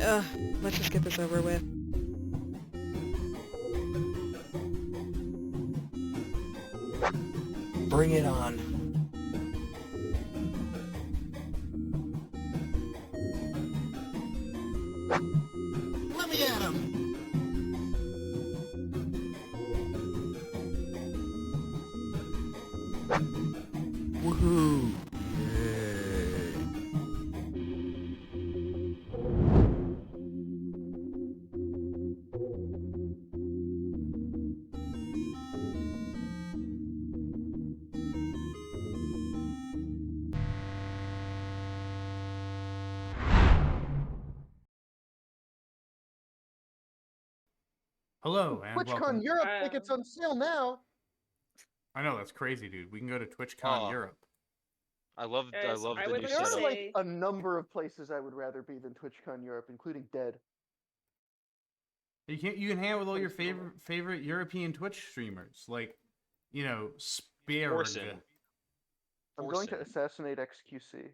Ugh, let's just get this over with. Bring it on. Let me at him. Woohoo! Hello and welcome. TwitchCon Europe tickets on sale now. I know that's crazy, dude. We can go to TwitchCon Oh. Europe. I love Guys, the I new would There are setup. like a number of places I would rather be than TwitchCon Europe, including Dead. You can hang out with all your Pretty cool. favorite European Twitch streamers, like Sparg. Orson. I'm going to Orson. assassinate XQC.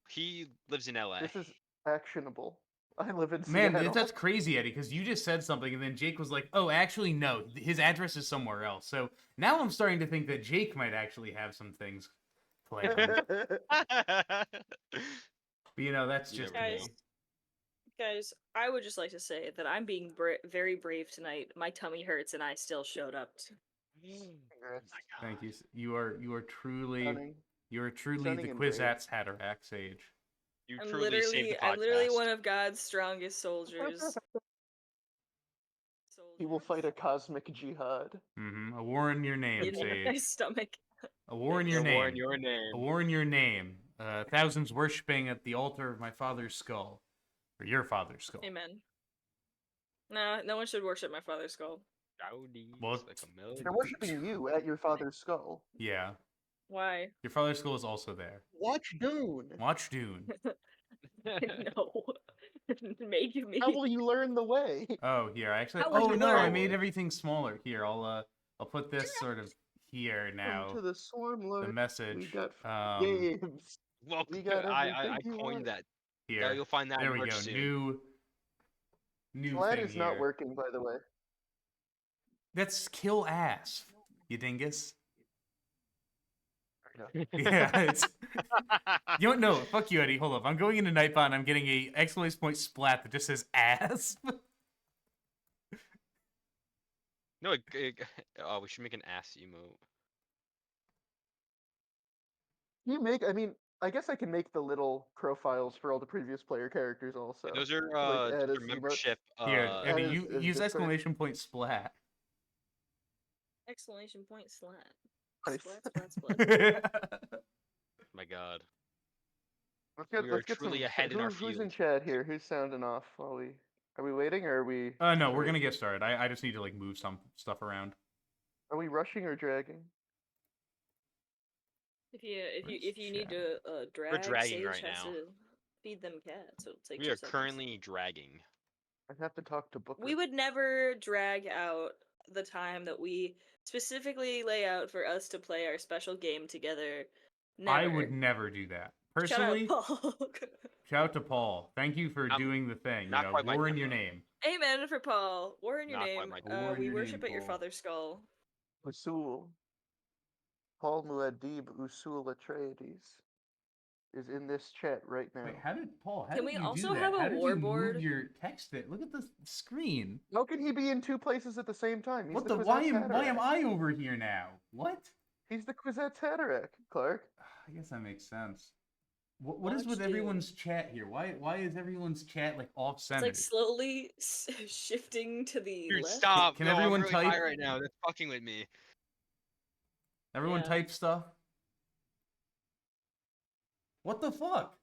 He lives in LA. This is actionable. I live in Man, Seattle. that's crazy, Eddie, because you just said something, and then Jake was like, "Oh, actually, no, his address is somewhere else." So now I'm starting to think that Jake might actually have some things planned. But, that's You just never me. know. Guys, I would just like to say that I'm being very brave tonight. My tummy hurts, and I still showed up. Congrats. Thank you. You are truly Stunning. Stunning the and brave. Quizats Hatterack sage. You I'm truly saved the podcast. I'm literally one of God's strongest soldiers. He will fight a cosmic jihad. Mm-hmm. A war in your name, in my sage. stomach. A war in A your war name. in your name. A war in your name. Thousands worshipping at the altar of my father's skull. Or your father's skull. Amen. Nah, no one should worship my father's skull. Rowdy. Well, Like a million. They're worshiping you at your father's skull. Yeah. Why? Your father's skull is also there. Watch Dune. Watch Dune. No. Make me. How will you learn the way? Oh, here. Actually, How would oh you no, I learn? made everything smaller. Here, I'll put this sort of here now. Welcome to the Swarm Lord. The message. We got games. Well, We got I everything you coined want. that. Here. You'll find that There in we merch go. soon. New Flat thing is not here. working, by the way. That's kill ass, you dingus. Yeah. Yeah, it's... You don't know. Fuck you, Eddie. Hold up. I'm going into Nightbot and I'm getting a exclamation point splat that just says ass. No, oh, we should make an ass emote. I mean, I guess I can make the little profiles for all the previous player characters also. Those are Like, add those as are emotes. membership. Here, Eddie, as- you as use Discord. exclamation point splat. Exclamation point slat. Nice. Splat, splat, splat. My God. Let's get, We are let's get truly some, ahead in our who's in field. chat here? Who's sounding off while we... Are we waiting or are we... No, we're gonna get started. I just need to like move some stuff around. Are we rushing or dragging? If you need chat? to drag, dragging Sage right has now. to feed them cats. So it'll take We 2 are seconds. currently dragging. I have to talk to Booker. We would never drag out the time that we specifically lay out for us to play our special game together. Never. I would never do that. Shout out, Personally, Paul. shout out to Paul. Thank you for doing the thing. not quite my war in type, your though. name. Amen for Paul. War in your Not quite name. my type. War in We your worship name, at your Paul. father's skull. Usul. Paul Muad'Dib Usul Atreides is in this chat right now. Wait, how did Can you we do also that? have a How did you warboard? move your text there? Look at the screen. How can he be in 2 places at the same time? He's What the the? Why Kwisatz am Haderach. I over here now? What? He's the Kwisatz Haderach, Clark. I guess that makes sense. What is Watch with Dune. everyone's chat here? Why is everyone's chat like off It's center? like slowly shifting to the Dude, left. stop! Can no, everyone I'm really high type? right now. That's fucking with me. Everyone Yeah. type stuff. What the fuck?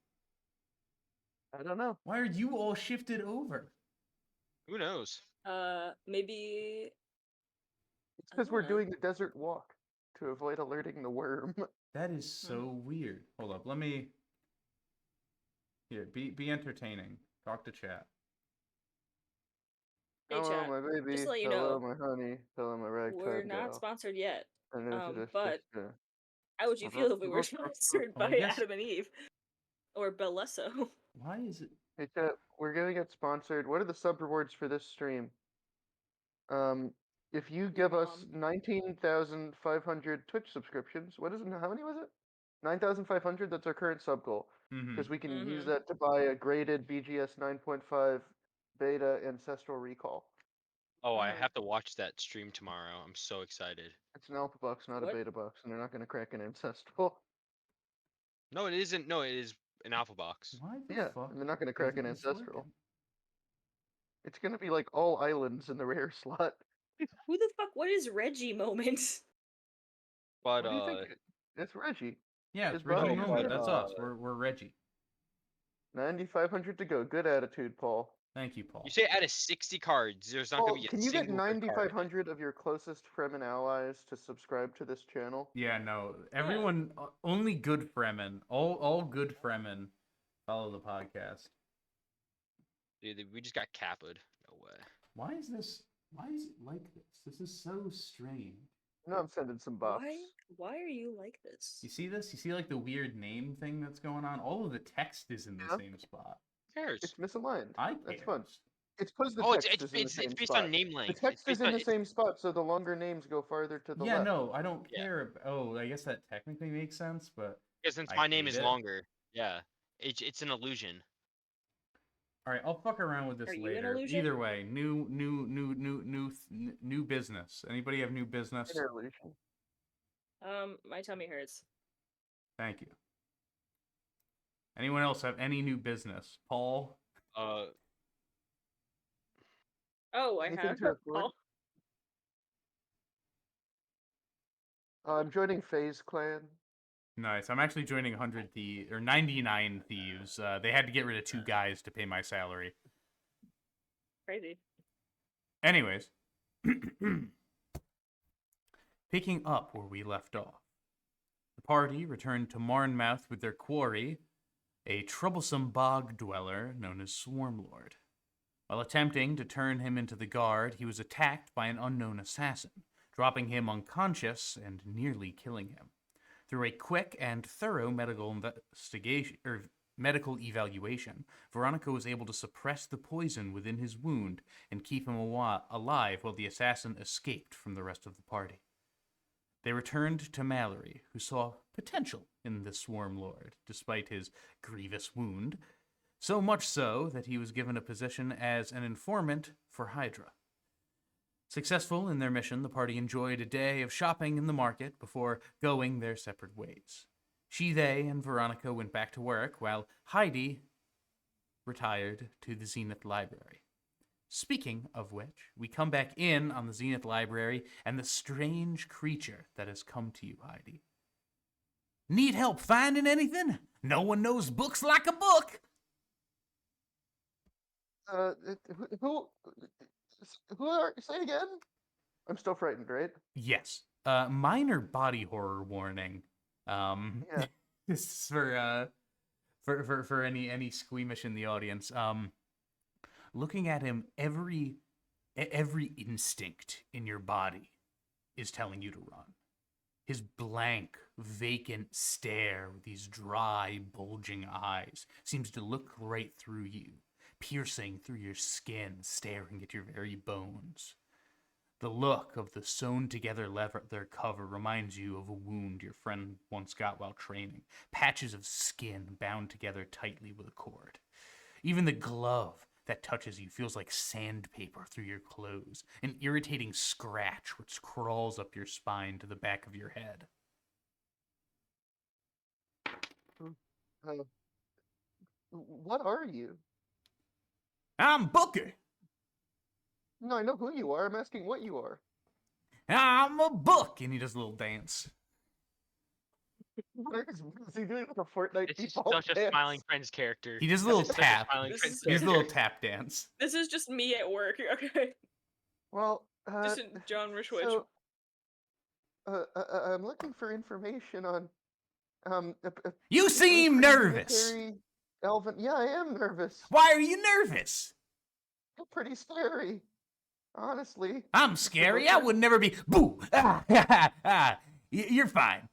I don't know. Why are you all shifted over? Who knows? Maybe. It's because we're I dunno. doing the desert walk to avoid alerting the worm. That is so weird. Hold up, let me. Here, be entertaining. Talk to chat. Hey, Hello, chat. my baby. Just to let you Hello, know, my honey. Hello, my ragtime we're not gal. sponsored yet. And into this But sister. how would you feel if we were sponsored Well, I by guess- Adam and Eve or Bellesso? Why is it? Hey, chat, we're gonna get sponsored. What are the sub rewards for this stream? If you give us 19,500 Twitch subscriptions, what is it? How many was it? 9,500. That's our current sub goal. Mhm. Because we can use Mhm. that to buy a graded BGS 9.5 beta Ancestral Recall. Oh, I Mhm. have to watch that stream tomorrow. I'm so excited. It's an alpha box, not What? a beta box, and they're not gonna crack an Ancestral. No, it isn't. No, it is an alpha box. Why the Yeah, fuck? and they're not gonna crack an isn't this Ancestral. working? It's gonna be like all islands in the rare slot. Who the fuck? What is Reggie moment? But What do you think? It's Reggie. Yeah, His Reggie body No, is Moment. but, That's us. We're Reggie. 9,500 to go. Good attitude, Paul. Thank you, Paul. you say out of 60 cards, there's not Paul, gonna be a can you get single good card. 9,500 of your closest Fremen allies to subscribe to this channel? Yeah, no. Everyone, only good Fremen. All good Fremen follow the podcast. Dude, we just got capped. No way. Why is it like this? This is so strange. No, I'm sending some buffs. Why are you like this? You see this? You see like the weird name thing that's going on? All of the text is in the Yeah. same spot. Who cares? It's misaligned. I That's fun. cares. It's because the Oh, text it's is in the same based spot. on name The length. It's text based is in on- the same spot, so the longer names go farther to the Yeah, left. no, I don't Yeah. care. Oh, I guess that technically makes sense, but Yeah, since I my name hate is it. longer. Yeah, it's an illusion. all right, I'll fuck around with this Are you an later. illusion? Either way, new business. Anybody have new business? Inner illusion. My tummy hurts. Thank you. Anyone else have any new business? Paul? Oh, I Anything have. to report? Oh, I'm joining FaZe Clan. Nice. I'm actually joining 100 Thieves, or 99 Thieves. They had to get rid of 2 guys to pay my salary. crazy. Anyways. Picking up where we left off. The party returned to Marnmouth with their quarry, a troublesome bog dweller known as Swarmlord. While attempting to turn him into the guard, he was attacked by an unknown assassin, dropping him unconscious and nearly killing him. Through a quick and thorough medical evaluation, Veronica was able to suppress the poison within his wound and keep him alive while the assassin escaped from the rest of the party. They returned to Mallory, who saw potential in the Swarm Lord, despite his grievous wound, so much so that he was given a position as an informant for Hydra. Successful in their mission, the party enjoyed a day of shopping in the market before going their separate ways. They, and Veronica went back to work, while Heidi retired to the Zenith Library. Speaking of which, we come back in on the Zenith Library and the strange creature that has come to you, Heidi. Need help finding anything? No one knows books like a book. Who are, say it again? I'm still frightened, right? Yes. Minor body horror warning. Yeah. This is for any squeamish in the audience. Looking at him, every instinct in your body is telling you to run. His blank, vacant stare with these dry, bulging eyes seems to look right through you, piercing through your skin, staring at your very bones. The look of the sewn-together leather cover reminds you of a wound your friend once got while training, patches of skin bound together tightly with a cord. Even the glove that touches you feels like sandpaper through your clothes, an irritating scratch which crawls up your spine to the back of your head. What are you? I'm Booker. No, I know who you are. I'm asking what you are. I'm a book. And he does a little dance. What is he doing with a Fortnite It's just default such a dance? Smiling Friends character. He does a That's little just such tap. Smiling This Friends is- He does a little character. tap dance. This is just me at work. Okay. Well, Just John Rishwich. so, I'm looking for information on, You seem nervous. military Elven. Yeah, I am nervous. Why are you nervous? You're pretty scary, honestly. I'm scary. I would never be. Boo! Ah, ha, ha, ha. You're fine.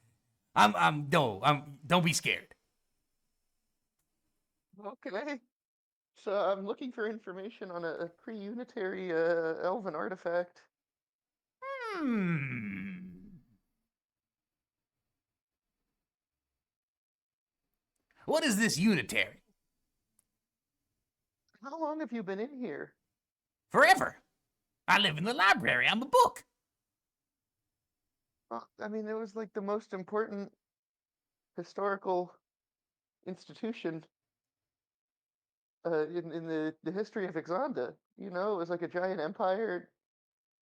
Don't be scared. Okay. I'm looking for information on a pre-unitary elven artifact. Hmm. What is this unitary? How long have you been in here? Forever. I live in the library. I'm a book. Well, I mean, it was like the most important historical institution in the history of Ixanda. You know, it was like a giant empire.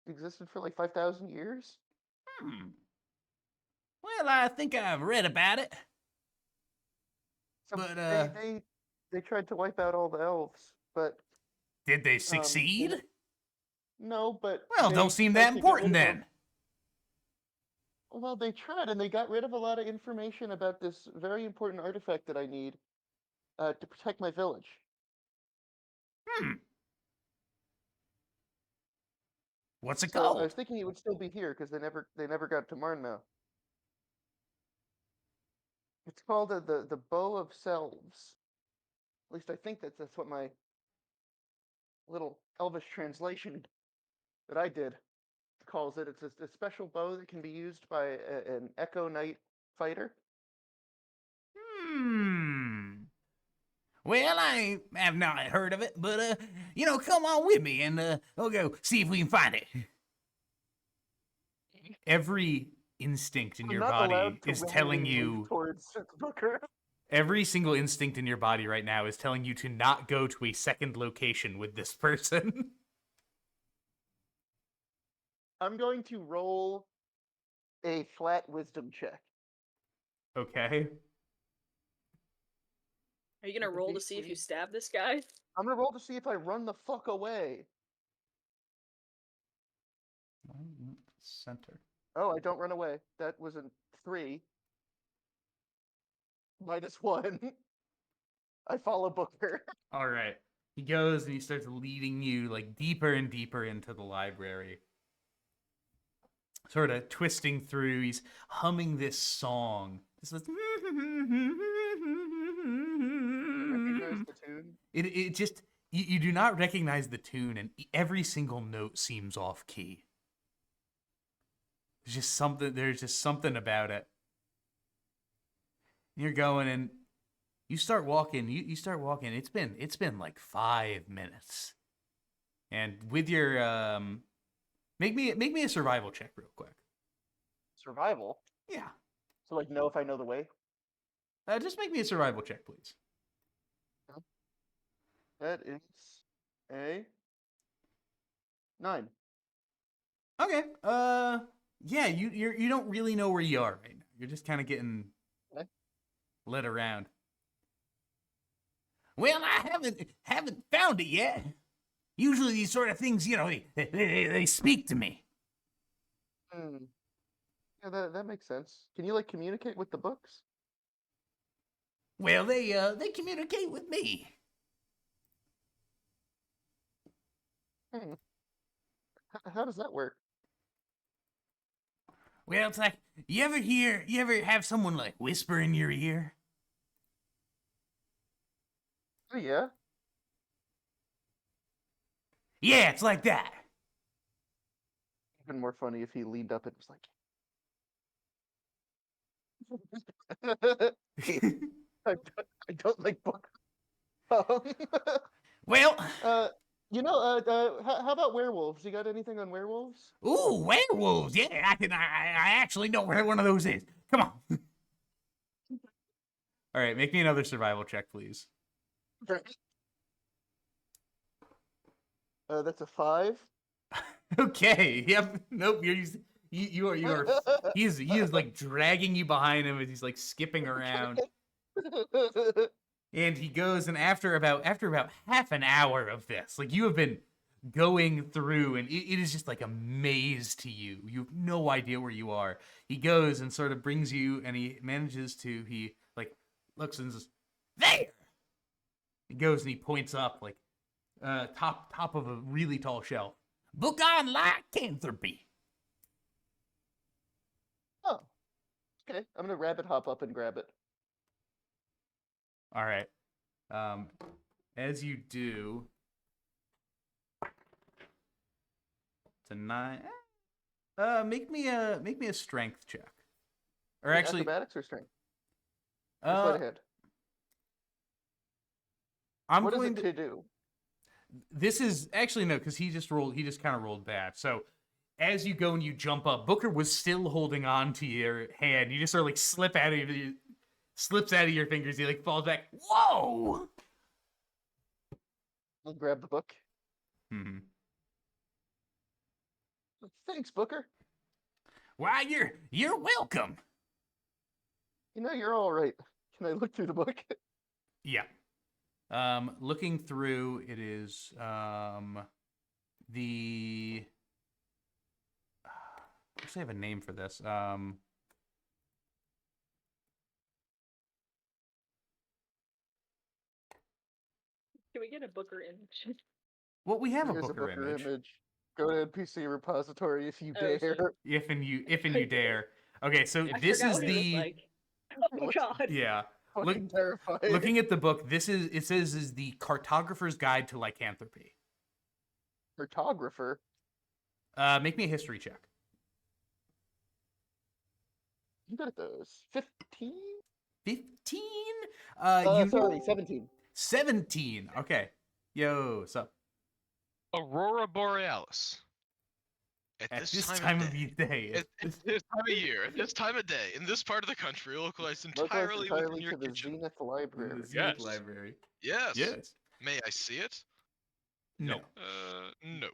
It existed for like 5,000 years. Hmm. Well, I think I've read about it. So But, they tried to wipe out all the elves, but did they succeed? no, but Well, they don't seem tried that to get important rid of then. Well, they tried, and they got rid of a lot of information about this very important artifact that I need to protect my village. Hmm. What's it So I called? was thinking it would still be here because they never got to Marno. It's called the Bow of Selves. At least I think that's what my little Elvish translation that I did calls it. It's a special bow that can be used by an Echo Knight fighter. Hmm. Well, I have not heard of it, but, come on with me and, we'll go see if we can find it. Every instinct in I'm your not body allowed to is telling willingly move you, towards Booker. every single instinct in your body right now is telling you to not go to a second location with this person. I'm going to roll a flat wisdom check. Okay. Are you gonna With a roll to see if you DC. stab this guy? I'm gonna roll to see if I run the fuck away. Center. Oh, I don't run away. That was a 3. -1. I follow Booker. All right. He goes and he starts leading you like deeper and deeper into the library. Sort of twisting through. He's humming this song. This was Recognize the tune. it just you do not recognize the tune, and every single note seems off key. There's just something about it. You're going and you start walking. You start walking. It's been like 5 minutes, and with your make me a survival check real quick. Survival. Yeah, So like know if I know the way. just make me a survival check, please. That is a 9. Okay. Yeah. You don't really know where you are right now. You're just kind of getting Okay. led around. Well, I haven't found it yet. Usually these sort of things, they speak to me. Hmm. Yeah, that makes sense. Can you like communicate with the books? Well, they communicate with me. Hmm. How does that work? Well, it's like you ever have someone like whisper in your ear? Oh yeah. Yeah, it's like that. Even more funny if he leaned up and was like, I don't like Booker. Well, How about werewolves? You got anything on werewolves? ooh, werewolves. Yeah, I actually know where one of those is. Come on. All right, make me another survival check, please. That's a 5. Okay. Yep. Nope. You are. He is like dragging you behind him as he's like skipping around. And he goes, and after about half an hour of this, like you have been going through, and it is just like a maze to you. You have no idea where you are. He goes and sort of brings you, and he like looks and says, "There!" He goes and he points up like top of a really tall shelf. Book on lycanthropy. Oh, okay. I'm gonna rabbit hop up and grab it. All right. as you do, it's a 9. Make me a strength check. Or Wait, actually, acrobatics or strength? Or sleight of hand? I'm What is going it to do? This is actually no, because he just kind of rolled bad. So as you go and you jump up, Booker was still holding on to your hand. You just sort of like slips out of your fingers. He like falls back. Whoa! I'll grab the book. Mm-hmm. Thanks, Booker. Why, you're welcome. You know, you're all right. Can I look through the book? Yeah. Looking through, it is the. I actually have a name for this. Can we get a Booker image? Well, we have Here's a Booker image. Go to NPC repository if you Oh, dare. shit. If and you dare. Okay, so I this forgot is what he looked the like. Oh Looks god. yeah. Fucking terrified. Looking at the book, it says is the Cartographer's Guide to Lycanthropy. Cartographer. Make me a history check. I'm good at those. 15? 15? Sorry, 17. 17. Okay. Yo, so Aurora Borealis. at this time of day. At this time of year, at this time of day, in this part of the country, localized Localized entirely within your to the kitchen. Zenith Library. The Zenith Yes. Library. Yes. Yes. May I see it? No. No.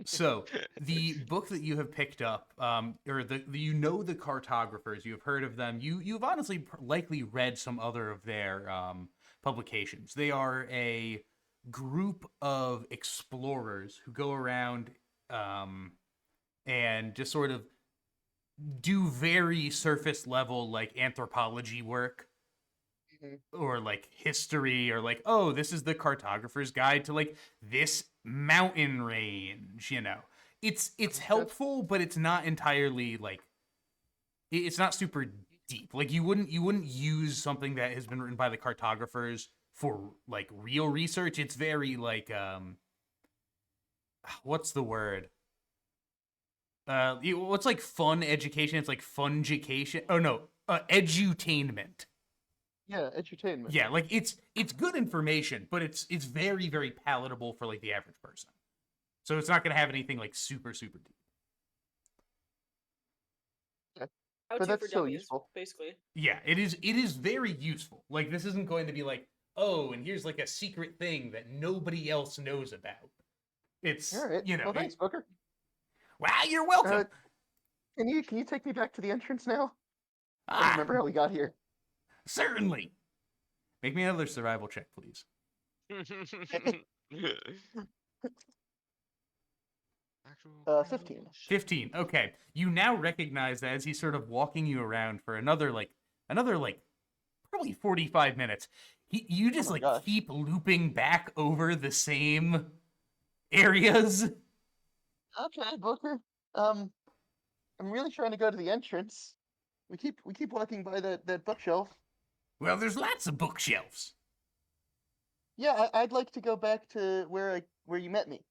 So the book that you have picked up, or the cartographers, you have heard of them. You've honestly likely read some other of their publications. They are a group of explorers who go around and just sort of do very surface level like anthropology work. Or like history, or like, oh, this is the cartographer's guide to like this mountain range, you know. It's helpful, but it's not entirely like it's not super deep. Like you wouldn't use something that has been written by the cartographers for like real research. It's very like what's the word? What's like fun education? It's like fungication. Oh no, edutainment. Yeah, edutainment. Yeah, like it's good information, but it's very, very palatable for like the average person. So it's not gonna have anything like super, super deep. How But to that's for still dummies, useful. basically. Yeah, it is very useful. Like this isn't going to be like, oh, and here's like a secret thing that nobody else knows about. It's All right. you know, Well, thanks, Booker. wow, you're welcome. Can you take me back to the entrance now? I don't Ah, remember how we got here. certainly. Make me another survival check, please. Actual 15. 15. Okay. You now recognize that as he's sort of walking you around for another probably 45 minutes. You just my like gosh. keep looping back over the same areas. Okay, Booker. I'm really trying to go to the entrance. We keep walking by that bookshelf. Well, there's lots of bookshelves. Yeah, I'd like to go back to where you met me.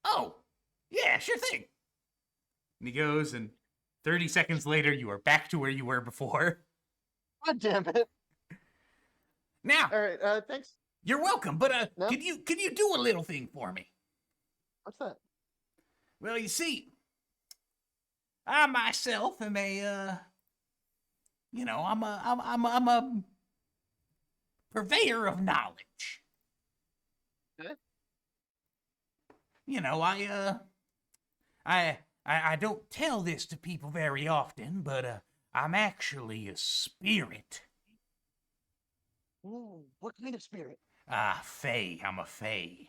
Oh, yeah, sure thing. And he goes, and 30 seconds later, you are back to where you were before. God damn it! Now, All right, thanks. you're welcome, but No? can you do a little thing for me? What's that? Well, you see, I myself am I'm a purveyor of knowledge. Okay. You know, I don't tell this to people very often, but I'm actually a spirit. Ooh, what kind of spirit? Fae. I'm a fae.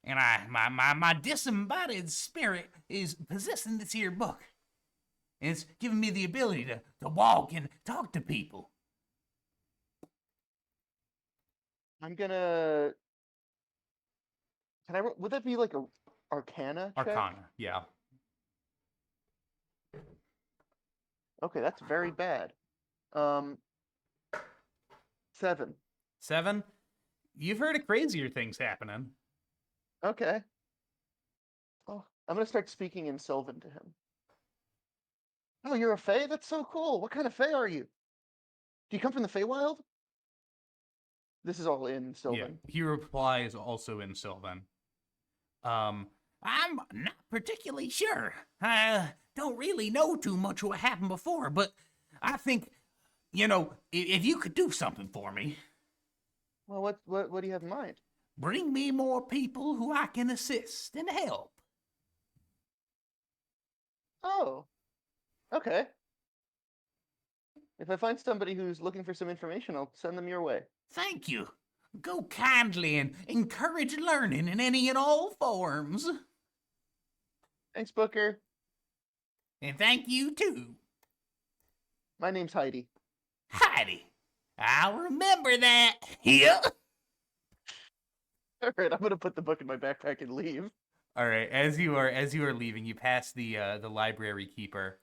And my disembodied spirit is possessing this here book. And it's giving me the ability to walk and talk to people. I'm gonna. Would that be like a Arcana check? Arcana, yeah. Okay, that's very bad. 7. 7. You've heard of crazier things happening. Okay. Oh, I'm gonna start speaking in Sylvan to him. Oh, you're a Fae? That's so cool. What kind of Fae are you? Do you come from the Feywild? This is all in Yeah. Sylvan. He replies also in Sylvan. I'm not particularly sure. I don't really know too much what happened before, but I think, if you could do something for me, Well, what do you have in mind? bring me more people who I can assist and help. Oh, okay. If I find somebody who's looking for some information, I'll send them your way. Thank you. Go kindly and encourage learning in any and all forms. Thanks, Booker. And thank you too, My name's Heidi. Heidi. I'll remember that. Yeah. All right, I'm gonna put the book in my backpack and leave. All right, as you are leaving, you pass the library keeper,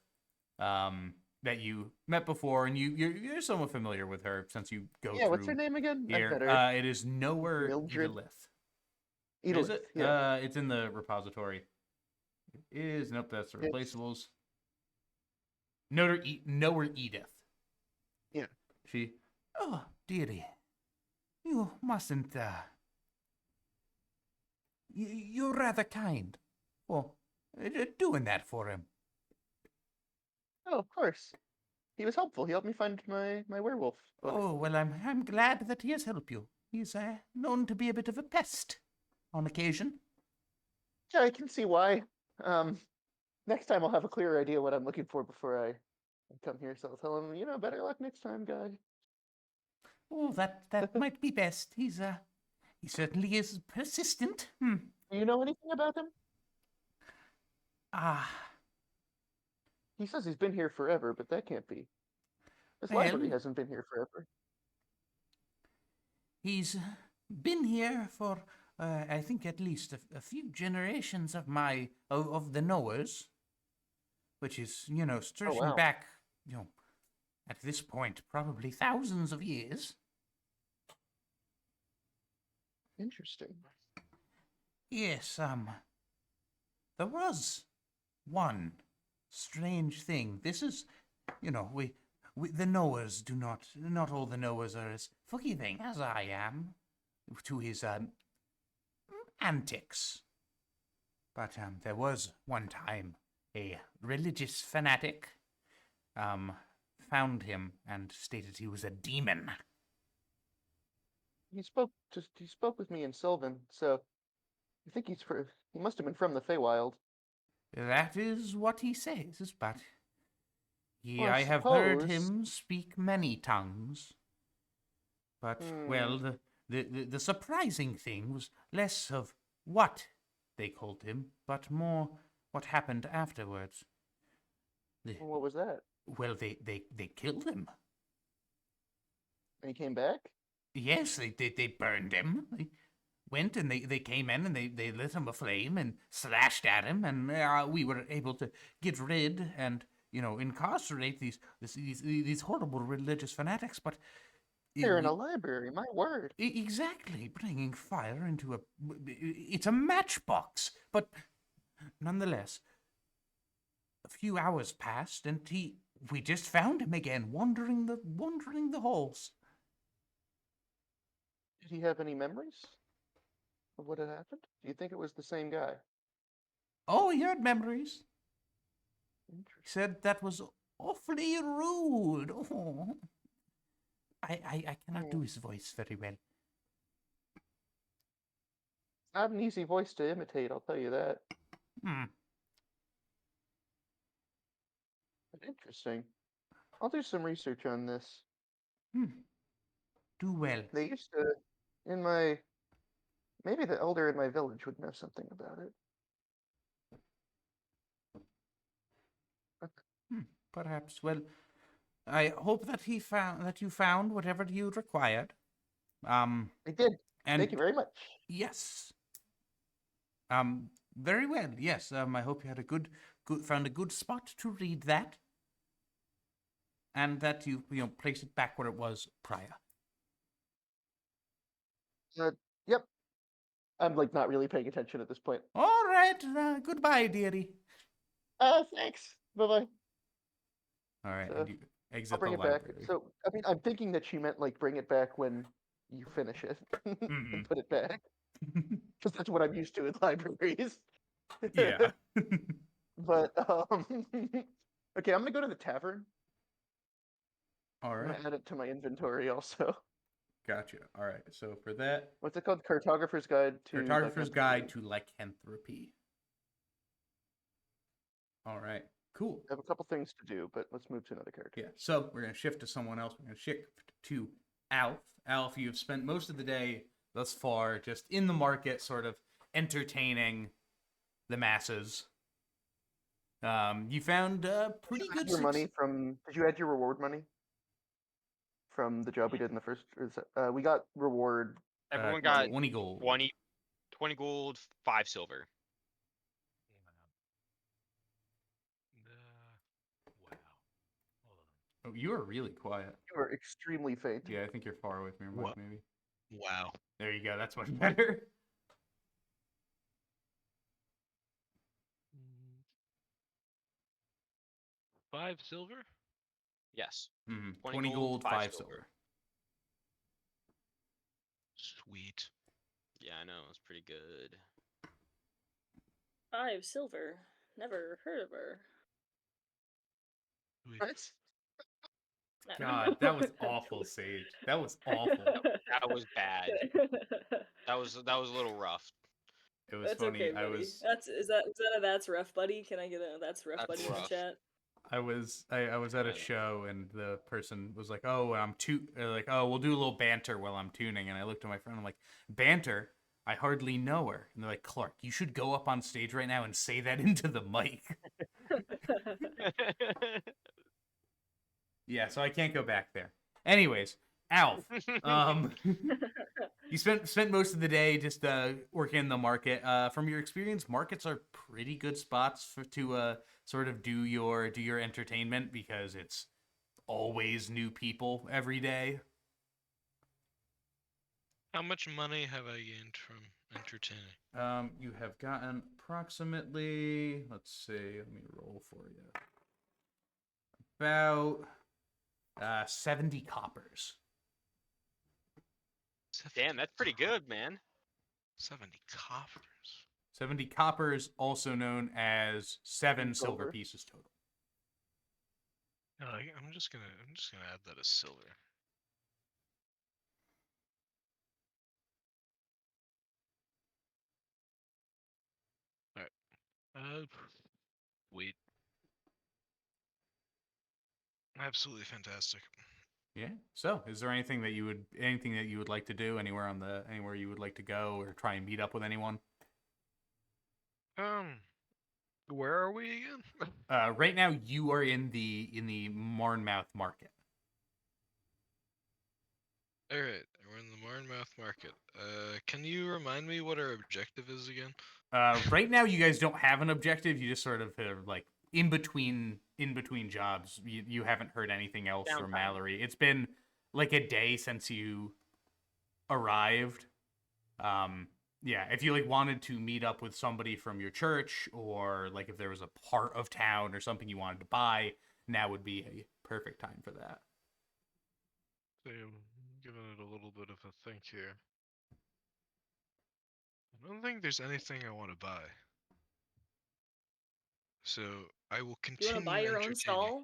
that you met before, and you're somewhat familiar with her since you go Yeah, through what's her name again? here. I've got her. It is Nowhere Mildred? Edith. Edith. Is it? Yeah. It's in the repository. It is. Nope, that's the It's- replaceables. Nowhere Edith. Yeah. She. Oh, dearie. You mustn't, You're rather kind. Well, doing that for him. Oh, of course. He was helpful. He helped me find my werewolf book. Oh, well, I'm glad that he has helped you. He's, known to be a bit of a pest on occasion. Yeah, I can see why. Next time I'll have a clearer idea what I'm looking for before I come here. So I'll tell him, better luck next time, guy. Oh, that might be best. He certainly is persistent. Do you know anything about him? Ah, He says he's been here forever, but that can't be. This Well- library hasn't been here forever. he's been here for, I think at least a few generations of the knowers, which is, stretching wow. back, at this point, probably thousands of years. Interesting. Yes, there was one strange thing. This is, we the knowers do not all the knowers are as forgiving as I am to his, antics. But, there was one time a religious fanatic, found him and stated he was a demon. He spoke with me in Sylvan, so I think he must have been from the Feywild. That is what he says, but Well, I I have heard suppose- him speak many tongues. But, well, the surprising thing was less of what they called him, but more what happened afterwards. What was that? Well, they killed him. And he came back? Yes, they burned him. They went and they came in and they lit him aflame and slashed at him, and we were able to get rid and incarcerate these horrible religious fanatics. But They're in a library, my word. exactly, bringing fire into it's a matchbox. But nonetheless, a few hours passed and we just found him again, wandering the halls. Did he have any memories of what had happened? Do you think it was the same guy? Oh, he had memories. He Interesting. said that was awfully rude. Oh. I cannot do his voice very well. Not an easy voice to imitate, I'll tell you that. Hmm. But interesting. I'll do some research on this. Do well. They used to, maybe the elder in my village would know something about it. Perhaps. Well, I hope that you found whatever you required. I did. And Thank you very much. yes. Very well. Yes. I hope you had found a good spot to read that, and that you place it back where it was prior. Yep. I'm like not really paying attention at this point. All right. Goodbye, dearie. Thanks. Bye bye. All right. So, And you exit I'll bring the it back. library. So, I mean, I'm thinking that she meant like bring it back when you finish it Mhm. and put it back, because that's what I'm used to in libraries. Yeah. But okay, I'm gonna go to the tavern. All I'm right. gonna add it to my inventory also. Gotcha. All right. So for that, What's it called? Cartographer's Guide to Cartographer's Guide Lycanthropy. to Lycanthropy. All right. Cool. I have a couple things to do, but let's move to another character. Yeah. So we're gonna shift to someone else. We're gonna shift to Alf. Alf, you've spent most of the day thus far just in the market, sort of entertaining the masses. You found pretty Did you good add your money from? Did you add your reward money from the job we did in the first? We got reward. Everyone got 20 gold. 20 gold, 5 silver. Wow. Hold on. Oh, you are really quiet. You were extremely faint. Yeah, I think you're far away from your mic, What? maybe. Wow. There you go. That's much better. 5 silver? Yes. 20 gold, 5 silver. silver. Sweet. Yeah, I know. It's pretty good. 5 silver. Never heard of her. Sweet. What? I don't God, know. that was awful, Sage. That was awful. That was bad. That was a little rough. It was That's funny. okay, buddy. Is that a that's rough, buddy? Can I get a that's rough, That's buddy, in the rough. chat? I was at a show and the person was like, "Oh, oh, we'll do a little banter while I'm tuning." And I looked at my friend. I'm like, "Banter? I hardly know her." And they're like, "Clark, you should go up on stage right now and say that into the mic." Yeah, so I can't go back there. Anyways, Alf, you spent most of the day just working in the market. From your experience, markets are pretty good spots to sort of do your entertainment because it's always new people every day. How much money have I gained from entertaining? You have gotten approximately, let's see, let me roll for you. About 70 coppers. Damn, that's pretty good, man. 70 coffers. 70 coppers, also known as 7 silver Silver. pieces total. No, I'm just gonna add that as silver. Alright. Wait. Absolutely fantastic. Yeah. So, is there anything that you would like to do anywhere you would like to go or try and meet up with anyone? Where are we again? Right now you are in the Marnmouth market. Alright, we're in the Marnmouth market. Can you remind me what our objective is again? Right now you guys don't have an objective. You just sort of like in between jobs. You haven't heard anything else from Downtime. Mallory. It's been like a day since you arrived. Yeah, if you like wanted to meet up with somebody from your church, or like if there was a part of town or something you wanted to buy, now would be a perfect time for that. So I'm giving it a little bit of a think here. I don't think there's anything I want to buy. So I will You continue want to buy your own entertaining. stall?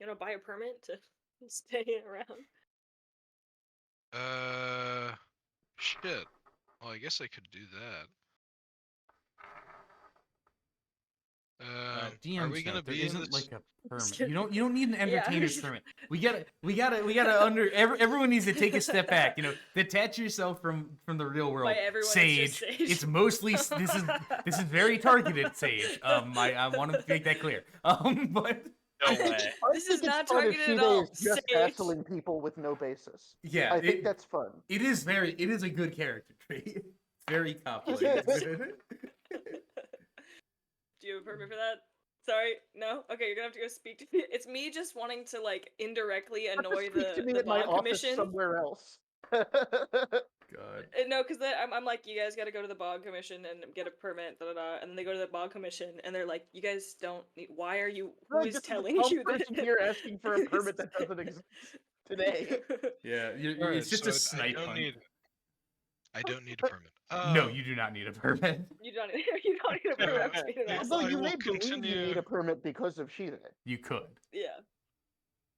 You want to buy a permit to stay around? Shit. Well, I guess I could do that. DM Are we gonna Snout, there be in isn't this? like a permit. kidding. You don't need an Yeah, I entertainer's was- permit. We gotta everyone needs to take a step back. Detach yourself from the real world. By everyone, it's Sage. just Sage. It's mostly this is very targeted, Sage. I want to make that clear. But No way. This is not fun if targeted Shide at all. is just Sage. hassling people with no basis. yeah, I think that's fun. it is a good character trait. It's very complicated. Do you have a permit for that? Sorry, no. Okay, you're gonna have to go speak to me. It's me just wanting to like indirectly annoy Speak to me the at my bog office commission. somewhere else. God. No, because I'm like, you guys got to go to the bog commission and get a permit, da da da. And then they go to the bog commission and they're like, you guys don't need. Why are you? Who Right, is this is the telling 12th you that? person here asking for a permit that doesn't exist today. Yeah, Alright, it's just so a snipe I don't hunt. need. I don't need a permit. No, you do not need a permit. You don't. You don't need a permit for speeding Yeah. ass. Although I you will may believe you continue- need a permit because of cheating. You could. Yeah.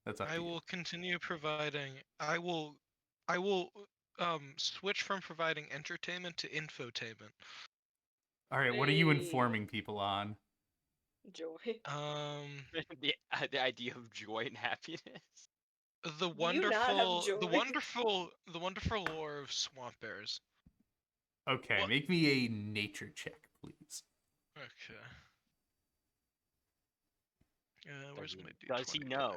That's up I to you. will continue providing. I will switch from providing entertainment to infotainment. All right, what are you Hey. informing people on? Joy. the idea of joy and happiness. The Do you not have wonderful, joy? the wonderful lore of swamp bears. Okay, What? make me a nature check, please. Okay. Where's my D20? Does he know?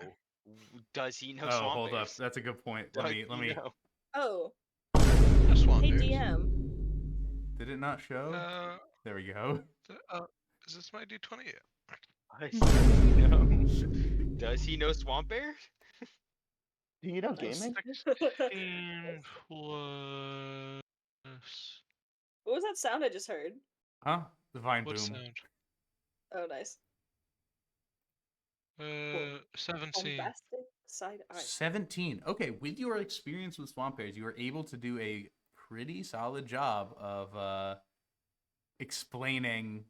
Does he know Oh, swamp hold up. bears? That's a good point. Does Let he me. know? Oh. Yeah, swamp Hey bears. DM. Did it not show? There we go. Is this my D20 yet? Does he know? Does he know swamp bears? Do you know gaming? 16 plus. What was that sound I just heard? Huh? Divine What boom. sound? Oh, nice. 17. Bombastic side eye. 17. Okay, with your experience with swamp bears, you were able to do a pretty solid job of explaining.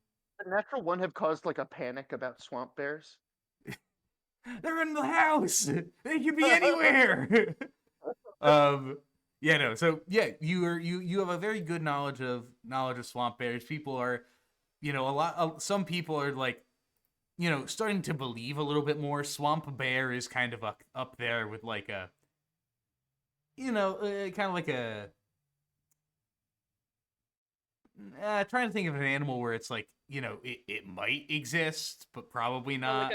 The natural one have caused like a panic about swamp bears. They're in the house. They could be anywhere. Yeah, no. So yeah, you have a very good knowledge of swamp bears. People are, some people are like, starting to believe a little bit more. Swamp bear is kind of up there with like a, kind of like a. Trying to think of an animal where it's like, it might exist, but probably not.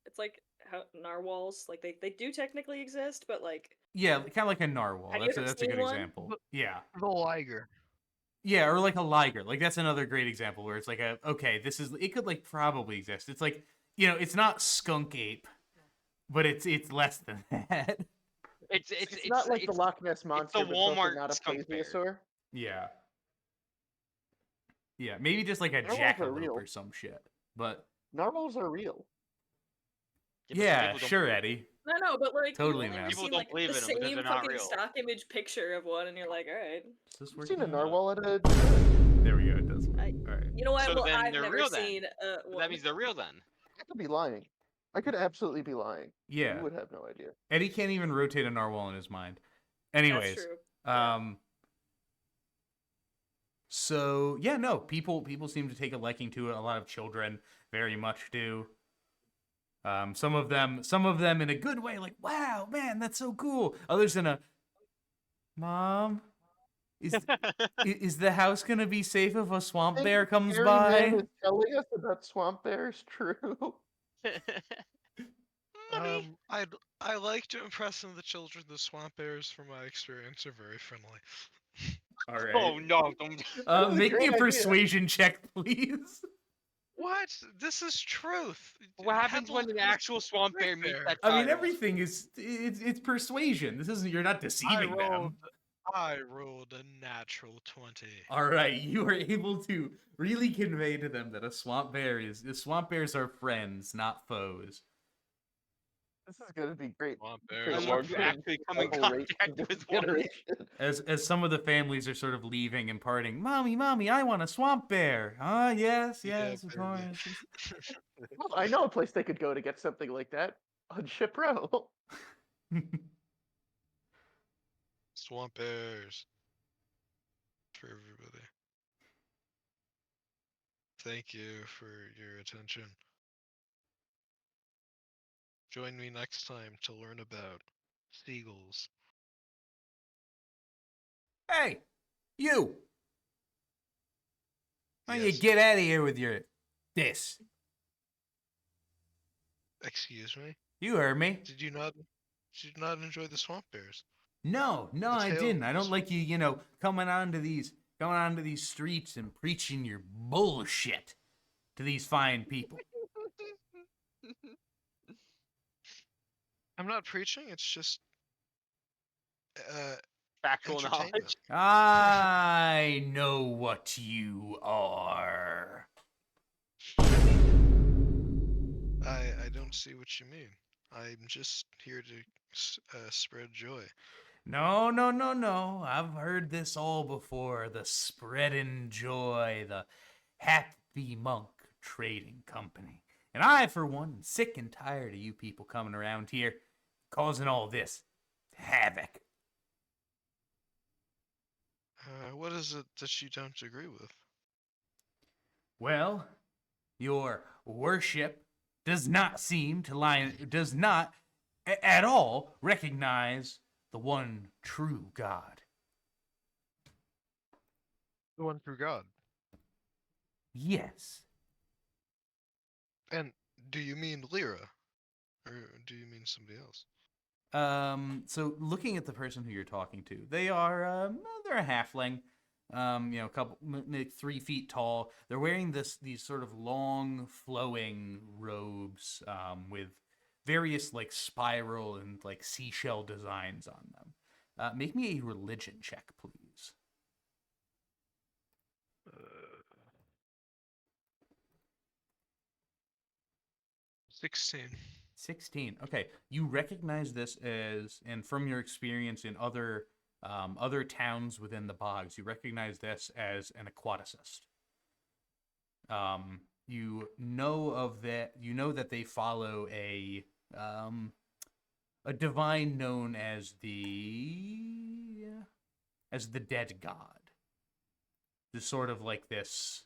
It's like how narwhals, like they do technically exist, but like Yeah, kind of like a narwhal. Have you That's a ever good seen one? example. Yeah. The liger. Yeah, or like a liger. Like that's another great example where it's like it could like probably exist. It's like, it's not skunk ape, but it's less than that. It's not like the Loch Ness monster, but it's also Walmart not a skunk bear. plesiosaur. Yeah. Yeah, maybe just like a Narwhals are jackalope real. or some shit. But Narwhals are real. yeah, sure, Eddie. no, but like Totally, you've man. only People seen don't like believe the in 'em because same they're not fucking real. stock image picture of one, and you're like, all right. Is this I've seen a working? narwhal at a. There we go. It does work. I- All right. You know what? So Well, then I've they're never real then. seen one. That means they're real then. I could be lying. I could absolutely be lying. Yeah. You would have no idea. Eddie can't even rotate a narwhal in his mind. That's Anyways, true. Yeah. So yeah, no, people seem to take a liking to it. A lot of children very much do. Some of them in a good way, like, wow, man, that's so cool. Others in a, Mom, is the house gonna be safe if a swamp bear comes Harry by? Man is telling us about swamp bears true. I like to impress on the children the swamp bears, from my experience, are very friendly. All right. Oh no! Don't... That's a Make me great a idea. persuasion check, please. What? This is truth. What happens when Pebbles an is actual swamp bear meets bear. that I mean, child? everything is it's persuasion. This isn't, you're not deceiving them. I rolled a natural 20. All right, you are able to really convey to them that swamp bears are friends, not foes. This is gonna be great. Swamp for bears the are Are long you friends. actually come in double race contact of with one? generation. As some of the families are sort of leaving and parting, mommy, I want a swamp bear. Yes, Yeah, of baby. course. Well, I know a place they could go to get something like that on Ship Row. Swamp bears. For everybody. Thank you for your attention. Join me next time to learn about seagulls. Hey, you! Why don't you Yes. get out of here with your this? Excuse me? You heard me. Did you not enjoy the swamp bears? No, The I tail didn't. I don't was- like you, coming onto these streets and preaching your bullshit to these fine people. I'm not preaching, it's just Factual Entertainment. knowledge. I know what you are. I don't see what you mean. I'm just here to spread joy. No, no, no, no. I've heard this all before. The Spreadin' Joy, the Happy Monk Trading Company. And I, for one, am sick and tired of you people coming around here causing all this havoc. What is it that you don't agree with? Well, your worship does not seem to does not at all recognize the one true God. The one true God. Yes. And do you mean Lyra? Or do you mean somebody else? So looking at the person who you're talking to, they are, they're a halfling, a couple, maybe 3 feet tall. They're wearing these sort of long flowing robes, with various like spiral and like seashell designs on them. Make me a religion check, please. 16. 16. Okay, you recognize this as, and from your experience in other towns within the bogs, you recognize this as an aquaticist. You know of that. You know that they follow a divine known as the dead god. This sort of like this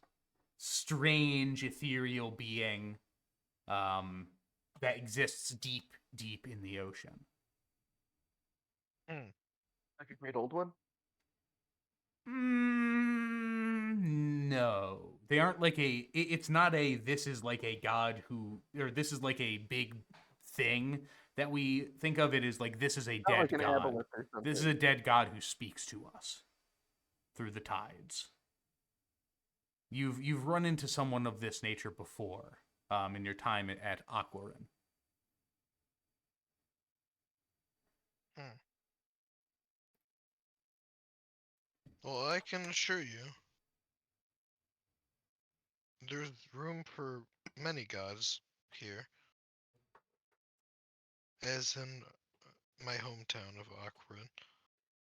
strange ethereal being that exists deep, deep in the ocean. Like a great old one? No, they aren't like it's not a, this is like a god who, or this is like a big thing that we think of it as like, this is a Not dead like an god. aboleth or something. This is a dead god who speaks to us through the tides. You've run into someone of this nature before, in your time at Aquarin. Well, I can assure you, there's room for many gods here, as in my hometown of Aquarin.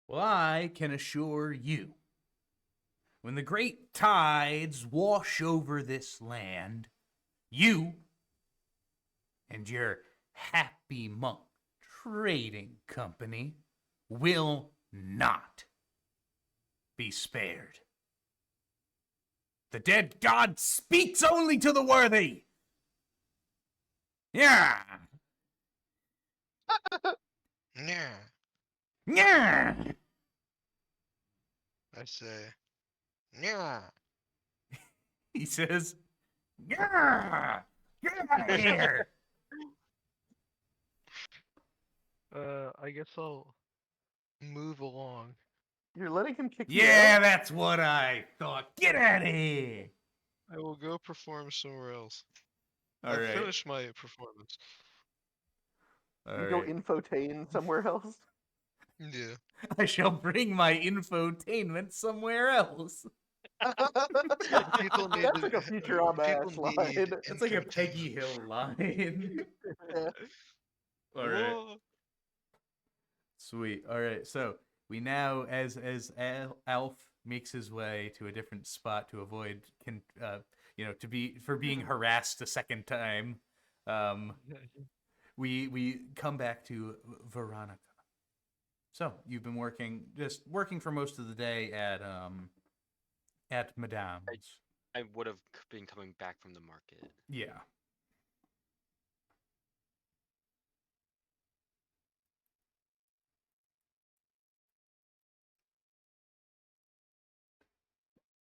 Well, I can assure you, when the great tides wash over this land, you and your Happy Monk Trading Company will not be spared. The dead god speaks only to the worthy. Yeah. Yeah, Yeah. I say, yeah. He says, yeah. Get out of here. I guess I'll move along. You're letting him kick you Yeah, out? that's what I thought. Get out of here. I will go perform somewhere else. All I'll right. finish my performance. All You go right. infotain somewhere else? Yeah. I shall bring my infotainment somewhere else. People need That's to- like a Futurama ass people need line. It's like a infotainment. Peggy Hill line. Yeah. All right. Whoa. Sweet. All right. So we now, as Alf makes his way to a different spot to avoid, being harassed a second time, we come back to Veronica. So you've been working for most of the day at Madame's. I would have been coming back from the market. Yeah.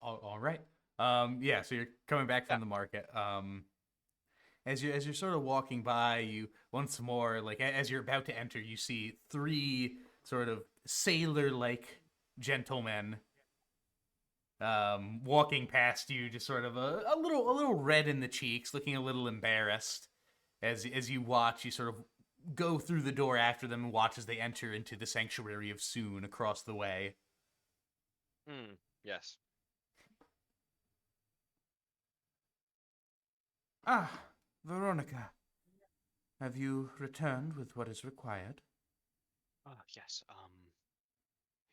All right. Yeah, so you're coming back from the market. As you're sort of walking by, you once more, like as you're about to enter, you see 3 sort of sailor-like gentlemen walking past you, just sort of a little red in the cheeks, looking a little embarrassed. As you watch, you sort of go through the door after them and watch as they enter into the Sanctuary of Soon across the way. Yes. Ah, Veronica. Have you returned with what is required? Yes.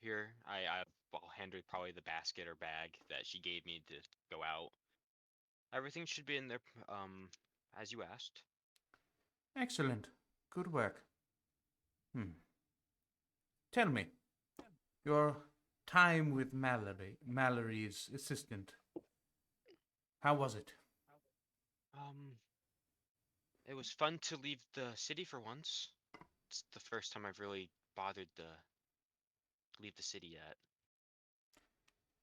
Here, I'll hand her probably the basket or bag that she gave me to go out. Everything should be in there, as you asked. Excellent. Good work. Tell me, your time with Mallory's assistant. How was it? It was fun to leave the city for once. It's the first time I've really bothered to leave the city yet.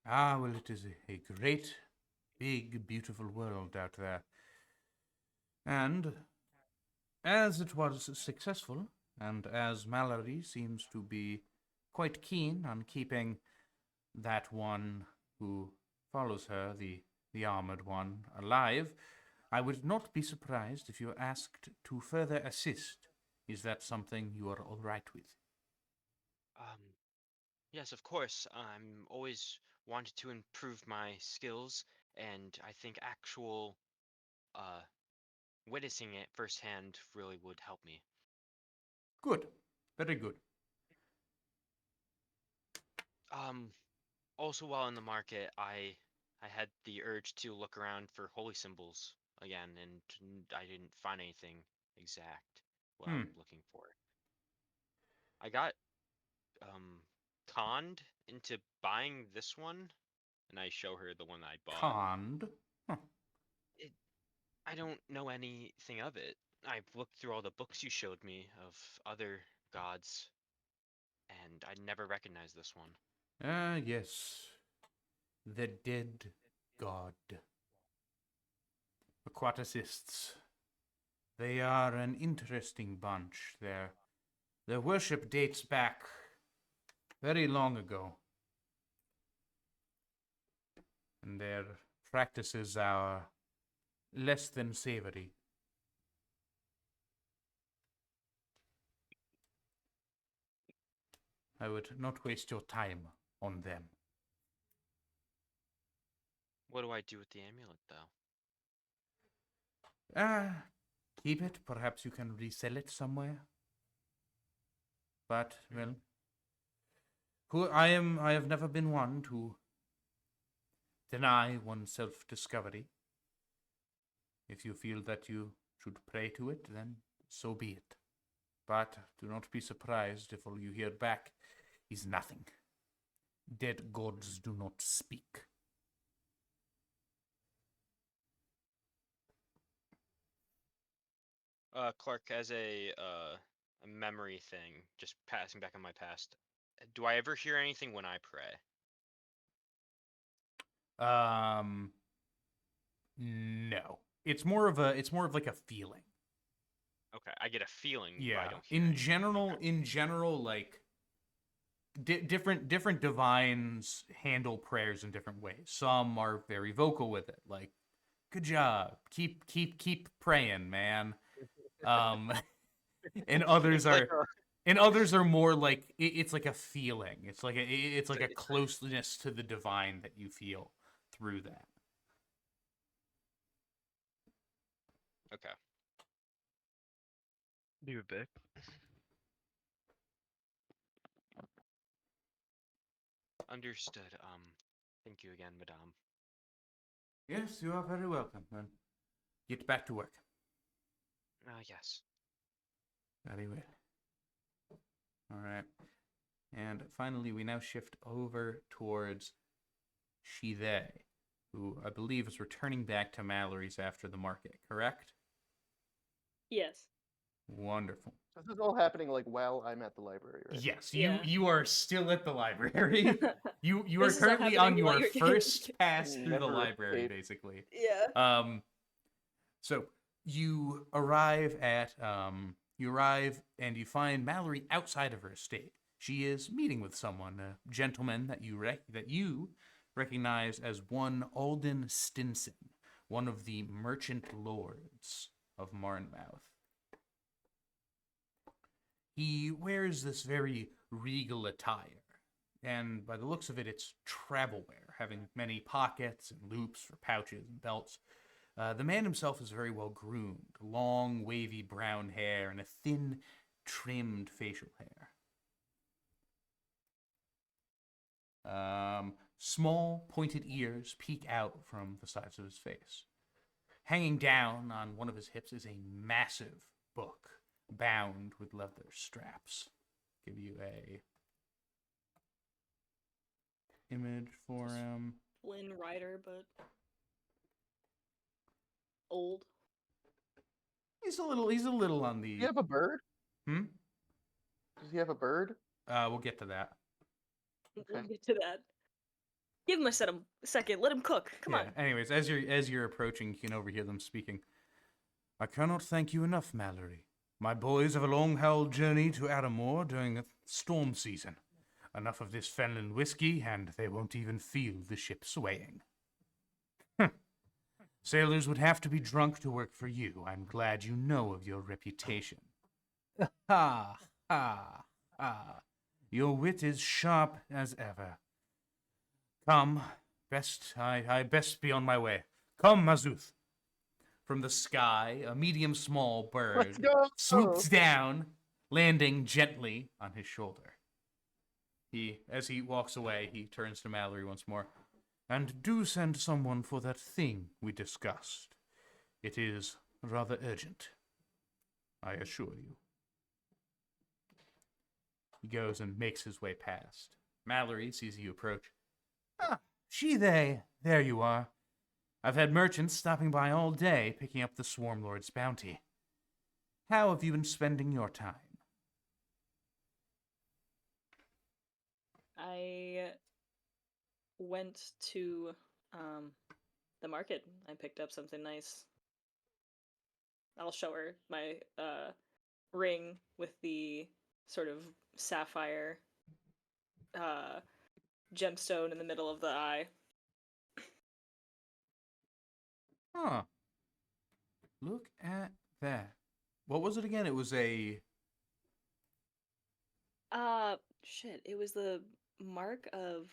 Ah, well, it is a great, big, beautiful world out there. And as it was successful, and as Mallory seems to be quite keen on keeping that one who follows her, the armored one, alive, I would not be surprised if you were asked to further assist. Is that something you are all right with? Yes, of course. I'm always wanted to improve my skills, and I think actual, witnessing it firsthand really would help me. Good. Very good. Also while in the market, I had the urge to look around for holy symbols again, and I didn't find anything exact what I'm looking for. I got conned into buying this one, and I show her the one I bought. Conned? Huh. I don't know anything of it. I've looked through all the books you showed me of other gods, and I never recognized this one. Ah, yes. The dead god. Aquaticists. They are an interesting bunch. Their worship dates back very long ago. And their practices are less than savory. I would not waste your time on them. What do I do with the amulet, though? Keep it. Perhaps you can resell it somewhere. But, well, I have never been one to deny one's self-discovery. If you feel that you should pray to it, then so be it. But do not be surprised if all you hear back is nothing. Dead gods do not speak. Clark, as a memory thing, just passing back on my past, do I ever hear anything when I pray? No. It's more of like a feeling. Okay, I get a feeling. But I Yeah. don't hear In anything. general, like different divines handle prayers in different ways. Some are very vocal with it, like "Good job, keep praying, man." And others are more like it's like a feeling. It's like a closeness to the divine that you feel through that. Okay. Be right back. Understood. Thank you again, madame. Yes, you are very welcome. And get back to work. Yes. Very well. All right. And finally, we now shift over towards Shide, who I believe is returning back to Mallory's after the market, correct? Yes. Wonderful. So this is all happening like while I'm at the library, right? Yes, Yeah. you are still at the library. You are This is all currently on happening while your you're first pass through the Never library, escape. basically. Yeah. So you arrive and you find Mallory outside of her estate. She is meeting with someone, a gentleman that you recognize as one Alden Stinson, one of the merchant lords of Marnmouth. He wears this very regal attire, and by the looks of it, it's travel wear, having many pockets and loops for pouches and belts. The man himself is very well groomed, long, wavy brown hair and a thin, trimmed facial hair. Small, pointed ears peek out from the sides of his face. Hanging down on one of his hips is a massive book, bound with leather straps. Give you a image for him. Flynn Rider, but old. He's a little on the. Do you have a bird? Hmm? Does he have a bird? We'll get to that. We'll Okay. get to that. Give him a second. Let him cook. Come on. Anyways, as you're approaching, you can overhear them speaking. I cannot thank you enough, Mallory. My boys have a long-haul journey to Adamore during the storm season. Enough of this Fenland whiskey, and they won't even feel the ship swaying. Sailors would have to be drunk to work for you. I'm glad you know of your reputation. Ha, ha, ha. Your wit is sharp as ever. Come, I best be on my way. Come, Mazuth. From the sky, a medium-small Let's bird go. swoops down, landing gently on his shoulder. As he walks away, he turns to Mallory once more. And do send someone for that thing we discussed. It is rather urgent, I assure you. He goes and makes his way past. Mallory sees you approach. Ah, they. There you are. I've had merchants stopping by all day, picking up the Swarm Lord's bounty. How have you been spending your time? I went to the market. I picked up something nice. I'll show her my ring with the sort of sapphire gemstone in the middle of the eye. Huh. Look at that. What was it again? It was a... Shit. It was the mark of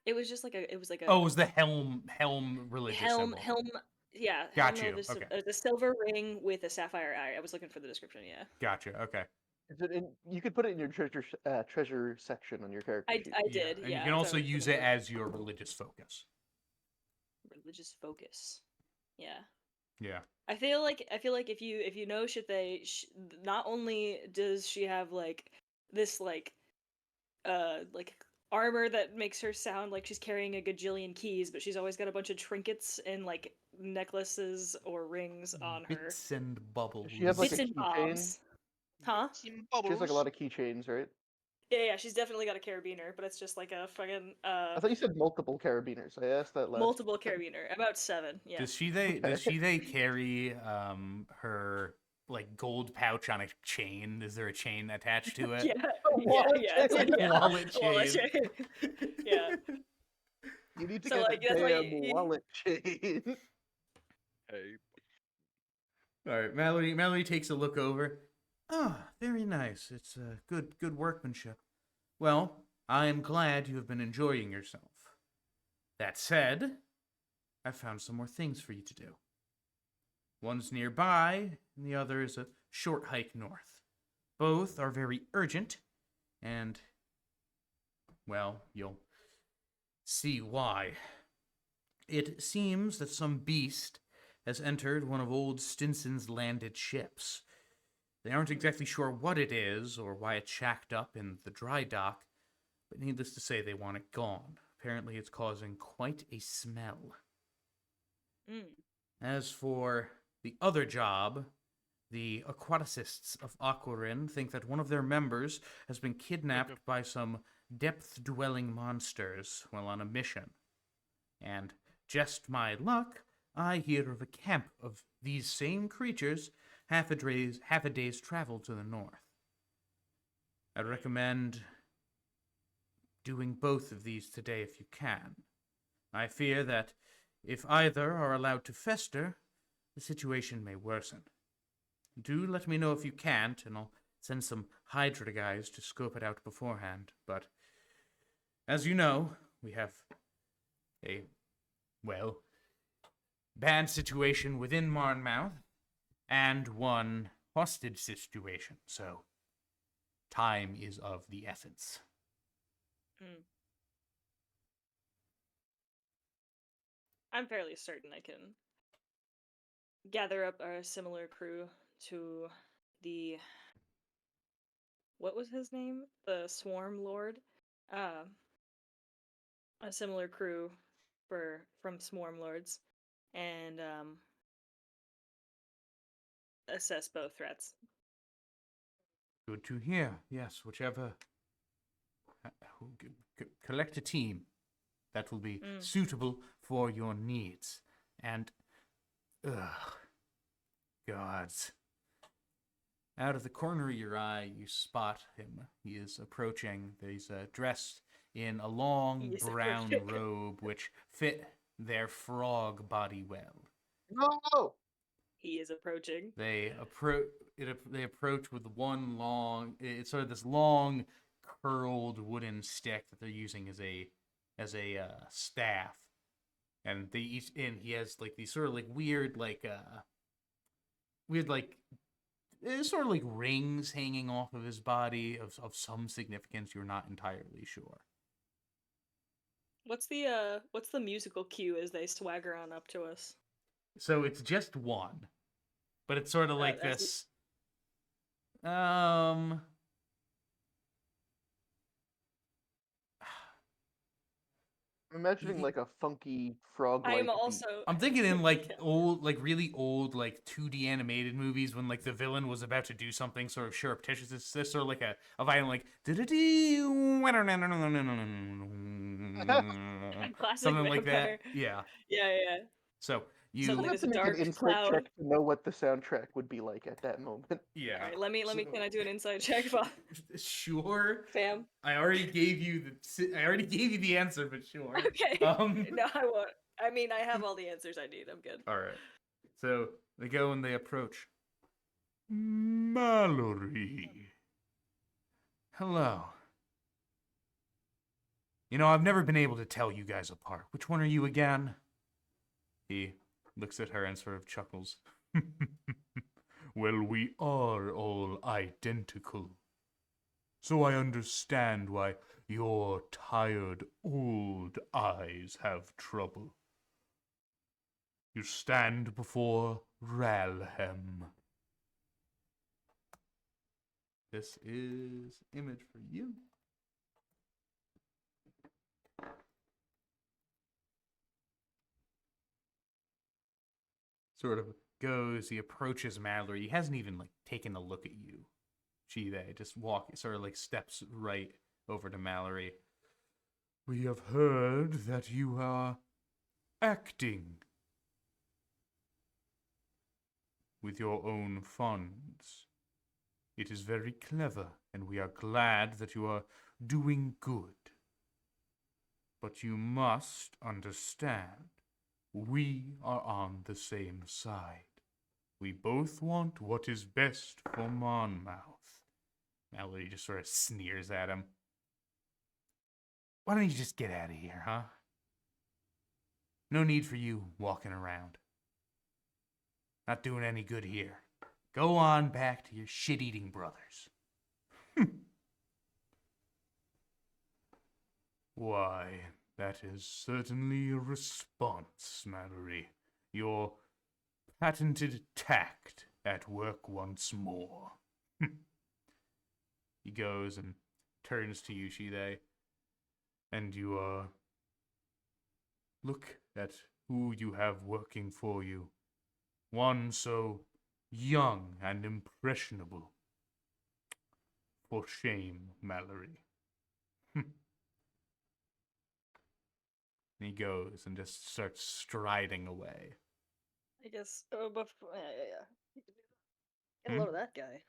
it was just like a Oh, it was the helm religious symbol. helm yeah, Got helm you, of okay. the silver ring with a sapphire eye. I was looking for the description, yeah. Gotcha, okay. Is it in, you could put it in your treasure section on your character I sheet. did, And yeah. you can so also I was use gonna it look. as your religious focus. Religious focus. Yeah. Yeah. I feel like if you know not only does she have like this like armor that makes her sound like she's carrying a gajillion keys, but she's always got a bunch of trinkets and like necklaces or rings on her. Bits and bubbles. Does she have, like, Bits a and keychain? bobs. Huh? She has like a lot of keychains, right? Yeah, she's definitely got a carabiner, but it's just like a fucking I thought you said multiple carabiners. I asked that last. multiple carabiner. About 7, yeah. Does she carry her like gold pouch on a chain? Is there a chain attached to it? Yeah, wallet yeah, chain. yeah. Wallet Wallet chain. chain. Yeah. You need to So, get like, the that's why damn you- wallet chain. Hey, All right, Mallory takes a look over. Ah, very nice. It's good workmanship. Well, I am glad you have been enjoying yourself. That said, I've found some more things for you to do. One's nearby, and the other is a short hike north. Both are very urgent, and, well, you'll see why. It seems that some beast has entered one of old Stinson's landed ships. They aren't exactly sure what it is or why it's shacked up in the dry dock, but needless to say, they want it gone. Apparently, it's causing quite a smell. Mm. As for the other job, the aquaticists of Aquarin think that one of their members has been kidnapped by some depth-dwelling monsters while on a mission. And just my luck, I hear of a camp of these same creatures half a day's travel to the north. I'd recommend doing both of these today if you can. I fear that if either are allowed to fester, the situation may worsen. do let me know if you can't, and I'll send some Hydra guys to scope it out beforehand. But as you know, we have a, well, bad situation within Marnmouth and one hostage situation, so time is of the essence. I'm fairly certain I can gather up a similar crew to the, what was his name? The Swarm Lord. A similar crew from Swarm Lords, and assess both threats. Good to hear. Yes, whichever. Collect a team that will be suitable for your needs. And, gods. Out of the corner of your eye, you spot him. He is approaching. He's dressed in a long brown robe which fit their frog body well. No! He is approaching. They approach with one long. It's sort of this long, curled wooden stick that they're using as a staff, and he has like these sort of like weird sort of like rings hanging off of his body of some significance. You're not entirely sure. What's the musical cue as they swagger on up to us? So it's just one, but it's sort of like this. I'm imagining like a funky frog. I'm also. I'm thinking in like old, like really old, like 2D animated movies when like the villain was about to do something sort of surreptitious. It's this sort of like a violin, like something like that. Yeah. Yeah. So you Something have as to a make dark an insight cloud. check to know what the soundtrack would be like at that moment. yeah. All right, let me. Can I do an inside check, Bob? Sure. Fam. I already gave you the answer, but sure. Okay. No, I won't. I mean, I have all the answers I need. I'm good. All right. So they go and they approach. Mallory. Hello. You know, I've never been able to tell you guys apart. Which one are you again? He looks at her and sort of chuckles. Well, we are all identical. So I understand why your tired old eyes have trouble. You stand before Ralhem. This is image for you. Sort of goes, he approaches Mallory. He hasn't even like taken a look at you. They just sort of like steps right over to Mallory. We have heard that you are acting with your own funds. It is very clever, and we are glad that you are doing good. But you must understand, we are on the same side. We both want what is best for Monmouth. Mallory just sort of sneers at him. Why don't you just get out of here, huh? No need for you walking around. Not doing any good here. Go on back to your shit-eating brothers. Why, that is certainly a response, Mallory. Your patented tact at work once more. He goes and turns to you, Shide, and you look at who you have working for you. One so young and impressionable. For shame, Mallory. He goes and just starts striding away. I guess. Oh, but yeah. Get a load of that guy.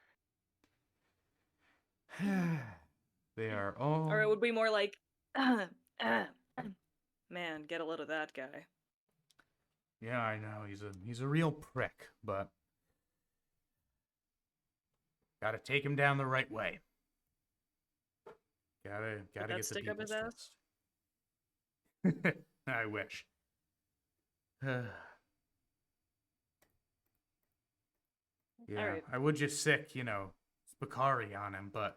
They are all. Or it would be more like, man, get a load of that guy. Yeah, I know he's a real prick, but Gotta take him down the right way. Gotta that get the stick up his people's ass? trust. I wish. Yeah, Alright. I would just sick, Spicari on him, but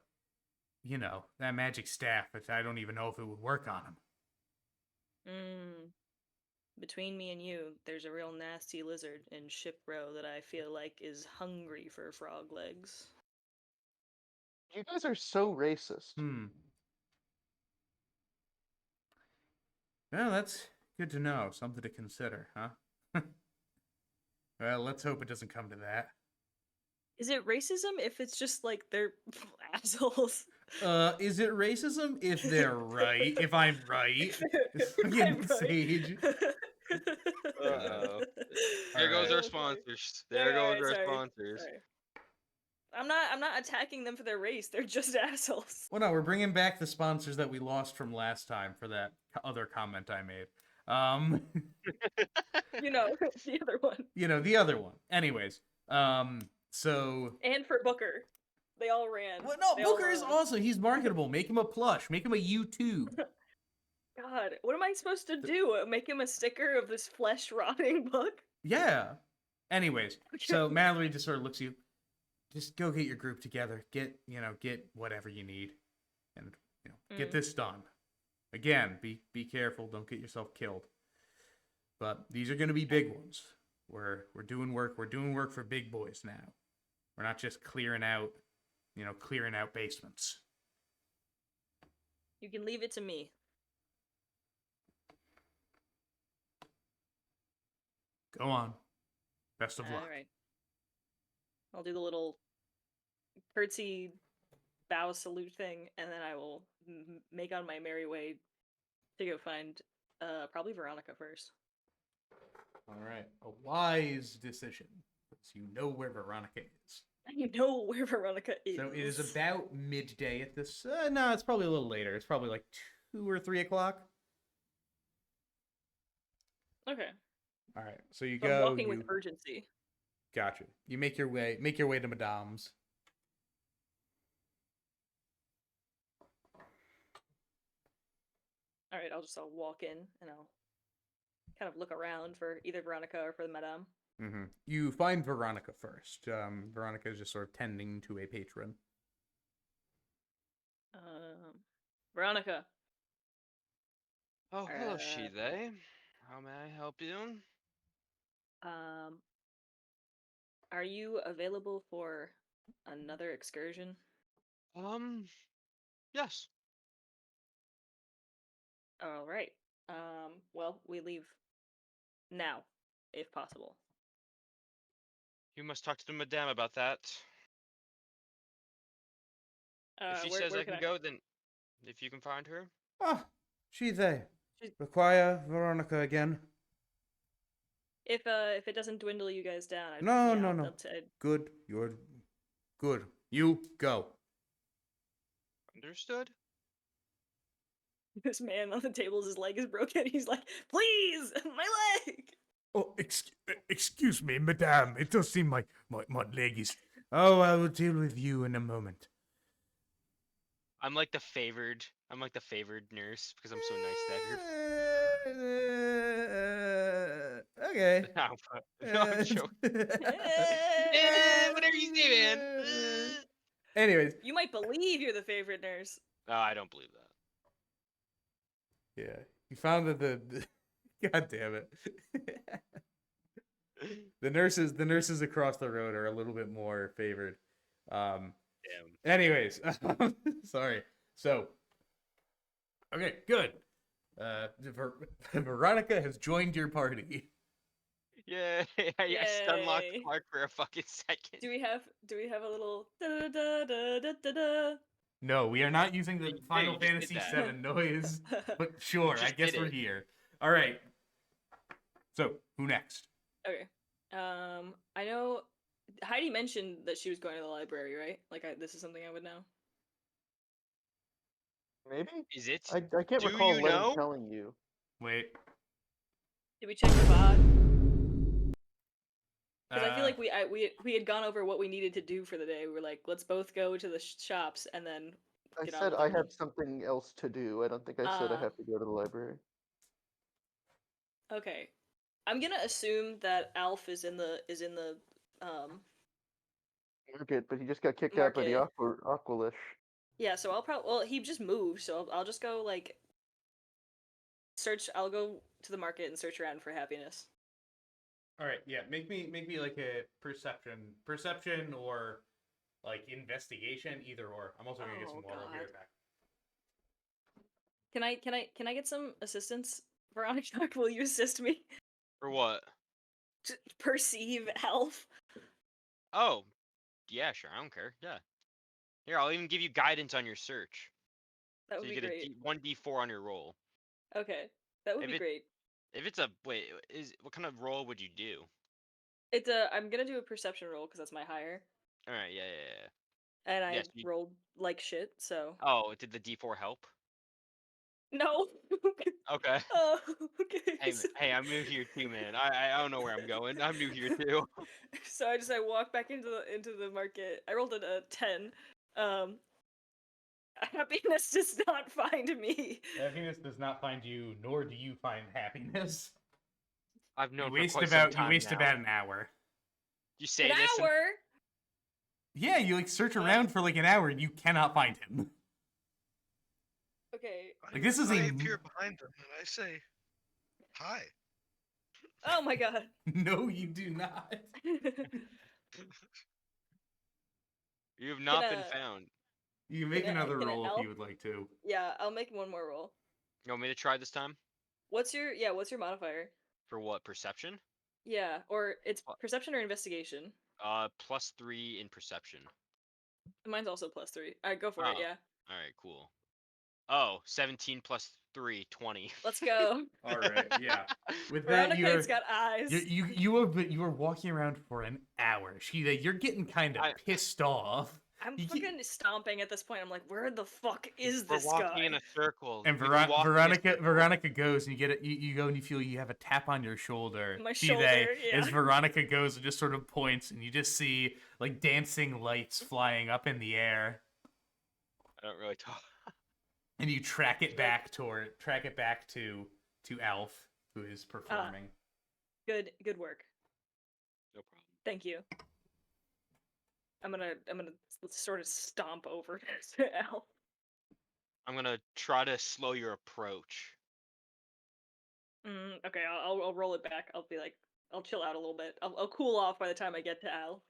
that magic staff, I don't even know if it would work on him. Between me and you, there's a real nasty lizard in Ship Row that I feel like is hungry for frog legs. You guys are so racist. Well, that's good to know. Something to consider, huh? Well, let's hope it doesn't come to that. Is it racism if it's just like they're assholes? Is it racism if they're right? If I'm right? I'm Fucking right. Sage. Uh-oh. There Alright. goes our Sorry. sponsors. There Alright, goes our sorry. sponsors. Sorry. I'm not attacking them for their race. They're just assholes. Well, no, we're bringing back the sponsors that we lost from last time for that other comment I made. You know, the other one. The other one. Anyways, so And for Booker. They all ran. well, no, They all Booker is ran. awesome. He's marketable. Make him a plush. Make him a YouTube. God, what am I supposed to do? Make him a sticker of this flesh rotting book? Yeah. Anyways, so Mallory just sort of looks at you. Just go get your group together. Get whatever you need, and get this done. Again, be careful. Don't get yourself killed. But these are going to be big ones. We're doing work. We're doing work for big boys now. We're not just clearing out basements. You can leave it to me. Go on. Best of luck. Alright. I'll do the little curtsy bow salute thing, and then I will make on my merry way to go find probably Veronica first. All right. A wise decision. Because you know where Veronica is. I know where Veronica is. So it is about midday at this. No, it's probably a little later. It's probably like 2 or 3 o'clock. Okay. All right. So you So go. I'm walking with urgency. Gotcha. You make your way to Madame's. Alright, I'll walk in and I'll kind of look around for either Veronica or for the Madame. Mm-hmm. You find Veronica first. Veronica is just sort of tending to a patron. Veronica. Oh, hello, she, they. How may I help you? Are you available for another excursion? Yes. All right. Well, we leave now, if possible. You must talk to the madame about that. If she says where I can go, then if you can find her. Ah, she they. She's- Require Veronica again. If it doesn't dwindle you guys down, No, yeah, no, I'll- no. I'll Good. You're good. You go. Understood? this man on the table, his leg is broken. He's like, "Please, my leg." Oh, excuse me, madame. It does seem my leg is. Oh, I will deal with you in a moment. I'm like the favored nurse because I'm so nice to her. Okay. No, I'm joking. Whatever you say, man. Anyways, You might believe you're the favorite nurse. No, I don't believe that. yeah, you found that the God damn it. The nurses across the road are a little bit more favored. Damn. Anyways, sorry. So, okay, good. Veronica has joined your party. Yeah, I stun locked Yay. Clark for a fucking second. Do we have a little da da da da da da? No, we are not using the you Final just did Fantasy that. VII noise, but sure, I just guess did we're it. here. All right. So, who next? Okay. I know Heidi mentioned that she was going to the library, right? Like, this is something I would know. Maybe? Is it? I can't Do recall you Len know? telling you. Wait. Did we check the bot? Because I feel like we had gone over what we needed to do for the day. We were like, let's both go to the shops and then I get on said with I our- have something else to do. I don't think I said I Ah. have to go to the library. Okay. I'm gonna assume that Alf is in the Market, but he just got kicked out by the Aqualish. yeah, so I'll probably well he just moved, so I'll just go like search. I'll go to the market and search around for happiness. All right, yeah. Make me like a perception or like investigation, either or. I'm also gonna get some Oh, water. I'll be right God. back. Can I get some assistance? Veronica, will you assist me For what? to perceive Alf? Oh, yeah, sure. I don't care. Yeah. Here, I'll even give you guidance on your search. That So would you be get great. a 1d4 on your roll. Okay, that would If be it- great. If it's a wait, what kind of roll would you do? It's a. I'm gonna do a perception roll because that's my higher, All right, yeah. and I Yes, you- rolled like shit. So Oh, did the d4 help? no. Okay. Oh, okay. Hey, I'm new here too, man. I don't know where I'm going. I'm new here too. So I walk back into the market. I rolled a 10. Happiness does not find me. Happiness does not find you, nor do you find happiness. I've known You for waste quite about some time now. about an hour. You say An this. and- hour. Yeah, you like search around for like an hour and you cannot find him. Okay. Like, this is I a- appear behind them and I say, "Hi." Oh my god. No, you do not. You have not been Gonna- found. You can make Can I- another can I roll if help? you would like to. Yeah, I'll make one more roll. You want me to try this time? What's your modifier? For what? Perception? Yeah, or it's What? perception or investigation. +3 in perception. Mine's also +3. Alright, go for it, Oh. yeah. All right, cool. Oh, 17 plus 3, 20. Let's go. All right, yeah. With that, Veronica's got eyes. you are walking around for an hour. Sheila, you're getting kind of I- pissed off. I'm you keep- fucking stomping at this point. I'm like, where the fuck is We're this walking guy? in a circle. And We've been walking in a circle. Veronica goes and you get it. You go and you feel you have a tap on your shoulder. My Chile, shoulder, as yeah. Veronica goes and just sort of points, and you just see like dancing lights flying up in the air, I don't really talk. and you track it back to Alf, who is performing. Good work. No problem. Thank you. I'm gonna sort of stomp over to Al. I'm gonna try to slow your approach. Okay, I'll roll it back. I'll be like, I'll chill out a little bit. I'll cool off by the time I get to Al.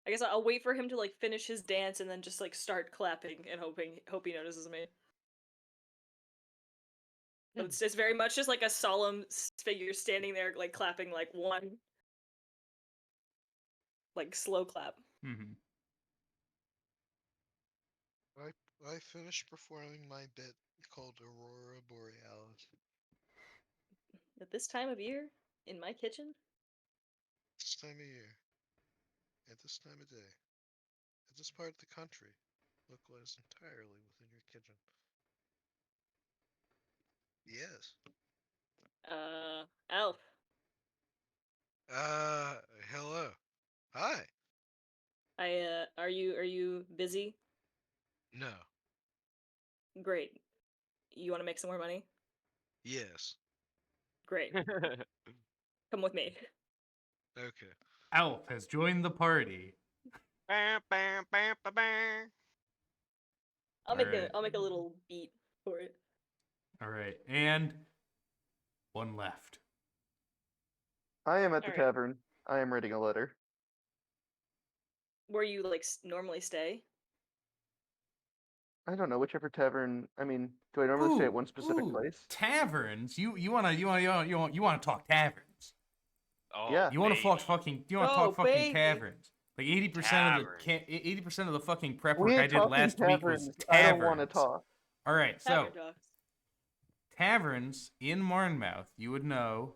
I guess I'll wait for him to like finish his dance and then just like start clapping and hope he notices me. But it's very much just like a solemn figure standing there like clapping like one like slow clap. Mm-hmm. I finished performing my bit called Aurora Borealis. At this time of year in my kitchen, This time of year, at this time of day, at this part of the country, localized entirely within your kitchen. Yes. Alf. Hello. Hi. Are you busy? No. Great. You want to make some more money? Yes. Great. Come with me. Okay. Alf has joined the party. Bam, bam, bam, bam, bam. I'll make Alright. I'll make a little beat for it. All right, and one left. I am at the Alright. tavern. I am writing a letter. Where you like normally stay? I don't know, whichever tavern. I mean, do I normally stay at one specific Ooh, place? Taverns. You want to talk taverns. Oh, Yeah. You want to talk baby. fucking. You want to Oh, talk fucking baby. taverns. Like 80% of the fucking prep work We I ain't did talking last week was taverns. taverns. I don't want to talk. All right, so Tavern talks. taverns in Marnmouth, you would know.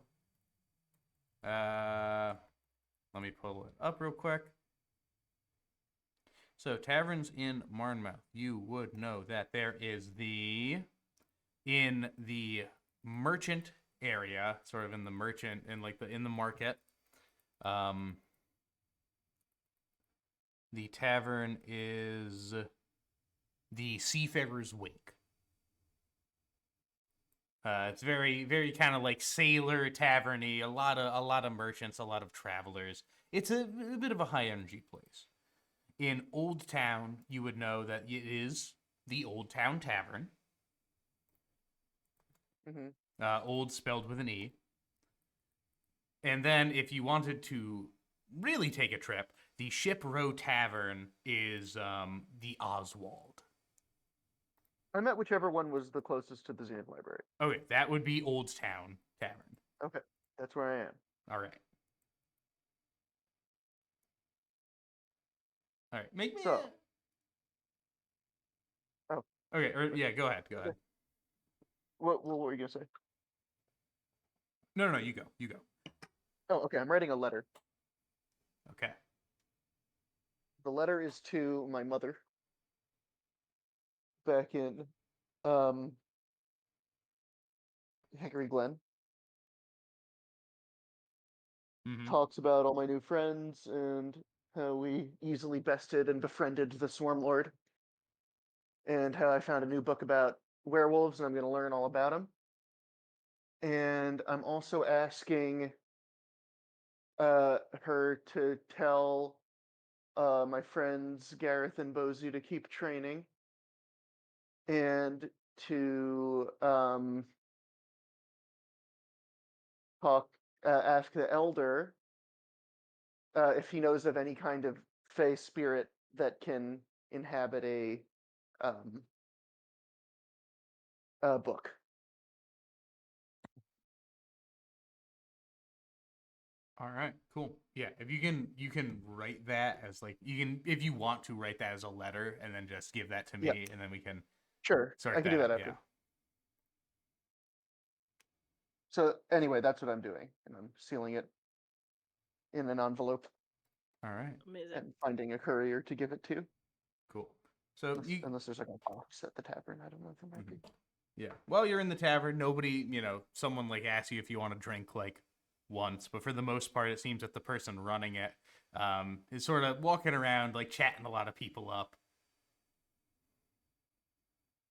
Let me pull it up real quick. So taverns in Marnmouth, you would know that there is in the Merchant area, sort of in the merchant and like in the market. The tavern is the Seafarer's Wake. It's very, very kind of like sailor taverny. A lot of merchants, a lot of travelers. It's a bit of a high energy place. In Old Town, you would know that it is the Old Town Tavern. Mm-hmm. Old spelled with an E. And then if you wanted to really take a trip, the Ship Row Tavern is the Oswald. I met whichever one was the closest to the Xand Library. Okay, that would be Old Town Tavern. Okay, that's where I am. All right. All right, make me. So. Oh. Okay, or yeah, go ahead. Go ahead. What were you gonna say? No, you go. You go. Oh, okay. I'm writing a letter. Okay. The letter is to my mother. Back in Hickory Glen. Mhm. Talks about all my new friends and how we easily bested and befriended the Swarm Lord. And how I found a new book about werewolves and I'm going to learn all about them. And I'm also asking her to tell my friends Gareth and Bozu to keep training and to ask the elder if he knows of any kind of fey spirit that can inhabit a book. All right, cool. Yeah, if you can write that as like if you want to write that as a letter and then just give that to me and then we can Sure, sort I can do that out, after. So anyway, that's what I'm doing, and I'm sealing it in an envelope. All right. Amazing. And finding a courier to give it to. Cool. So unless there's like a box at the tavern, I don't know if there might be. Yeah. While you're in the tavern, nobody, someone like asks you if you want to drink like once, but for the most part, it seems that the person running it is sort of walking around like chatting a lot of people up.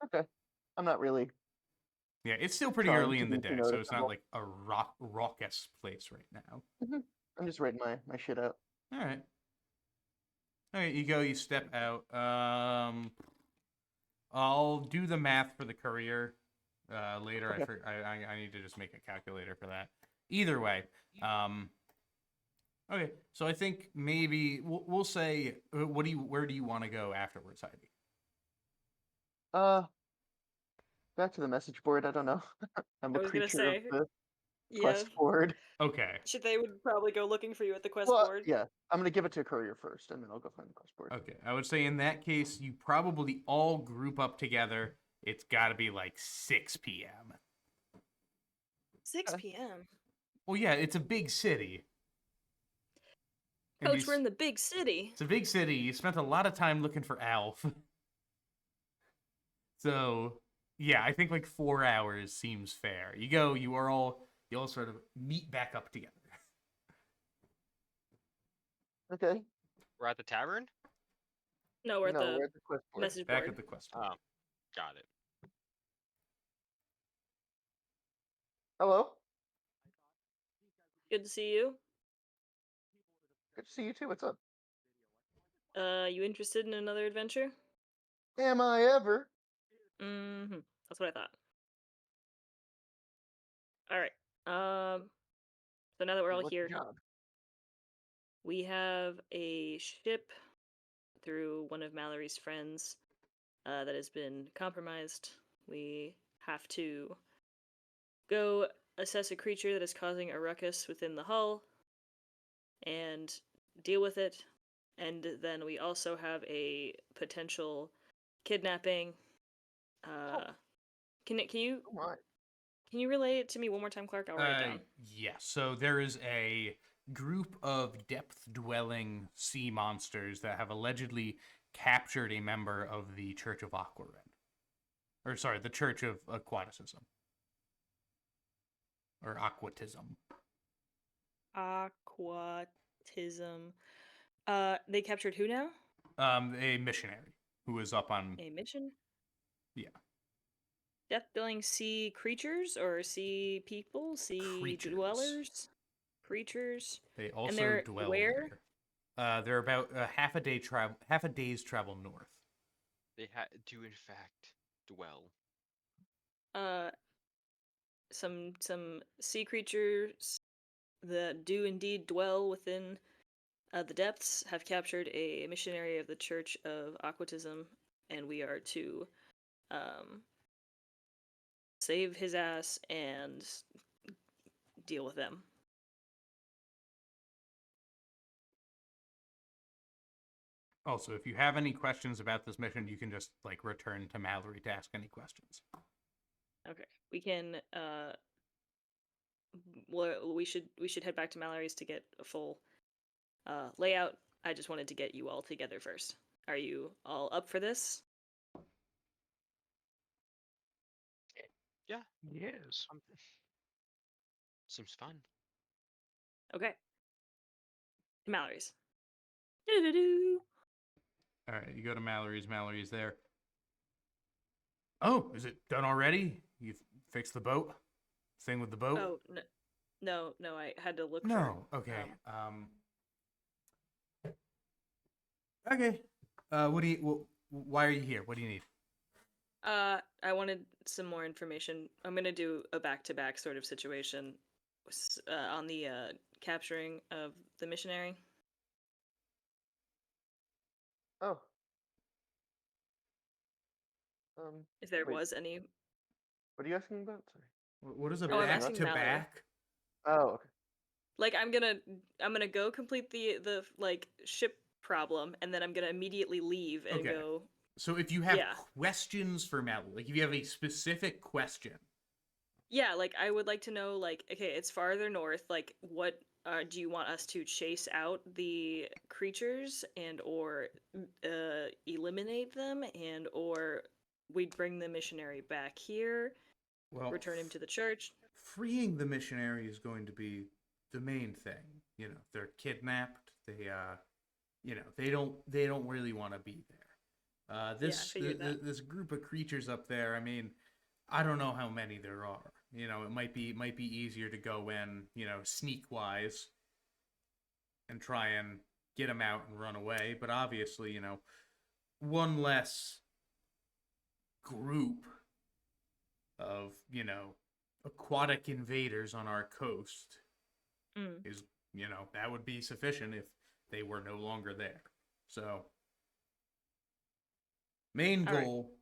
Okay. I'm not really. Yeah, it's still pretty trying early to in the be day, so it's not noticeable. like a raucous place right now. I'm just writing my shit out. All right. Okay, you step out. I'll do the math for the courier later. Okay. I need to just make a calculator for that. Either way, okay. So I think maybe we'll say, where do you want to go afterwards, Heidi? Back to the message board. I don't know. I'm I a was gonna creature of say, the yeah. quest board. Okay. They would probably go looking for you at the quest Well, board. yeah. I'm gonna give it to a courier first, and then I'll go find the quest board. Okay. I would say in that case, you probably all group up together. It's got to be like 6 p.m. 6 p.m. Well, yeah, it's a big city. And Coach, we're in the big city. It's a big city. You spent a lot of time looking for Alf. So, yeah, I think like 4 hours seems fair. You all sort of meet back up together. Okay. We're at the tavern? No, we're at the quest board. message Back board. at the quest board. Oh, got it. Hello. Good to see you. Good to see you too. What's up? You interested in another adventure? Am I ever? Mm-hmm. That's what I thought. All right. So now that we're all What's here, the job? we have a ship through one of Mallory's friends that has been compromised. We have to go assess a creature that is causing a ruckus within the hull and deal with it. And then we also have a potential kidnapping. Can you Oh my. can you relay it to me one more time, Clark? I'll write it down. Yeah, so there is a group of depth-dwelling sea monsters that have allegedly captured a member of the Church of Aquarin. Or, sorry, the Church of Aquaticism. or aquatism. Aquatism. They captured who now? A missionary who was up on. A mission? Yeah. Death dealing sea creatures or sea people? Sea Creatures. dwellers? Creatures. They also they're dwell where? there. They're about half a day's travel north. They do in fact dwell. Some sea creatures that do indeed dwell within the depths have captured a missionary of the Church of Aquatism, and we are to save his ass and deal with them. Also, if you have any questions about this mission, you can just like return to Mallory to ask any questions. Okay, we can. Well, we should head back to Mallory's to get a full layout. I just wanted to get you all together first. Are you all up for this? Yeah, Yes. seems fun. Okay. Mallory's. Do-do-do. All right, you go to Mallory's. Mallory's there. Oh, is it done already? You fixed the boat? Thing with the boat? Oh no, I had to look. No. For, Okay. Okay. What do you? Why are you here? What do you need? I wanted some more information. I'm gonna do a back-to-back sort of situation on the capturing of the missionary. Oh. If there Wait. was any. What are you asking about? Sorry. What is a Oh, I'm back asking to Mallory. back? Oh, okay. Like I'm gonna go complete the like ship problem, and then I'm gonna immediately leave and Okay. go. So if you have Yeah. questions for Mallory, like if you have a specific question, Yeah, like I would like to know, like, okay, it's farther north. Like, what do you want us to chase out the creatures and or eliminate them and or we bring the missionary back here, well, return him to the church? freeing the missionary is going to be the main thing. You know, they're kidnapped. They, you know, they don't really want to be there. figured that. This group of creatures up there. I mean, I don't know how many there are. You know, it might be easier to go in, you know, sneak wise, and try and get them out and run away. But obviously, you know, one less group of, you know, aquatic invaders on our coast Mm. is, you know, that would be sufficient if they were no longer there. So, main All right. goal,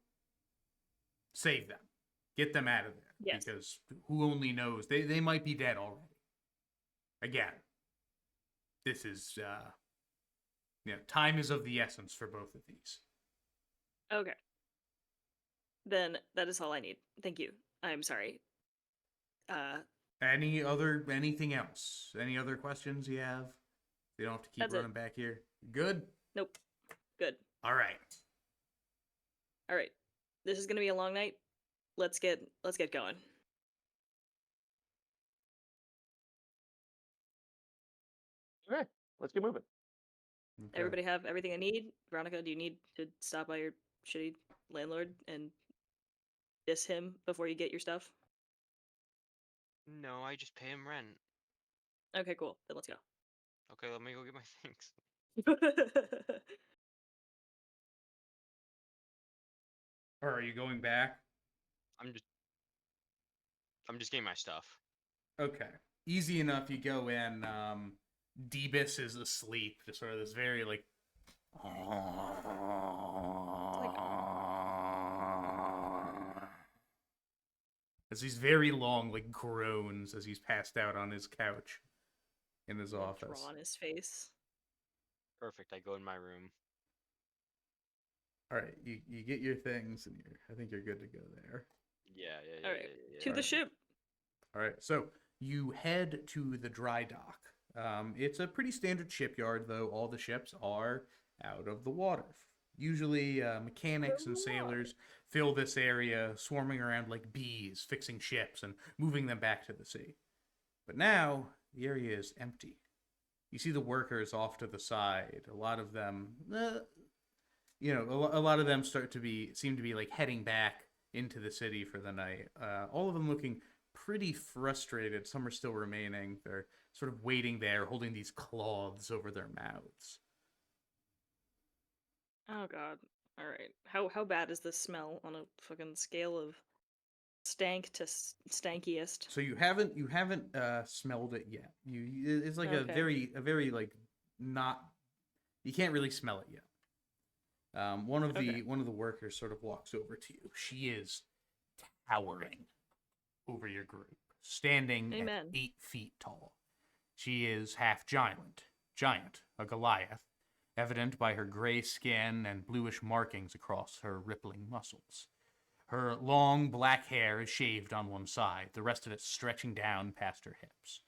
save them. Get them out of there. Yes. Because who only knows? They might be dead already. Again, this is, you know, time is of the essence for both of these. Okay. Then that is all I need. Thank you. I'm sorry. Anything else? Any other questions you have? You don't have to keep That's it. running back here. Good? Nope. Good. All right. All right. This is gonna be a long night. Let's get going. Okay, let's get moving. Okay. Everybody have everything they need? Veronica, do you need to stop by your shitty landlord and diss him before you get your stuff? No, I just pay him rent. Okay, cool. Then let's go. Okay, let me go get my things. Or are you going back? I'm just getting my stuff. Okay. Easy enough. You go in. Debus is asleep. Just sort of this very like. As these very long like groans as he's passed out on his couch in his office. Draw on his face. Perfect. I go in my room. All right, you get your things and I think you're good to go there. Yeah. All right, yeah. to the Alright. ship. All right, so you head to the dry dock. It's a pretty standard shipyard, though all the ships are out of the water. Usually, mechanics and sailors fill this area, swarming around like bees, fixing ships and moving them back to the sea. But now, the area is empty. You see the workers off to the side. A lot of them, a lot of them seem to be like heading back into the city for the night. All of them looking pretty frustrated. Some are still remaining. They're sort of waiting there, holding these cloths over their mouths. Oh god. All right. How bad is this smell on a fucking scale of stank to stankiest? So you haven't smelled it yet. It's like Okay. a very like not. You can't really smell it yet. One of the workers sort of walks over to you. She is towering over your group, standing Amen. at 8 feet tall. She is half giant, a Goliath, evident by her gray skin and bluish markings across her rippling muscles. Her long black hair is shaved on one side, the rest of it stretching down past her hips.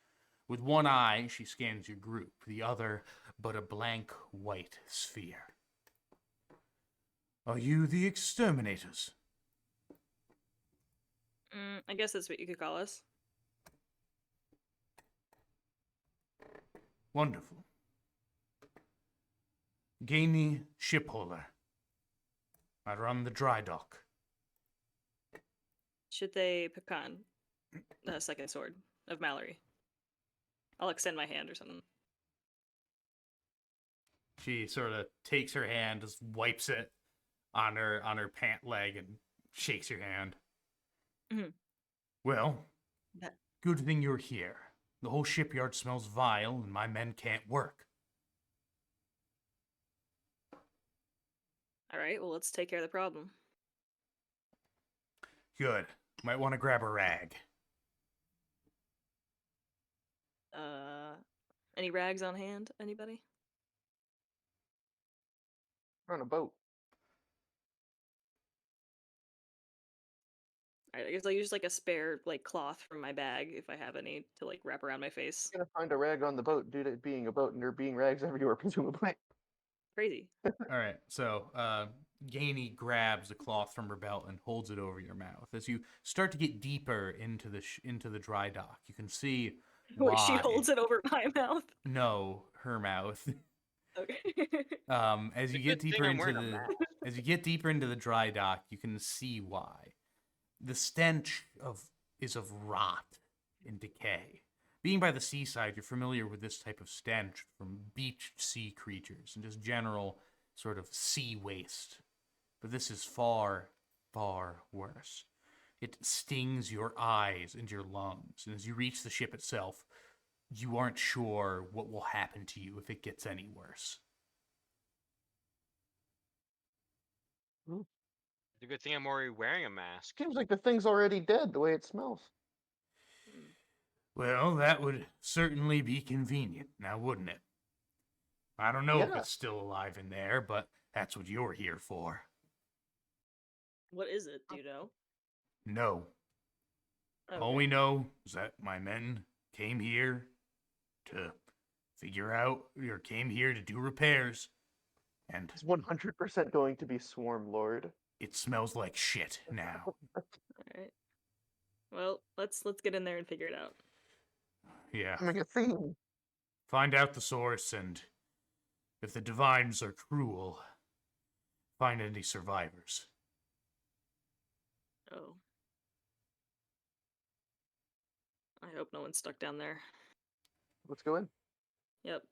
With one eye, she scans your group, the other but a blank white sphere. Are you the exterminators? I guess that's what you could call us. Wonderful. Gainey Shipholder. I run the dry dock. Shite Pecan, the second sword of Mallory. I'll extend my hand or something. She sort of takes her hand, just wipes it on her pant leg, and shakes your hand. Mhm. Well, That- good thing you're here. The whole shipyard smells vile, and my men can't work. All right. Well, let's take care of the problem. Good. Might want to grab a rag. Any rags on hand? Anybody? We're on a boat. All right. I guess I'll use like a spare like cloth from my bag if I have any to like wrap around my face. You're gonna find a rag on the boat due to it being a boat, and there being rags everywhere, presumably. Crazy. All right, so Gainey grabs the cloth from her belt and holds it over your mouth. As you start to get deeper into the dry dock, you can see Wait, she why- holds it over my mouth. No, her mouth. Okay. As you get Good thing deeper I'm into wearing a the mask. as you get deeper into the dry dock, you can see why. The stench is of rot and decay. Being by the seaside, you're familiar with this type of stench from beached sea creatures and just general sort of sea waste. But this is far, far worse. It stings your eyes and your lungs, and as you reach the ship itself, you aren't sure what will happen to you if it gets any worse. It's a good thing I'm already wearing a mask. Seems like the thing's already dead the way it smells. Well, that would certainly be convenient, now wouldn't it? I don't know if Yeah. it's still alive in there, but that's what you're here for. What is it? Do you know? No. All Okay. we know is that my men came here to figure out, or came here to do repairs, and It's 100% going to be Swarm Lord. it smells like shit now. All right. Well, let's get in there and figure it out. Yeah. Becoming a theme. Find out the source, and if the divines are cruel, find any survivors. Oh. I hope no one's stuck down there. Let's go in. Yep.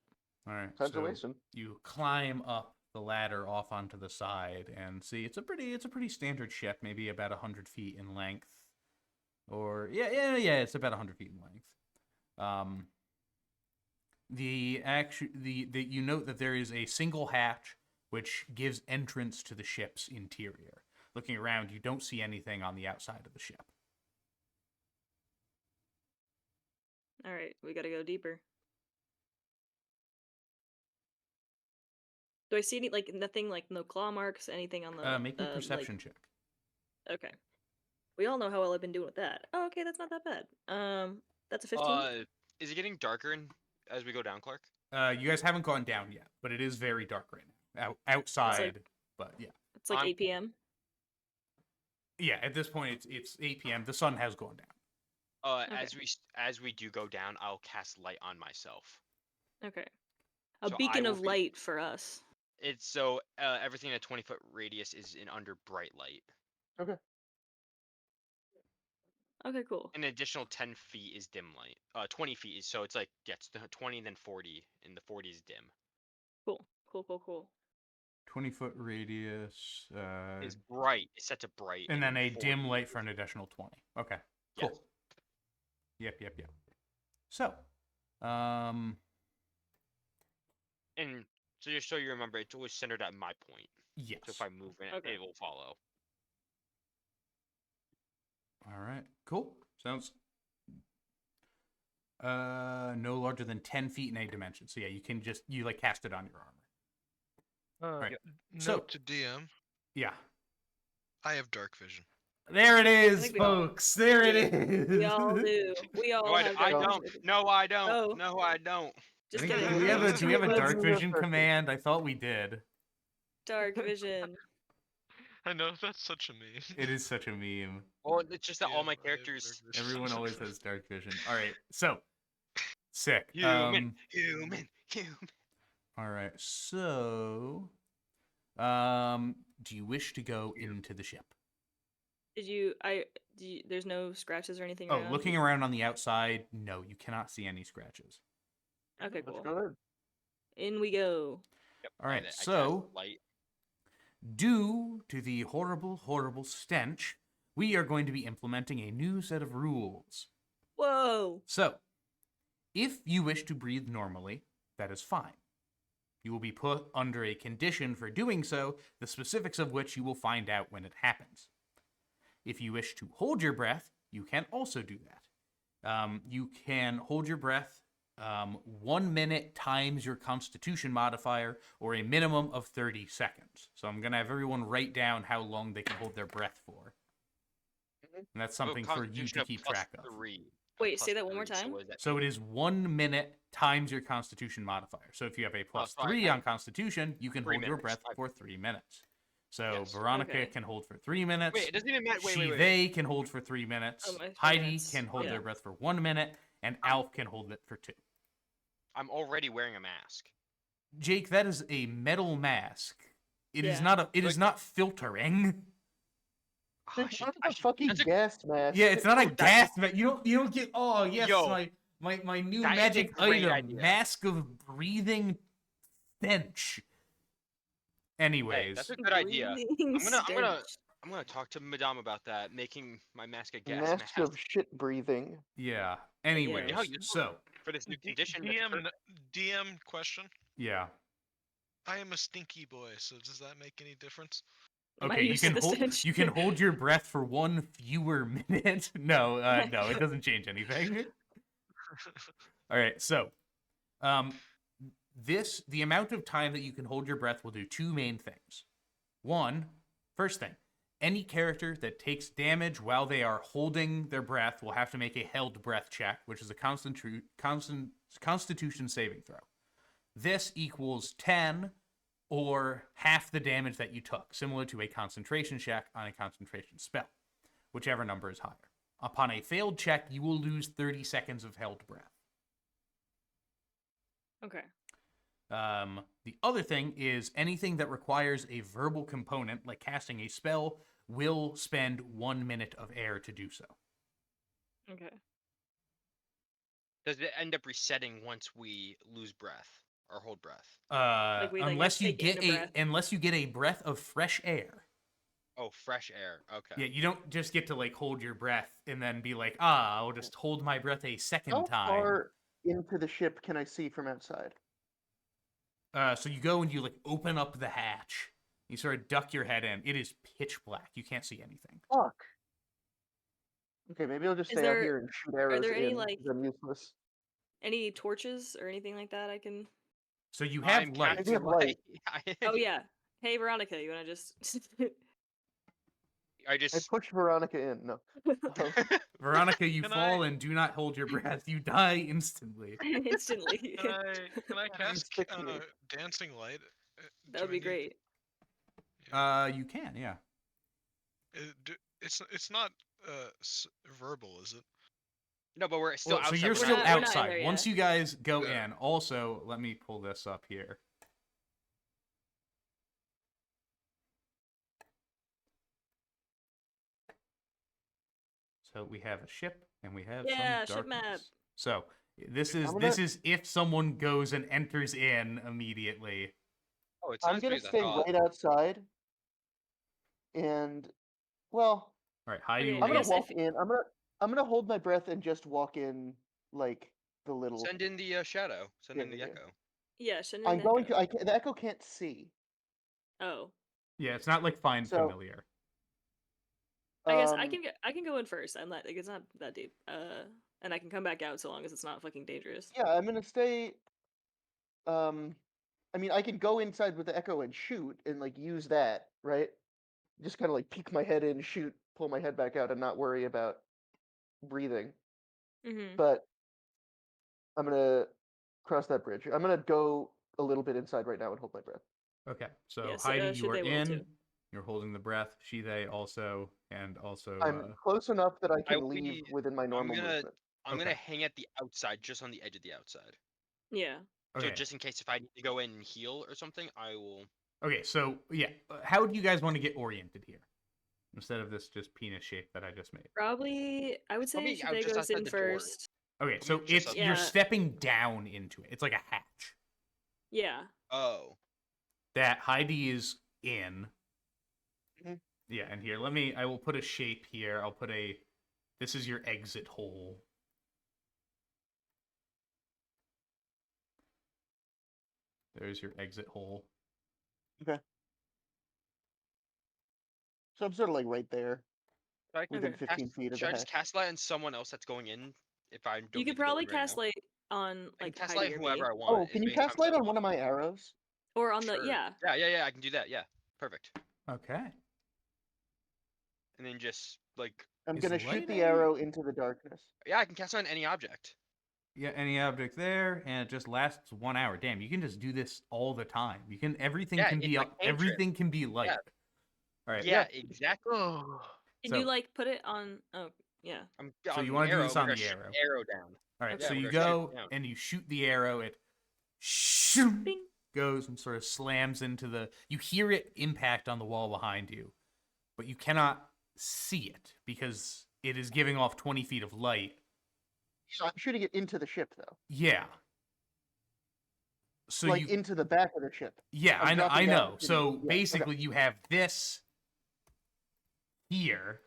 All right. Time to so waste him. you climb up the ladder off onto the side and see it's a pretty standard ship, maybe about 100 feet in length, or yeah, it's about 100 feet in length. You note that there is a single hatch which gives entrance to the ship's interior. Looking around, you don't see anything on the outside of the ship. All right, we gotta go deeper. Do I see any like nothing like no claw marks, anything on the? Make me a like- perception check. Okay. We all know how well I've been doing with that. Oh, okay, that's not that bad. That's a 15. Is it getting darker as we go down, Clark? You guys haven't gone down yet, but it is very dark right now. Outside, But yeah, It's like I'm- 8 p.m. yeah. At this point, it's 8 p.m. The sun has gone down. Okay. As we do go down, I'll cast light on myself. Okay. A So I beacon will of be- light for us. It's so everything in a 20-foot radius is in under bright light. Okay, cool. An additional 10 feet is dim light. 20 feet is so it's like it's 20 then 40, and the 40 is dim. Cool. Cool. Cool. Cool. 20-foot radius, It's bright. It's set to bright. and then a 40 dim light for an additional 20. Okay, cool. Yes. Yep. So, And so just so you remember, it's always centered at my point. yes. So if I move it, Okay. it will follow. All right, cool. Sounds no larger than 10 feet in a dimension. So yeah, you can just like cast it on your armor. Right. So- Note to DM, Yeah. I have dark vision. There it is, think we all- folks. There it Yeah, is. We all do. We all No, have I dark don't. vision. No, I don't. Oh. No, I don't. Just I think- kidding. do we have a Let's dark do it vision first. command? I thought we did. Dark vision. I know that's such a meme. It is such a meme. Well, it's just that Yeah, all my I have characters. dark vision. Everyone always has dark vision. All right, so sick. Human. All right, so do you wish to go into the ship? There's no scratches or anything Oh, around? looking around on the outside, no, you cannot see any scratches. Okay, Let's cool. go ahead. In we go. All right, I cast so light. due to the horrible stench, we are going to be implementing a new set of rules. Whoa. So, if you wish to breathe normally, that is fine. You will be put under a condition for doing so, the specifics of which you will find out when it happens. If you wish to hold your breath, you can also do that. You can hold your breath 1 minute times your constitution modifier, or a minimum of 30 seconds. So I'm going to have everyone write down how long they can hold their breath for. And that's something for you Constitution to of keep plus track of. 3. Wait, Plus say that one more 3, time? what is that? So it is 1 minute times your constitution modifier. So if you have a plus sorry, 3 I- on constitution, you can 3 hold your minutes. breath I- for 3 minutes. So Yes. Veronica Okay. can hold for 3 minutes. Wait, it doesn't even matter. Wait, she, wait, wait. they can hold for 3 minutes. Oh, my 3 Heidi minutes. can hold Yeah. their breath for 1 minute, and Alf can hold it for 2. I'm already wearing a mask. Jake, that is a metal mask. It is Yeah. not. It is not filtering. Oh, I It's should- not I a should- fucking that's a- gas mask. Yeah, it's not a Dude, gas mask. You don't get. Oh yes, Yo, my new that is a magic great item, idea. mask of breathing stench. Hey, Anyways, that's a good idea. Breathing stench. I'm gonna talk to Madame about that, making my mask a gas Mask mask of shit breathing. yeah. Anyways, how useful- so for this new condition. DM question. yeah. I am a stinky boy, so does that make any difference? Am I Okay, you used to can the hold stench? you can hold your breath for 1 fewer minute. No, no, it doesn't change anything. All right, so the amount of time that you can hold your breath will do 2 main things. First thing, any character that takes damage while they are holding their breath will have to make a held breath check, which is a constitution saving throw. This equals 10 or half the damage that you took, similar to a concentration check on a concentration spell, whichever number is higher. Upon a failed check, you will lose 30 seconds of held breath. Okay. The other thing is anything that requires a verbal component, like casting a spell, will spend 1 minute of air to do so. Okay. Does it end up resetting once we lose breath or hold breath? we, like, Unless have you to take in get a breath. a breath of fresh air. Oh, fresh air. Okay. Yeah, you don't just get to like hold your breath and then be like, I'll just hold my breath a second How time. far into the ship can I see from outside? So you go and you like open up the hatch. You sort of duck your head in. It is pitch black. You can't see anything. Fuck. Okay, maybe I'll just Is stay out there- here and shoot arrows there any, in, like- 'cause I'm useless. Any torches or anything like that I can? So you have I'm light. casting have light. Oh yeah. Hey Veronica, you wanna just I I just. push Veronica in. No. Veronica, you Can fall I- and do not hold your breath. You die instantly. instantly? Can I cast Asphyxiate. dancing light? That would be join you? great. You can, yeah. It's not verbal, is it? No, but we're still Well, so outside. you're we're still not- we're not in outside. there Once yet. you guys go Yeah. in, also let me pull this up here. So we have a ship and we have Yeah, some ship map. darkness. So this I'm is gonna- if someone goes and enters in immediately. Oh, it's I'm not gonna as big as I stay thought. right outside. And, well, All right, Heidi Okay, will I'm I gonna guess get- if- walk in. I'm gonna hold my breath and just walk in like the little. Send in the shadow. Send in Yeah, the yeah. echo. Yeah, shouldn't I'm it going echo? to. I can, the echo can't see. Oh, Yeah, it's not like find So- familiar. I guess Um, I can go in first. I'm not like it's not that deep. And I can come back out so long as it's not fucking dangerous. Yeah, I'm gonna stay. I mean, I can go inside with the echo and shoot and like use that, right? Just kind of like peek my head in, shoot, pull my head back out, and not worry about breathing. Mm-hmm. But I'm gonna cross that bridge. I'm gonna go a little bit inside right now and hold my breath. Okay, so Yes, Heidi, you should are they will in. too. You're holding the breath. She, they also, and also. I'm close enough that I can will leave be- within my normal gonna- movement. I'm gonna Okay. hang at the outside, just on the edge of the outside. Yeah. Okay. So just in case if I need to go in and heal or something, I will. Okay, so yeah, how do you guys want to get oriented here? Instead of this just penis shape that I just made. Probably I would say Probably out Shide just goes outside in the door. first. Okay, so just it's up- you're Yeah. stepping down into it. It's like a hatch Yeah. Oh. that Heidi is in. Mhm. Yeah, and here, I will put a shape here. I'll put this is your exit hole. There's your exit hole. So I'm sort of like right there, Should I, within Okay. 15 feet of should the I just hatch. cast light on someone else that's going in? If I don't You need could to go probably in right cast now? light on I can like cast Heidi light or on whoever me. I want. Oh, as can you many cast times as light I on one want. of my arrows? Or on the Sure. yeah. Yeah, I can do that. Yeah, perfect. Okay. And then just like, I'm Is gonna shoot light the a- arrow into the darkness. yeah, I can cast it on any object. Yeah, any object there, and it just lasts 1 hour. Damn, you can just do this all the time. You can everything Yeah, can it's be like cantrip. everything can be light. All right. Yeah, exactly. Can So- you like put it on oh yeah. I'm So on you the wanna do arrow, this we're on gonna the shoot arrow. Arrow down. All right, Okay. so Yeah, you we're gonna shoot go it down. and you shoot the arrow. It shoot, Bing. goes and sort of slams into the. You hear it impact on the wall behind you, but you cannot see it because it is giving off 20 feet of light. I'm shooting it into the ship, though. Yeah. So like you, into the back of the ship. yeah, I'm I know, dropping down I know. to- So yeah, okay. basically, you have this here.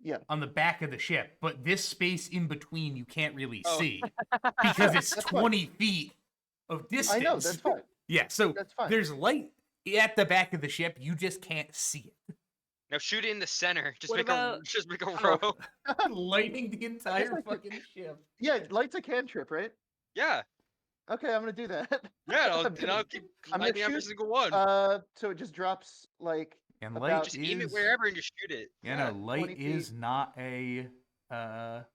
Yeah. On the back of the ship, but this space in between you can't really Oh. see because it's That's fine. 20 feet of distance. I know, that's fine. Yeah, so That's fine. there's light at the back of the ship, you just can't see Now shoot it in the center. Just What make about- just make a Oh. row. it. Lighting the entire I could- fucking ship. Yeah, light's a cantrip, right? Yeah, Okay, I'm gonna do that. yeah. I'm And gonna- I'll keep I'm gonna lighting every shoot, single one. So it just drops like And About- light just is aim it wherever and just shoot it. Yeah, no, light 20 feet. is not a it's a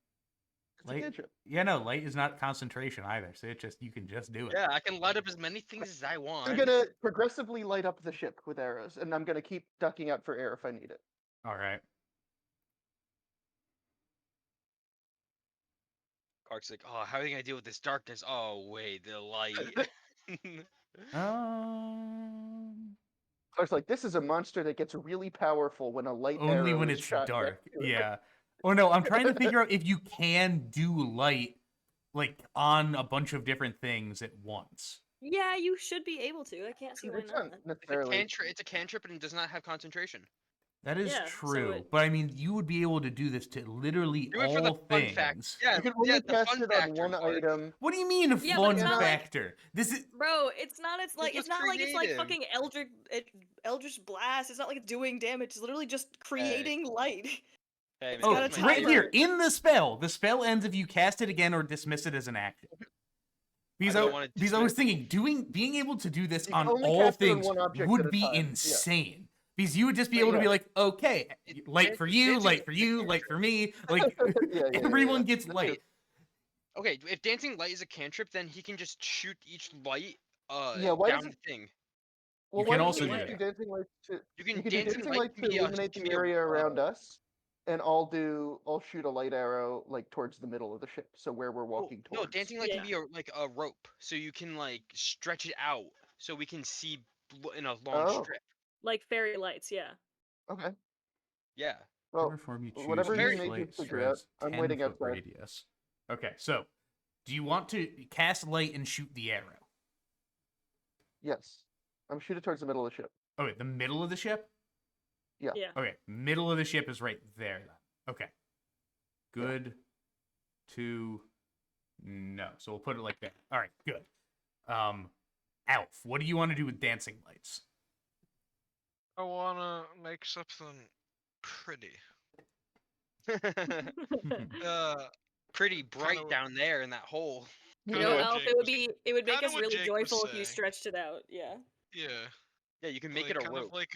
Light- cantrip. yeah, no, light is not concentration either. So it just you can just do it. Yeah, I can light up as many things as I want. I'm gonna progressively light up the ship with arrows, and I'm gonna keep ducking out for air if I need it. All right. Clark's like, oh, how are you gonna deal with this darkness? Oh, wait, the light. Clark's like, this is a monster that gets really powerful when a light Only arrow when is it's shot dark. next to it. Yeah. Oh no, I'm trying to figure out if you can do light like on a bunch of different things at once. Yeah, you should be able to. I can't see why It's not. not necessarily. It's a cantrip and it does not have concentration. That is Yeah, so true, it- but I mean, you would be able to do this to literally Do it for the all fun things. fact. Yeah, You can yeah, only the cast fun it on factor, one Clark. item. What do you mean a Yeah, but fun it's not like- factor? This is Bro, it's not. It's like was it's not like it's like creative. fucking Eldritch Blast. It's not like it's doing damage. It's literally just creating light. Hey, man, oh, got a that's my right timer. here in the spell. The spell ends if you cast it again or dismiss it as an action. Because don't wanna because I was dismiss- thinking being able to do this You can on only all cast it on things one object at would a be time, yeah. insane. Because you would just be But able to be yeah. like, okay, light for you, dancing- light for you, light for me. Like Yeah, everyone yeah. gets That's light. Okay, if dancing light is a cantrip, then he can just shoot each light Yeah, why down does the thing. Well, You why can don't also you do just that. dancing lights to You can you can do dancing dancing light lights can to be illuminate can the be a, area around us, and I'll shoot a light arrow like towards the middle of the ship, so where we're walking no, towards. dancing light Yeah. can be like a rope, so you can like stretch it out so we can see in a long Oh. strip. Like fairy lights, yeah. Okay. Yeah. Well, Whatever form you choose, whatever you each make light you figure out, spreads I'm 10 waiting foot outside. radius. Okay, so do you want to cast light and shoot the arrow? Yes. I'm shooting towards the middle of the ship. Okay, the middle of the ship? Yeah. Yeah. Okay, middle of the ship is right there then. Okay. Good to know. So we'll put it like that. All right, good. Alf, what do you want to do with dancing lights? I wanna make something pretty. Pretty bright Kinda- down there in that hole. You Kinda know, what Alf, Jake it would was- be it would make kinda us what really Jake was joyful if you saying. stretched it out. Yeah. Yeah. Yeah, you can make like, it a kind rope. of like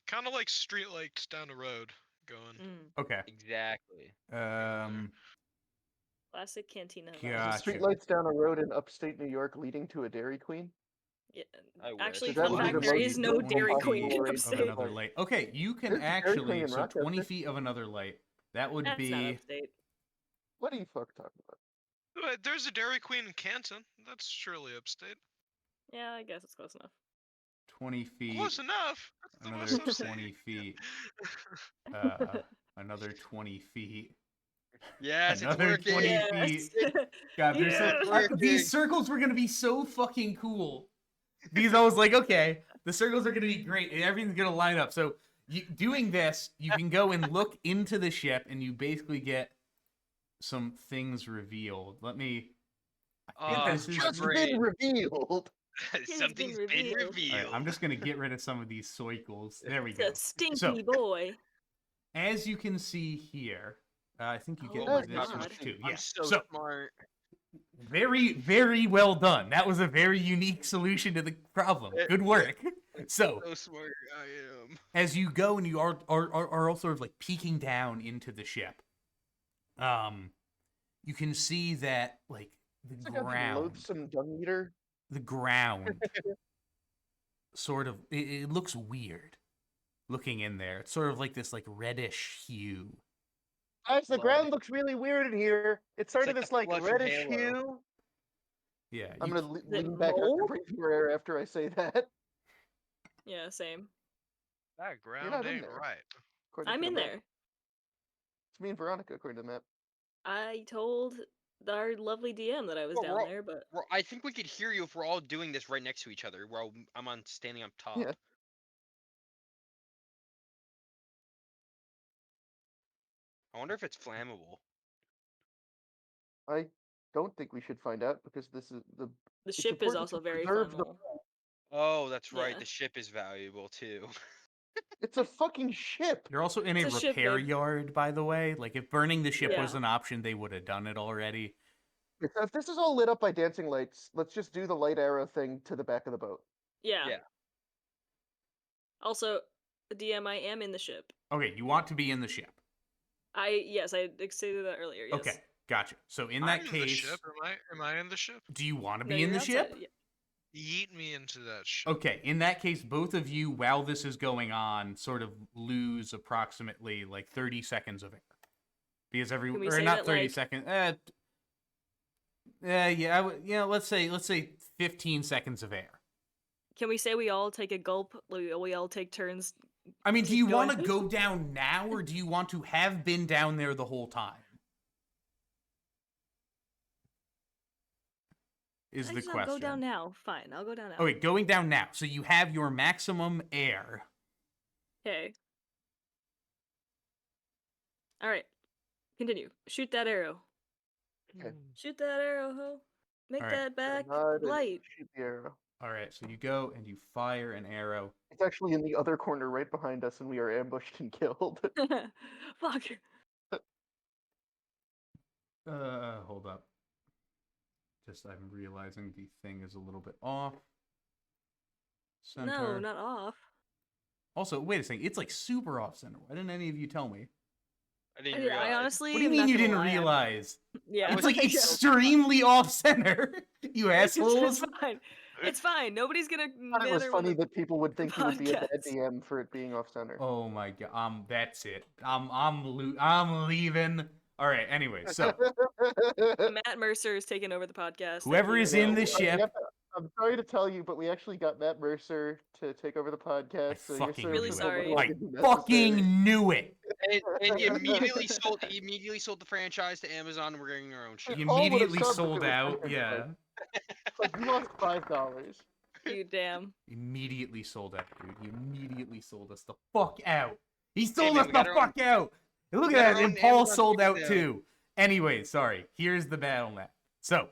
kind of like street lights down the road going. Mm. Okay. Exactly. Classic cantina. vibes. Gotcha. Street lights down a road in upstate New York leading to a Dairy Queen. Yeah. I wish. Actually, So that fun would be fact: the there most is no 20 Dairy beautiful Queen story in of of upstate. another light. Okay, you can There's a Dairy Queen actually, in so 20 Rochester. feet of another light. That would That's not be upstate. What are you fuck talking about? Wait, there's a Dairy Queen in Canton. That's surely upstate. Yeah, I guess it's close enough. 20 feet. Close enough. That's the Another most upstate. 20 feet. Another 20 feet. Yes, Another it's working. 20 Yes. feet. God, there's Yeah. these circles were gonna be so fucking cool. Because I was like, okay, the circles are gonna be great, and everything's gonna line up. So doing this, you can go and look into the ship, and you basically get some things revealed. Let me. I think Oh, this is. Just great. been revealed. Something's been revealed. revealed. Alright, I'm just gonna get rid of some of these circles. There we It's go. a stinky So- boy. As you can see here, I think you get Oh my this God. much too. I'm Yeah. so smart. Very, very well done. That was a very unique solution to the problem. Good work. So, So smart I am. as you go and you are all sort of like peeking down into the ship, you can see that like the It's like a ground, loathsome dung eater. the ground, sort of it looks weird. Looking in there, it's sort of like this like reddish hue. Guys, the Blood. ground looks really weird in here. It's starting like this the like blood from reddish Halo. hue. Yeah, I'm you gonna it lean back out mold? to breathe more air after I say that. Yeah, same. That not ground in ain't there. right. according I'm to in the map. there. It's me and Veronica, according to the map. I told our lovely DM that I was Well, down we're all- there, but I think we could hear you if we're all doing this right next to each other while I'm standing up top. Yeah. I wonder if it's flammable. I don't think we should find out because this is the. the ship is important also to very preserve the- flammable. Oh, that's right. Yeah. The ship is valuable too. It's a fucking ship. You're also in a It's a ship, repair babe. yard, by the way. Like, if burning the ship was Yeah. an option, they would have done it already. If this is all lit up by dancing lights, let's just do the light arrow thing to the back of the boat. Yeah. Yeah. Also, DM, I am in the ship. Okay, you want to be in the ship. Yes, I stated that earlier. Yes. Okay, gotcha. So in I'm that in the case, ship. Am I in the ship? do you want to No, be in you're the outside. ship? Yeah. Yeet me into that ship. Okay, in that case, both of you, while this is going on, sort of lose approximately like 30 seconds of air. Because Can we or say not that, 30 like- seconds. Let's say 15 seconds of air. Can we say we all take a gulp? We all take turns. I mean, do Keep you want to going. go down now, or do you want to have been down there the whole time? Is I the just question. Go down now. Fine, I'll go down now. Okay, going down now. So you have your maximum air. Okay. All right. Continue. Shoot that arrow. Okay. Shoot that arrow, ho. Make All right. that back Nod and light. shoot the arrow. All right, so you go and you fire an arrow. It's actually in the other corner right behind us, and we are ambushed and killed. Fuck. Hold up. Just I'm realizing the thing is a little bit off. Center. No, not off. Also, wait a second. It's like super off center. Why didn't any of you tell me? I didn't I realize. honestly. What do you am mean not you gonna didn't lie, realize? Yeah. It's like Yeah. extremely off center. You It's assholes. fine. It's fine. Nobody's gonna. I thought it was matter funny when the- that people would think he would be a bad podcast. DM for it being off center. Oh my god. That's it. I'm leaving. All right. Anyway, so Matt Mercer is taking over the podcast. Whoever Thank is you. in the We ship. have to- I'm sorry to tell you, but we actually got Matt Mercer to take over the podcast. So your fucking Really services knew it. no sorry. longer I necessary. fucking knew it. And he immediately sold the franchise to Amazon, and we're getting our own shit. You Paul would've immediately subbed if it sold was out. free, Yeah. Like, you lost $5. You damn. Immediately sold out, dude. You immediately sold us the fuck out. He sold man, us we the got our own- fuck out. And look we at got that. our And own Paul Amazon sold out now. too. Anyway, sorry. Here's the battle map. So,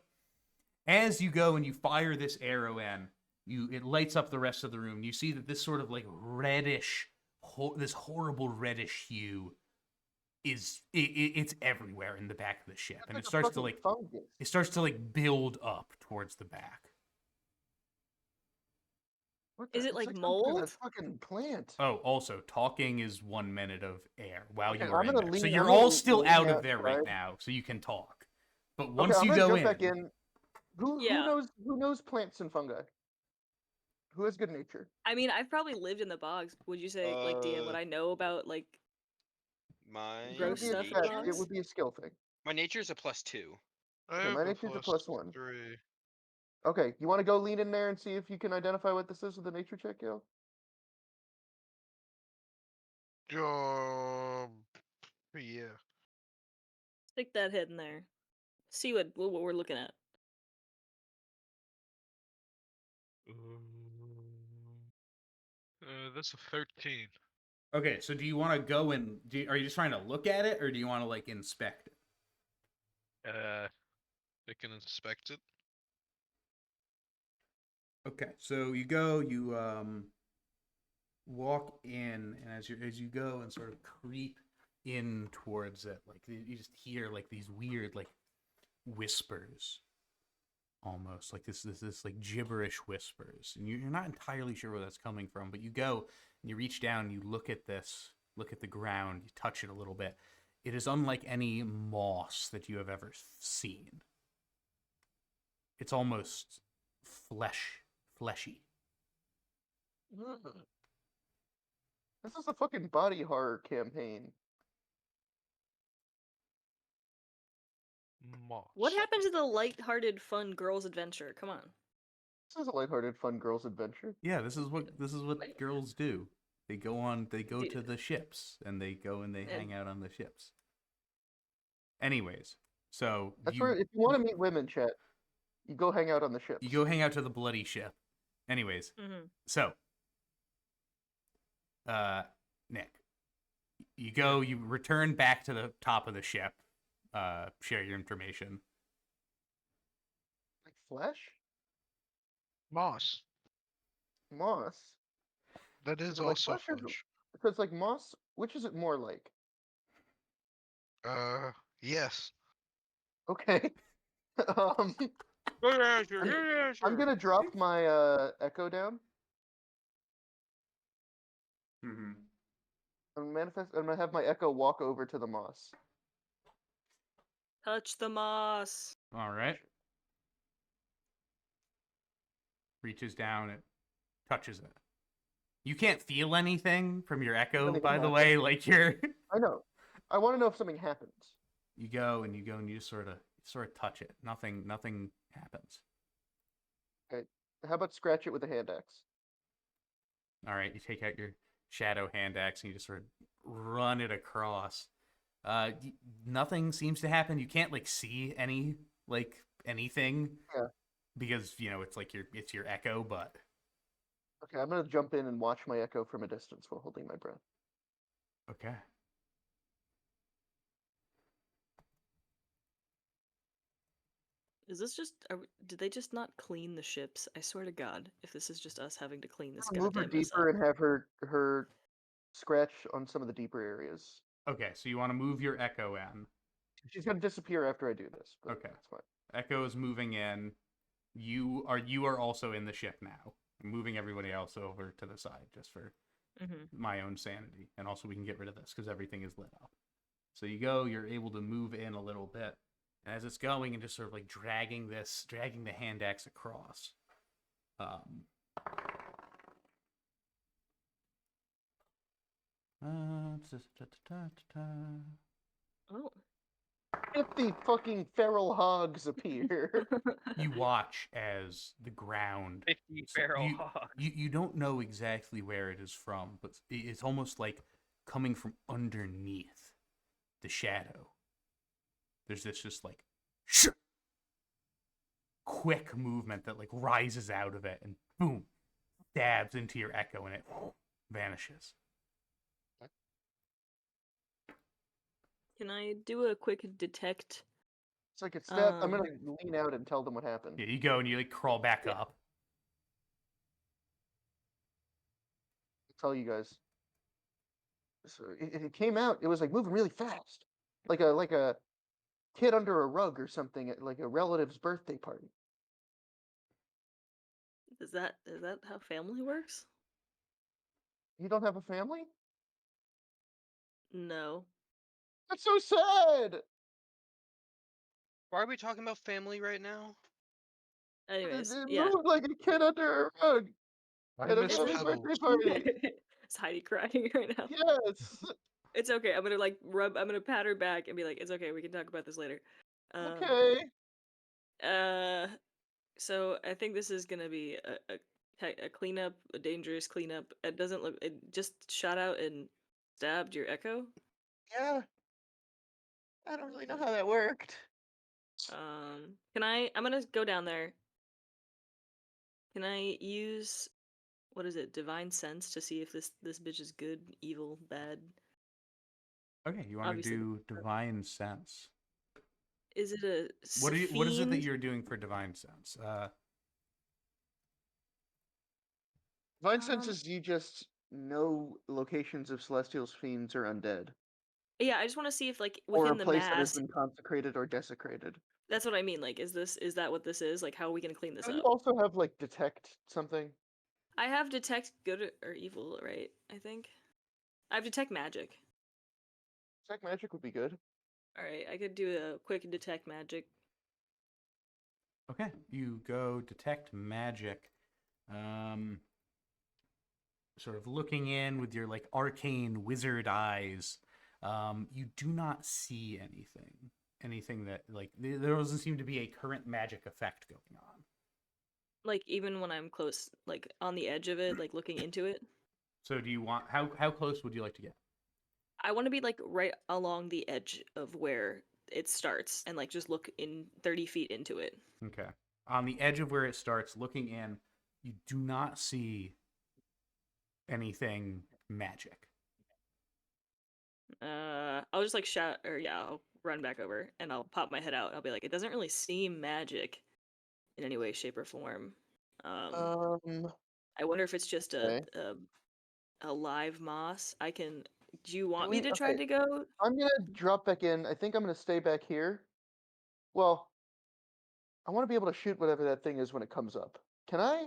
as you go and you fire this arrow in, it lights up the rest of the room. You see that this sort of like reddish, this horrible reddish hue it's everywhere in the back of the ship, and it starts to like build up towards the back. Is it like It's mold? a fucking plant. Oh, also, talking is 1 minute of air while Okay, you're I'm in gonna there. So lean- you're I'm gonna all still lean out of out, there right right? now, so you can talk. But Okay, once I'm you gonna go jump in, back in. Who Yeah. knows plants and fungi? Who has good nature? I mean, I've probably lived in the bogs. Would you say, like, DM, what I know about, like, My It would Gross be a stuff stat- about It us? would be a skill thing. my nature is a +2. I Okay, have my a nature's a +1. 3. Okay, you want to go lean in there and see if you can identify what this is with the nature check, yo? Yeah. stick that head in there. See what we're looking at. That's a 13. okay. So do you want to go and are you just trying to look at it, or do you want to like inspect it? I can inspect it. Okay, so you go, you walk in, and as you go and sort of creep in towards it, like you just hear like these weird like whispers, almost like this like gibberish whispers, and you're not entirely sure where that's coming from. But you go and you reach down, and you look at look at the ground, you touch it a little bit. It is unlike any moss that you have ever seen. It's almost fleshy. This is a fucking body horror campaign. Moss. What happened to the light-hearted, fun girls' adventure? Come on. This is a lighthearted, fun girls' adventure. Yeah, this is what girls do. They go Dude. to the ships, and they go and they And- hang out on the ships. Anyways, so That's where, if you want to meet women, chat, you go hang out on the ships. you go hang out to the bloody ship. Anyways, Mm-hmm. so Nick, you return back to the top of the ship, share your information. Like flesh? Moss. Moss? That is Is it like also flesh or- flesh. Because like moss, which is it more like? Yes. Okay. um, I'm gonna drop my echo down. Mm-hmm. I'm gonna have my echo walk over to the moss. Touch the moss. All right. Reaches down, it touches it. You can't feel anything from your echo, Anything by the happen. way. Like you're, I know. I want to know if something happens. you go and you just sort of touch it. Nothing happens. How about scratch it with a hand axe? All right, you take out your shadow hand axe and you just sort of run it across. Nothing seems to happen. You can't like see anything. Yeah. Because it's like it's your echo, but Okay, I'm gonna jump in and watch my echo from a distance while holding my breath. okay. Is this just? Did they just not clean the ships? I swear to God, if this is just us having to clean this I'm gonna move her goddamn mess deeper up. and have her scratch on some of the deeper areas. Okay, so you want to move your echo in. She's gonna disappear after I do this. But Okay. that's fine. Echo is moving in. You are also in the ship now. I'm moving everybody else over to the side just for Mm-hmm. my own sanity, and also we can get rid of this because everything is lit up. So you're able to move in a little bit, and as it's going and just sort of like dragging the hand axe across, Um, Oh. 50 fucking feral hogs appear. you watch as the ground 50 so feral you, hogs. you don't know exactly where it is from, but it's almost like coming from underneath the shadow. There's this just like quick movement that like rises out of it and boom, dabs into your echo and it vanishes. Can I do a quick detect? It's like it's that I'm Um, gonna lean out and tell them what happened. Yeah, you go and you like crawl back up. Tell you guys. So it came out. It was like moving really fast, like a kid under a rug or something at like a relative's birthday party. is that how family works? You don't have a family? No. That's so sad. Why are we talking about family right now? Anyways, It yeah. moved like a kid under a rug I at a miss relative's birthday Pebbles. party. Is Heidi crying right now? Yes. It's okay. I'm gonna like I'm gonna pat her back and be like, it's okay. We can talk about this later. Okay. So I think this is gonna be a cleanup, a dangerous cleanup. It doesn't look. It just shot out and stabbed your echo. Yeah. I don't really know how that worked. Can I? I'm gonna go down there. Can I use what is it? Divine sense to see if this bitch is good, evil, bad. Okay, you want to Obviously, do divine sense. Is it a What is it that fiend? you're doing for divine sense? Divine sense is you just know locations of celestials, fiends, or undead, Yeah, I just want to see if like or a within the place that has mass. been consecrated or desecrated. That's what I mean. Like, is that what this is? Like, how are we gonna clean this You up? also have like detect something. I have detect good or evil, right? I think I have detect magic. Detect magic would be good. All right, I could do a quick detect magic. Okay, you go detect magic. Sort of looking in with your like arcane wizard eyes. You do not see anything that like there doesn't seem to be a current magic effect going on. Like even when I'm close, like on the edge of it, like looking into it. So do you want how close would you like to get? I want to be like right along the edge of where it starts and like just look in 30 feet into it. Okay. On the edge of where it starts, looking in, you do not see anything magic. I'll just like shout, or yeah, I'll run back over and I'll pop my head out. I'll be like, it doesn't really seem magic in any way, shape, or form. I wonder if it's just Okay. a live moss. I can. Do you want Can me we- to try okay. to go? I'm gonna drop back in. I think I'm gonna stay back here. Well, I want to be able to shoot whatever that thing is when it comes up. Can I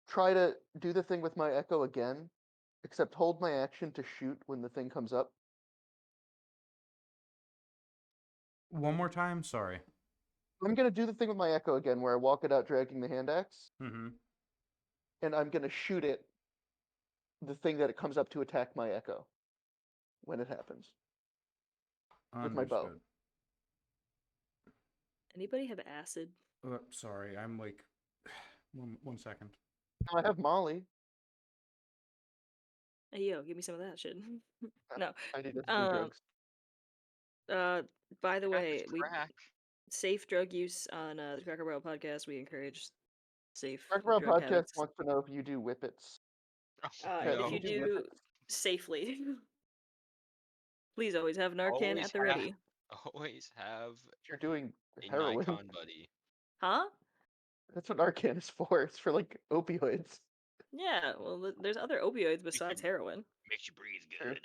try to do the thing with my echo again, except hold my action to shoot when the thing comes up? One more time, sorry. I'm gonna do the thing with my echo again, where I walk it out dragging the hand axe, Mm-hmm. and I'm gonna shoot it. The thing that it comes up to attack my echo when it happens. With my bow. Understood. Anybody have acid? Sorry, I'm like one second. No, I have Molly. Hey, yo, give me some of that shit. No. I need to do Um, drugs. By the Crack way, is we crack. safe drug use on the Cracker Barrel podcast. We encourage safe Cracker drug Podcast habits. wants to know if you do whippets. Oh, Yeah, And no. if you do do whippets. safely, please always have Narcan Always at the have- ready. Always have If you're doing a heroin, Nikon buddy. Huh? that's what Narcan is for. It's for like opioids. Yeah. Well, there's other opioids besides heroin. Makes you breathe Sure. good.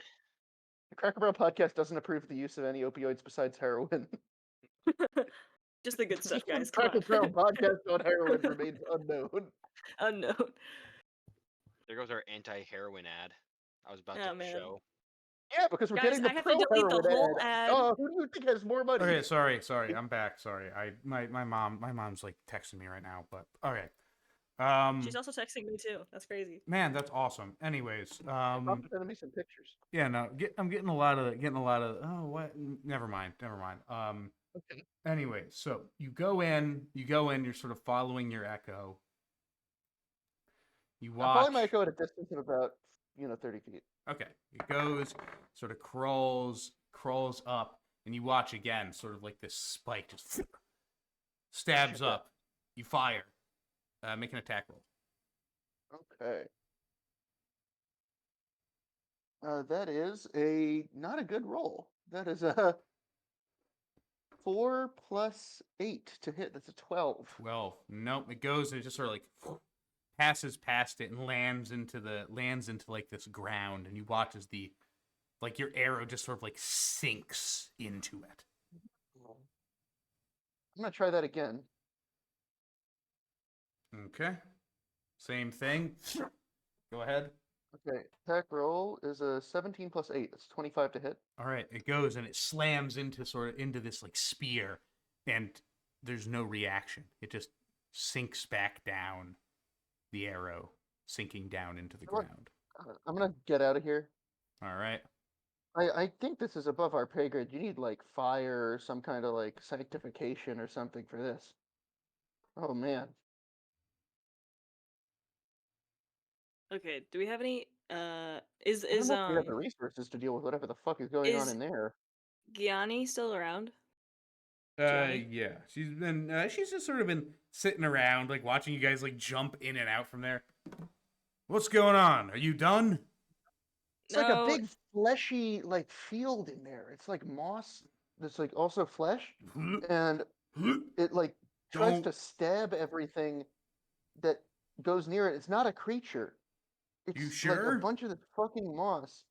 The Cracker Barrel Podcast doesn't approve the use of any opioids besides heroin. Just the good stuff, Just when guys. Come Cracker Barrel on. Podcast on heroin remains unknown. Unknown. There goes our anti-heroin ad. I was about Oh, to man. show. Yeah, because we're Guys, getting the I have to pro delete the heroin whole ad. ad. Oh, who do you think has more money? Okay, sorry, I'm back. Sorry, my mom's like texting me right now. But okay, She's also texting me too. That's crazy. Man, that's awesome. Anyways, Stop sending me some pictures. yeah, no, I'm getting a lot of. Oh, what? Never mind. Okay. Anyway, so you go in. You're sort of following your echo. You I'm watch. following my echo at a distance of about 30 feet. Okay, it goes, sort of crawls up, and you watch again, sort of like this spike just stabs Shit. up. You fire. Make an attack roll. Okay. That is not a good roll. That is a 4 plus 8 to hit. That's a 12. 12. Nope, it goes and it just sort of like passes past it and lands into like this ground, and you watch as your arrow just sort of like sinks into it. I'm gonna try that again. Okay. Same thing. Go ahead. Okay, attack roll is a 17 plus 8. That's 25 to hit. All right, it goes and it slams into this like spear, and there's no reaction. It just sinks back down, the arrow sinking down into the What? ground. I'm gonna get out of here. All right. I think this is above our pay grade. You need like fire or some kind of like sanctification or something for this. Oh man. Okay, do we have any is I don't know if we have the um resources to deal with whatever the fuck is going on is in there. Gianni still around? Johnny? Yeah. She's just sort of been sitting around, like watching you guys like jump in and out from there. What's going on? Are you done? It's like a No. big fleshy like field in there. It's like moss that's like also flesh, and it like tries Don't- to stab everything that goes near it. It's not a creature. It's You like sure? a bunch of this fucking moss.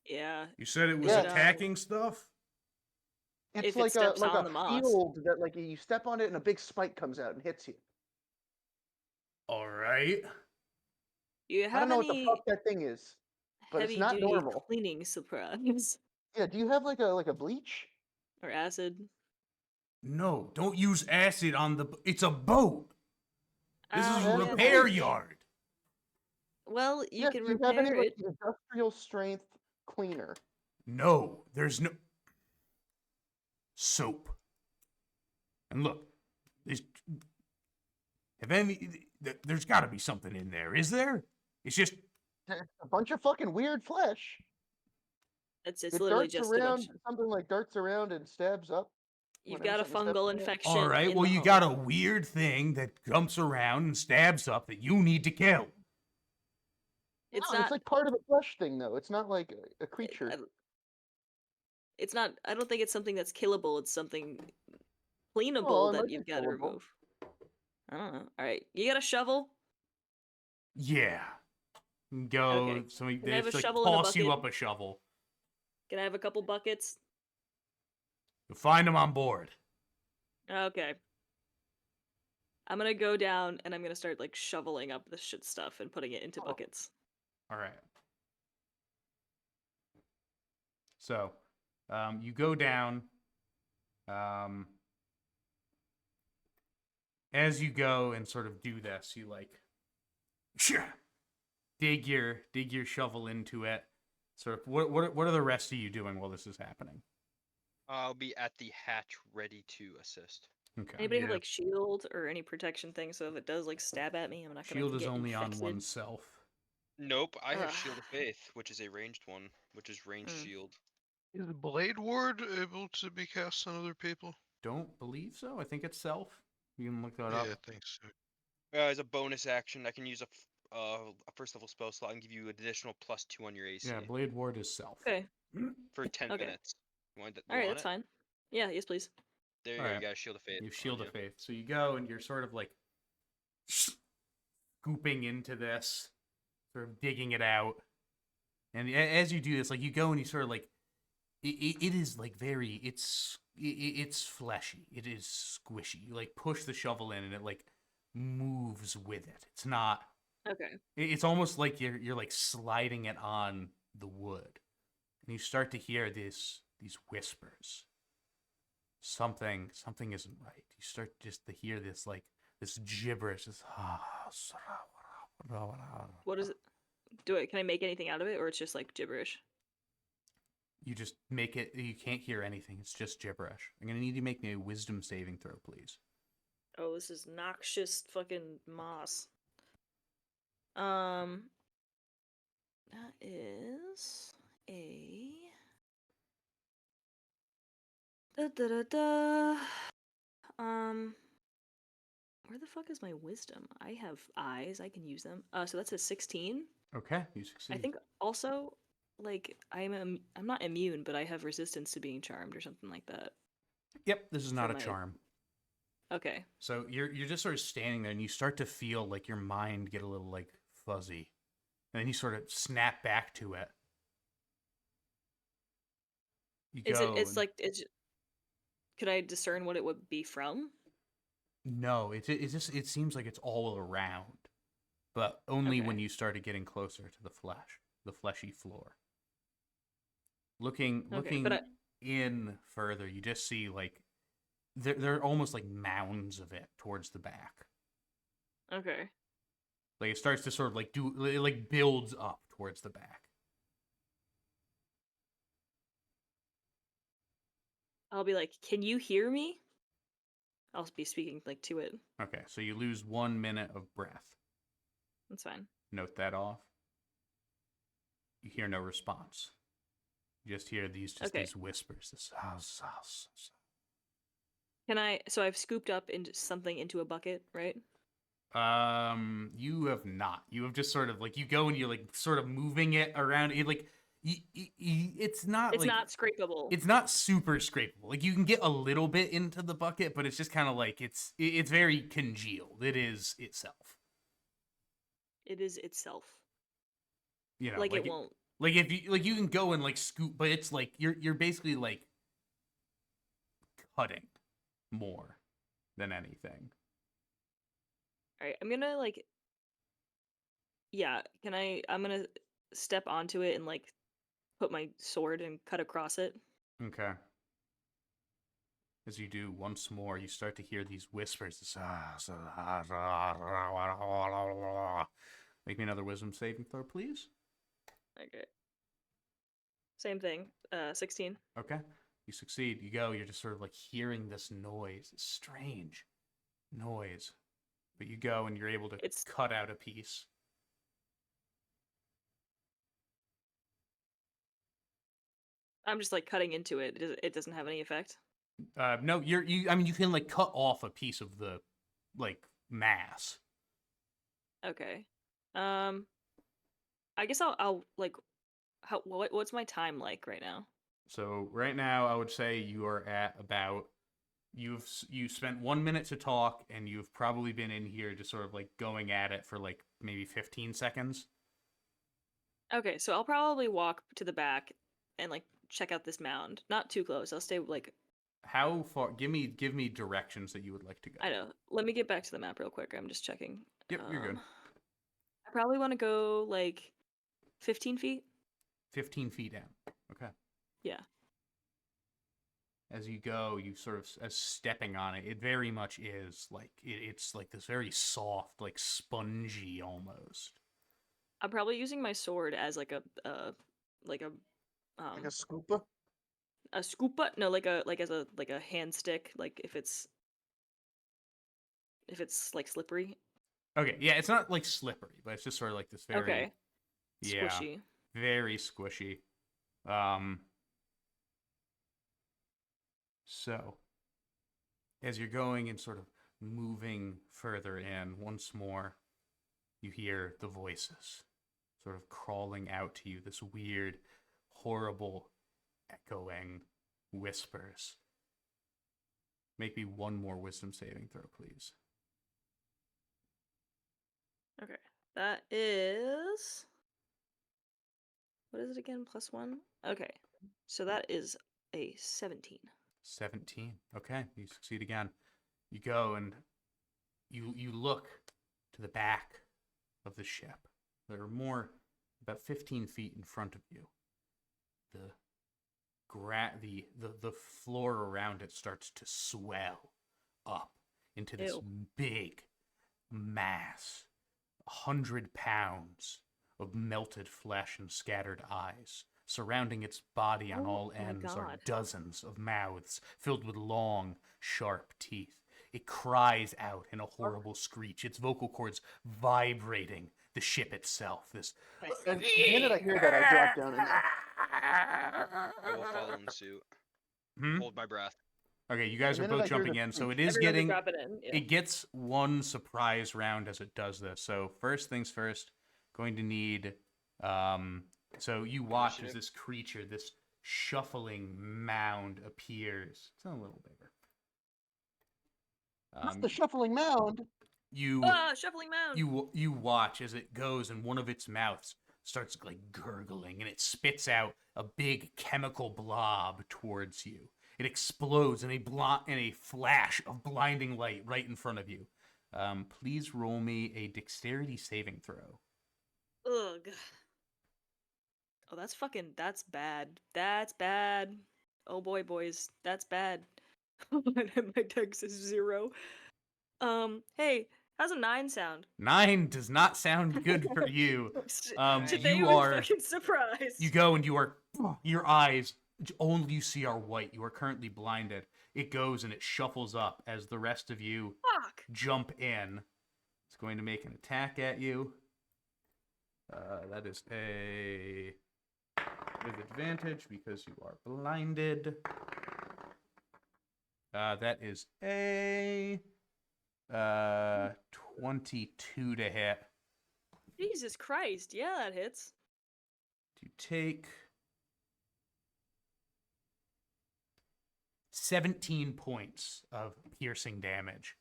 Yeah. You said it was Yeah. attacking stuff? It's If it like steps like on a the moss. field that like you step on it and a big spike comes out and hits you. All right. You I have don't know what the any fuck that thing is, but it's heavy not duty normal. cleaning supplies Yeah, do you have like a bleach? or acid? No, don't use acid on the. It's a boat. This is a yeah. repair yard. Well, you Yeah, can do you have any repair like it. industrial strength cleaner? No, there's no soap. And look, there's got to be something in there, is there? It's just A bunch of fucking weird flesh. It's It literally darts just a around, bunch. something like darts around and stabs up. You've whenever got a something steps fungal on it. infection. all right. in Well, the you home. got a weird thing that jumps around and stabs up that you need to kill. It's No, not. it's like part of the flesh thing, though. It's not like a creature. It's not. I don't think it's something that's killable. It's something cleanable Oh, it that might be you've got to killable. remove. I don't know. All right, you got a shovel? Yeah. Go. Okay. Somebody Can I they have a just, like, shovel and a toss you bucket? up a shovel. Can I have a couple buckets? You'll find them on board. Okay. I'm gonna go down and I'm gonna start like shoveling up this shit stuff and putting it into Oh. buckets. All right. So, you go down. As you go and sort of do this, you like dig your shovel into it. Sort of. What are the rest of you doing while this is happening? I'll be at the hatch ready to assist. Okay. Anybody have Yeah. like shield or any protection thing so if it does like stab at me, I'm not gonna Shield is get only on infected? oneself. Nope, I have Ugh. Shield of Faith, which is a ranged one, which is ranged Mm. shield. Is Blade Ward able to be cast on other people? Don't believe so. I think it's self. You can look that Yeah, up. I think so. As a bonus action, I can use a first level spell slot and give you an additional +2 on your AC Yeah, Blade Ward is self. Okay. for 10 Okay. minutes. You want, Alright, want that's it? fine. Yeah, yes please. There you go. Alright. You got a Shield of Faith. You on Shield of you. Faith. So you go and you're sort of like scooping into this, sort of digging it out. And as you do this, like you go and you sort of like, it is like very, it's fleshy. It is squishy. You like push the shovel in and it like moves with it. It's not. Okay. It's almost like you're like sliding it on the wood, and you start to hear these whispers. Something isn't right. You start just to hear this like this gibberish. This What is it? Can I make anything out of it, or it's just like gibberish? You just make it. You can't hear anything. It's just gibberish. I'm gonna need you to make me a wisdom saving throw, please. Oh, this is noxious fucking moss. That is a da da da da. Where the fuck is my wisdom? I have eyes. I can use them. So that's a 16. Okay, you succeed. I think also, like, I'm not immune, but I have resistance to being charmed or something like that. Yep, this is not for a my- charm. Okay. So you're just sort of standing there, and you start to feel like your mind get a little like fuzzy, and then you sort of snap back to it. You Is go. it's and- like it's. Could I discern what it would be from? No, it seems like it's all around, but only when Okay. you started getting closer to the fleshy floor. Looking Okay, but in further, you just see like they're almost like mounds of it towards the back. Okay. Like it starts to sort of like it like builds up towards the back. I'll be like, "Can you hear me?" I'll be speaking like to it. Okay, so you lose 1 minute of breath. That's fine. Note that off. You hear no response. You just hear these Okay. these whispers. This Can I? So I've scooped up into something into a bucket, right? You have not. You have just sort of like you go and you're like sort of moving it around. It like it's not. It's like, not scrapable. It's not super scrapable. Like you can get a little bit into the bucket, but it's just kind of like it's very congealed. It is itself. It is itself. You know, Like it won't. Like if you can go and like scoop, but it's like you're basically like cutting more than anything. All right, I'm gonna like. Yeah, can I? I'm gonna step onto it and like put my sword and cut across it. Okay. As you do once more, you start to hear these whispers. Make me another wisdom saving throw, please. Okay. Same thing. 16. Okay. You succeed. You go. You're just sort of like hearing this noise. This strange noise. But you go and you're able to It's- cut out a piece. I'm just like cutting into it. It doesn't have any effect. No, I mean, you can like cut off a piece of the like mass. Okay. I guess I'll like. What's my time like right now? So right now, I would say you are at about you spent 1 minute to talk, and you've probably been in here just sort of like going at it for like maybe 15 seconds. Okay, so I'll probably walk to the back and like check out this mound. Not too close. I'll stay like How far? Give me directions that you would like to go. I know. Let me get back to the map real quick. I'm just checking. Yep, you're good. I probably want to go like 15 feet. 15 feet down. Okay. Yeah. As you go, you sort of as stepping on it. It very much is like it's like this very soft, like spongy almost. I'm probably using my sword as like a Like a scoopa? a scoopa. No, like a hand stick. Like if it's like slippery. Okay, yeah, it's not like slippery, but it's just sort of like this very Okay. yeah, Squishy. very squishy. So as you're going and sort of moving further in, once more, you hear the voices sort of crawling out to you, this weird, horrible, echoing whispers. Make me one more wisdom saving throw, please. Okay. That is. What is it again? +1? Okay. So that is a 17. 17. Okay, you succeed again. You go and you look to the back of the ship. There are more, about 15 feet in front of you. The floor around it starts to swell up into this Ew. big mass, 100 pounds of melted flesh and scattered eyes. Surrounding its body on Oh all my ends are God. dozens of mouths filled with long, sharp teeth. It cries out in a horrible screech, its vocal cords vibrating the ship itself. This. And the minute I hear that, I drop down and I will follow in suit. Hmm? Hold my breath. Okay, you guys The are minute both I hear jumping the in, so screech, it is Everyone getting. drop it in. Yeah. It gets one surprise round as it does this. So first things first, going to need. So you watch as Initiative. this creature, this shuffling mound appears. It's a little bigger. not the shuffling mound. You Shuffling mound. you watch as it goes, and one of its mouths starts like gurgling, and it spits out a big chemical blob towards you. It explodes in a flash of blinding light right in front of you. Please roll me a dexterity saving throw. Ugh. Oh, that's bad. That's bad. Oh boy, boys, that's bad. My dex is 0. Hey, how's a 9 sound? 9 does not sound good for you. Today you was are. fucking surprised. You go and you are. Your eyes, only you see are white. You are currently blinded. It goes and it shuffles up as the rest of you Fuck. jump in. It's going to make an attack at you. That is a with advantage because you are blinded. That is a 22 to hit. Jesus Christ. Yeah, that hits. You take 17 points of piercing damage.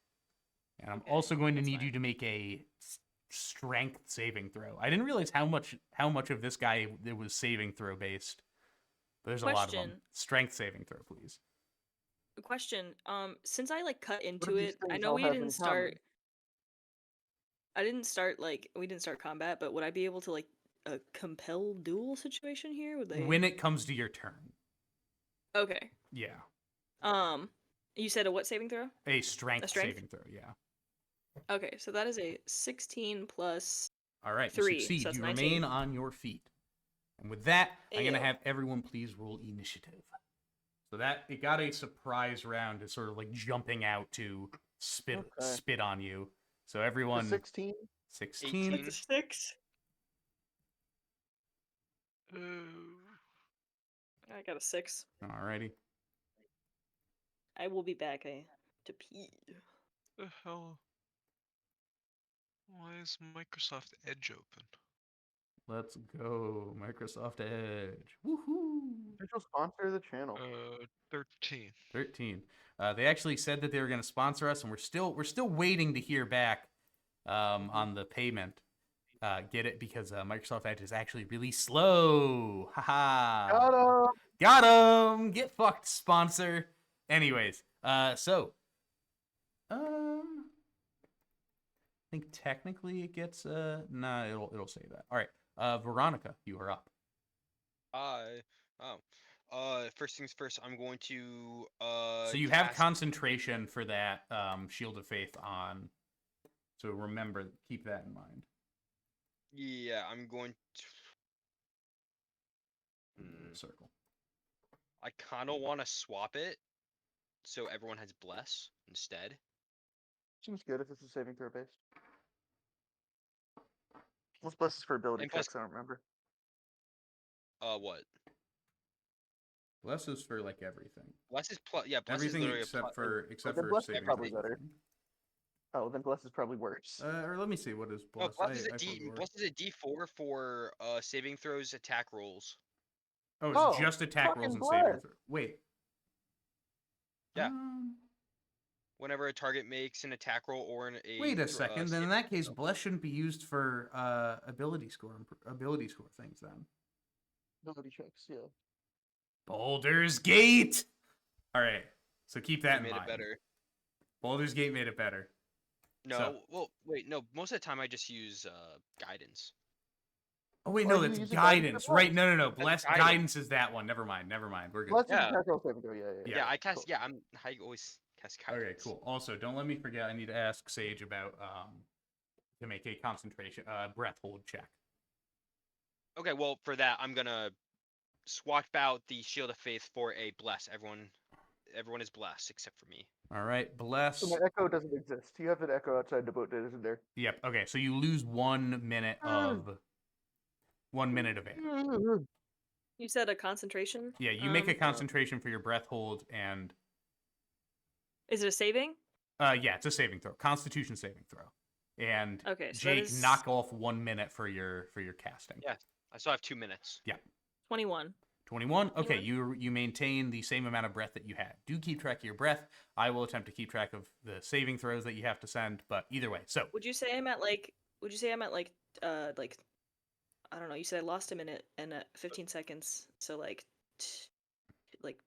And I'm Okay, also going to that's need fine. you to make a strength saving throw. I didn't realize how much of this guy it was saving throw based. But there's a lot of them. Question. Strength saving throw, please. Question. Since I like cut into of these it, I things know all we have in didn't start. I didn't start we didn't start combat, but would I be able to a compel duel situation here? Would they? When it comes to your turn. Okay. Yeah. You said a what saving throw? A strength strength? saving throw, yeah. Okay, so that is a 16 plus. All right, 3, you succeed. so that's You 19. remain on your feet. And with that, I'm going to Ayo. have everyone please roll initiative. So that it got a surprise round. It's sort of like jumping out to Okay. spit on you. So The everyone 16. 16. Eighteen. That's a 6. I got a 6. Alrighty. I will be back to pee. The hell? Why is Microsoft Edge open? Let's go, Microsoft Edge. Woohoo! Official sponsor of the channel. 13. 13. They actually said that they were going to sponsor us, and we're still waiting to hear back on the payment. Get it? Because Microsoft Edge is actually really slow. Haha. Got him! Got him. Get fucked, sponsor. Anyways, I think technically it gets nah, it'll say that. All right. Veronica, you are up. First things first, I'm going to So you have cast- concentration for that Shield of Faith on. So remember, keep that in mind. Yeah, I'm going to. Circle. I kind of want to swap it, so everyone has bless instead. Seems good if it's a saving throw based. What's blesses for ability And plus- checks? I don't remember. What? Bless is for like everything. Bless is plus. Yeah, bless Everything is literally except a plus. for then bless is saving probably throws, I better. think. Oh, then bless is probably worse. Or let me see, what is No, bless? bless is a I D. forgot. Bless is a D4 for saving throws, attack rolls. Oh, it's Oh, just attack rolls fucking and saving bless. throws. Wait. Yeah. Um, Whenever a target makes an attack roll or a. wait a second. Then in saving that case, throw. bless shouldn't be used for ability score things. Then Ability checks, yeah. Baldur's Gate. All right. So keep that It in made mind. it better. Baldur's Gate made it better. No, So- well, wait, no. Most of the time, I just use guidance. Oh wait, Or no, you that's use a guidance guidance. for Right? bless. No. Bless guidance. guidance is that one. Never mind. We're good. Bless is Yeah. attack roll saving throw, yeah. Yeah, I cast. cool. Yeah, I always cast guidance. Okay, cool. Also, don't let me forget. I need to ask Sage about to make a concentration breath hold check. Okay, well, for that, I'm gonna swap out the Shield of Faith for a bless. Everyone is blessed except for me. All right, bless. So my echo doesn't exist. You have an echo outside the boat, isn't there? Yep. Okay, so you lose 1 minute of 1 minute of air. You said a concentration? Yeah, you make a concentration for your breath hold, and Is it a saving? yeah, it's a saving throw, Constitution saving throw, and Okay, so that Jake is knock off 1 minute for your casting. Yeah, I still have 2 minutes. 21. 21. Okay, 21. you maintain the same amount of breath that you had. Do keep track of your breath. I will attempt to keep track of the saving throws that you have to send, but either way. So Would you say I'm at like I don't know, you said I lost a minute and 15 seconds. So like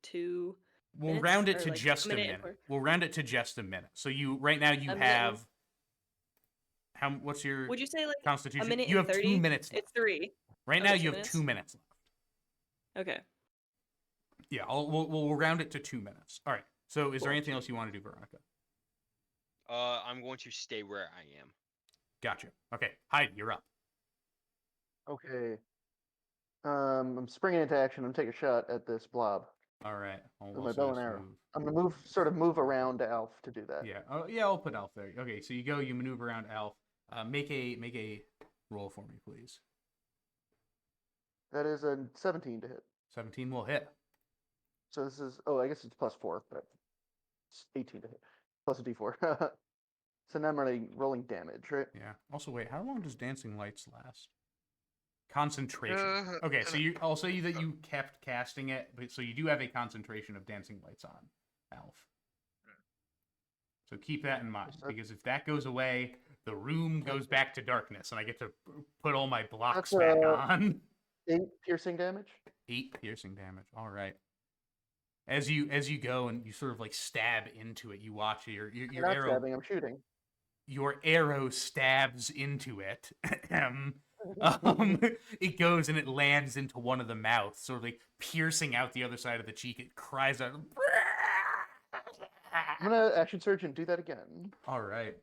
2 we'll minutes, round it or, to like, just a minute minute. and We'll round it to just a minute. So you right now you A minute have what's your Would you say like Constitution? a minute You and have 30? 2 minutes left. It's 3. Right Oh, now 2 you have minutes? 2 minutes left. Okay. Yeah, we'll round it to 2 minutes. All right. So is there Cool. anything else you want to do, Veronica? I'm going to stay where I am. Gotcha. Okay, Heidi, you're up. Okay. I'm springing into action. I'm taking a shot at this blob. All right. I'll With my also bow and just arrow. move- I'm gonna move around to Alf to do that. Yeah. Oh, yeah. I'll put Elf there. Okay. So you go. You maneuver around Elf. Make a roll for me, please. That is a 17 to hit. 17 will hit. So this is I guess it's +4, but it's 18 to hit. Plus a D4. So now I'm rolling damage, right? Yeah. Also, wait. How long does Dancing Lights last? Concentration. Okay. So I'll say that you kept casting it, but so you do have a concentration of Dancing Lights on, Elf. So keep that in mind, because if that goes away, the room goes back to darkness, and I get to put all my blocks That's, back on. 8 piercing damage. 8 piercing damage. All right. As you go and you sort of like stab into it, you watch your I'm not arrow. stabbing, I'm shooting. Your arrow stabs into it. It goes and it lands into one of the mouths, sort of like piercing out the other side of the cheek. It cries out. I'm gonna action surge and do that again. All right.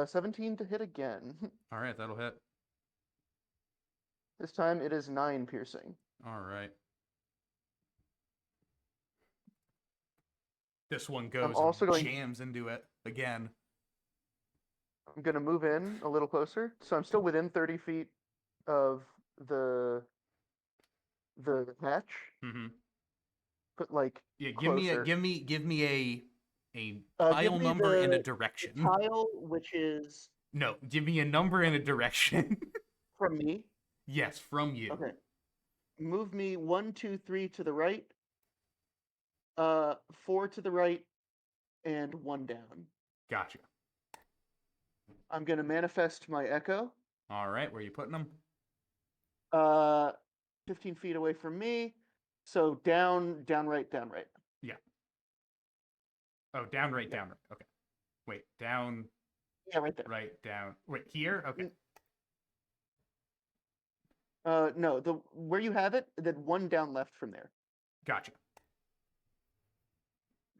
17 to hit again. All right, that'll hit. This time it is 9 piercing. All right. This one goes also and going- jams into it again. I'm gonna move in a little closer, so I'm still within 30 feet of the hatch, Mm-hmm. but like Yeah, closer. give me a Give tile me number and a the direction. tile, which is No, give me a number and a direction. from me. Yes, from you. Okay. Move me 1, 2, 3 to the right. 4 to the right, and 1 down. Gotcha. I'm gonna manifest my echo. All right, where are you putting them? 15 feet away from me. So down, right, down, right. Oh, down, right, down, right. Okay. Wait, down, Yeah, right there. right, down. Wait, here? Okay. No, where you have it, then 1 down left from there. Gotcha.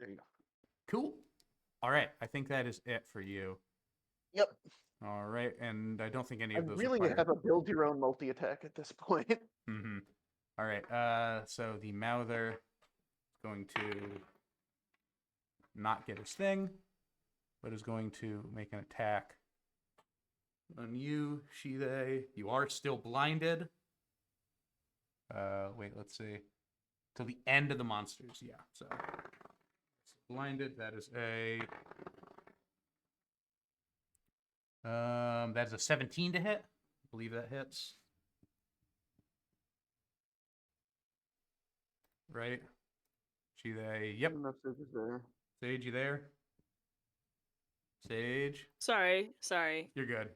There you go. Cool. All right, I think that is it for you. Yep. All right, and I don't think any I of those really require... have a build your own multi attack at this point. Mm-hmm. All right, so the Mouther is going to not get his thing, but is going to make an attack on you, she, they. You are still blinded. Wait, let's see. Till the end of the monsters, yeah. So blinded, that is a... that is a 17 to hit. I believe that hits. Right? She, they, yep. Enough surges there. Sage, you there? Sage? Sorry. You're good.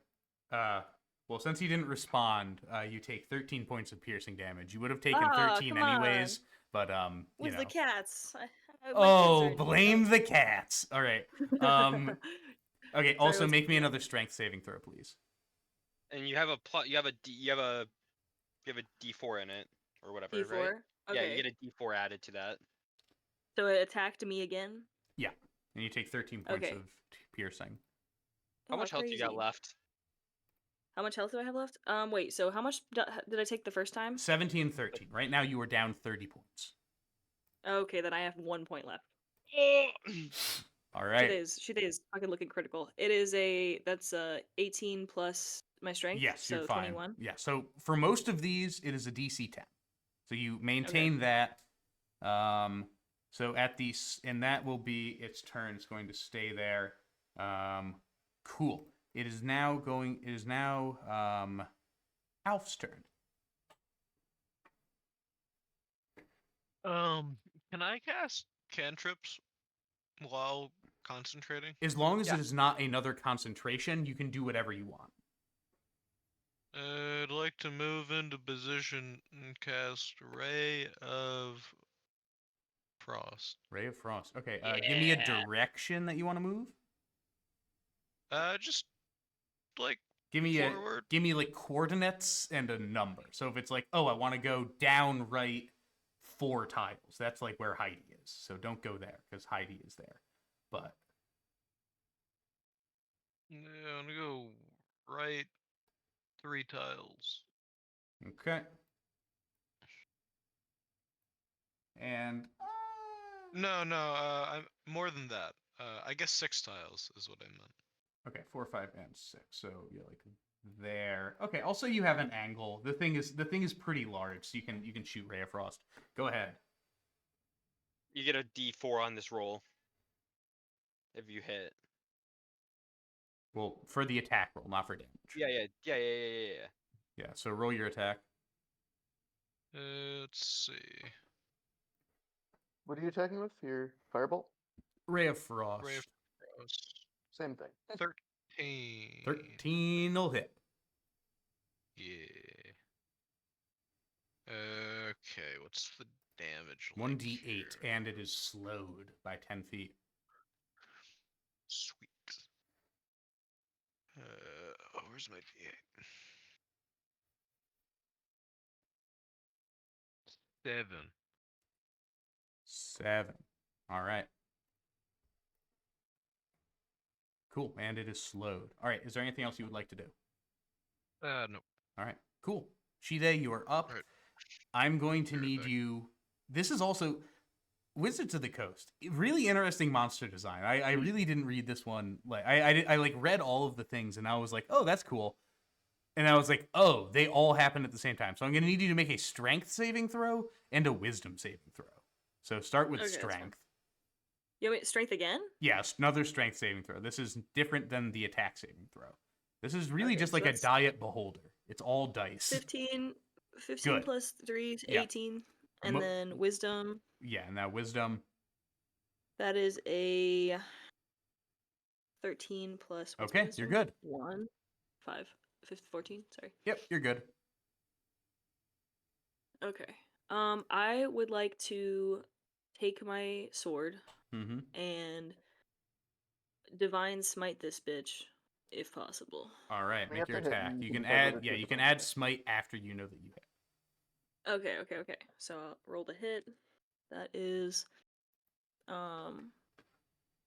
Well, since you didn't respond, you take 13 points of piercing damage. You would have taken Ah, 13 come on. anyways, but, you With know. the cats. My kids Oh, are- blame the cats. All right. Okay, also what's- make me another strength saving throw, please. And you have a you have a D4 in it or whatever, D4. right? Okay. Yeah, you get a D4 added to that. So it attacked me again. And you take 13 points Okay. of piercing. How Oh, much health you got crazy. left? How much health do I have left? Wait. So how much did I take the first time? 17, 13. Right now you are down 30 points. Okay, then I have 1 point left. All right. Shide is fucking looking critical. That's 18 plus my strength. Yes, so you're fine. 21. Yeah. So for most of these, it is a DC 10. So you maintain that. So and that will be its turn. It's going to stay there. Cool. It is now Alf's turn. Can I cast cantrips while concentrating? As long as Yeah. it is not another concentration, you can do whatever you want. I'd like to move into position and cast Ray of Frost. Ray of Frost. Okay, give me a Yeah. direction that you want to move. Just like Give me forward. give me like coordinates and a number. So if it's like, oh, I want to go down right 4 tiles, that's like where Heidi is. So don't go there because Heidi is there. But Yeah, I'm gonna go right 3 tiles. okay. And No, I'm more than that. I guess 6 tiles is what I meant. okay, 4, 5, and 6. So yeah, like there. Okay. Also, you have an angle. The thing is pretty large, so you can shoot Ray of Frost. Go ahead. You get a D4 on this roll. If you hit. Well, for the attack roll, not for damage. Yeah. Yeah. So roll your attack. Let's see. What are you attacking with? Your firebolt? Ray of Frost. Ray of Frost. Same thing. 13. 13 will hit. Yeah. Okay, what's the damage? 1d8, here? and it is slowed by 10 feet. Sweet. Where's my D8? 7. 7. All right. Cool, and it is slowed. All right, is there anything else you would like to do? No. All right, cool. Shide, you are up. Right. I'm going to Very need back. you. This is also Wizards of the Coast. Really interesting monster design. I really didn't read this one. Like I like read all of the things, and I was like, oh, that's cool. And I was like, oh, they all happen at the same time. So I'm going to need you to make a strength saving throw and a wisdom saving throw. So start with Okay, that's fine. strength. You want me strength again? Yes, another strength saving throw. This is different than the attack saving throw. This is really Okay, just so like a that's- diet beholder. It's all dice. 15 Good. plus 3 is Yeah. 18. And Mo- then wisdom, Yeah, and that wisdom. that is a 13 plus. what's my Okay, you're wisdom? good. 1, 5, 15, 14. Sorry. Yep, you're good. Okay. I would like to take my sword Mm-hmm. and divine smite this bitch, if possible. All right, We make have your to hit attack. and You you can can cover add, it yeah, with you the can bonus add action. smite after you know that you hit. Okay. So I'll roll the hit. That is,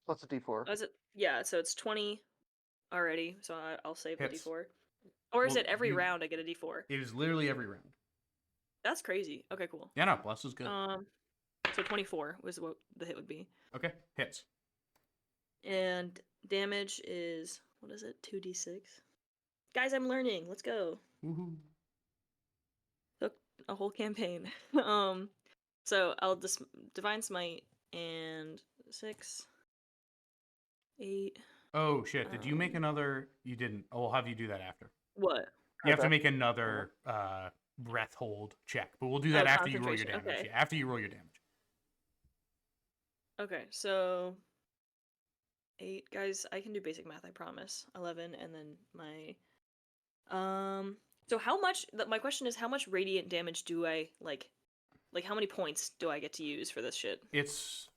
Plus a D4. is it? Yeah, so it's 20 already. So I'll save the Hits. D4. Or is Well, it every you- round I get a D4? It is literally every round. That's crazy. Okay, cool. Yeah, no, plus is good. So 24 was what the hit would be. Okay, hits. And damage is, what is it? 2d6. Guys, I'm learning. Let's go. Woohoo. Took a whole campaign. So I'll just divine smite and 6, 8. Oh shit! Did you make Um, another? You didn't. Oh, I'll have you do that after. What? You have to Okay. make another breath hold check, but we'll do that after you roll your concentration, damage. okay. Yeah, after you roll your damage. Okay, so 8. Guys, I can do basic math, I promise. 11, and then my so how much my question is, how much radiant damage do I like how many points do I get to use for this shit? It's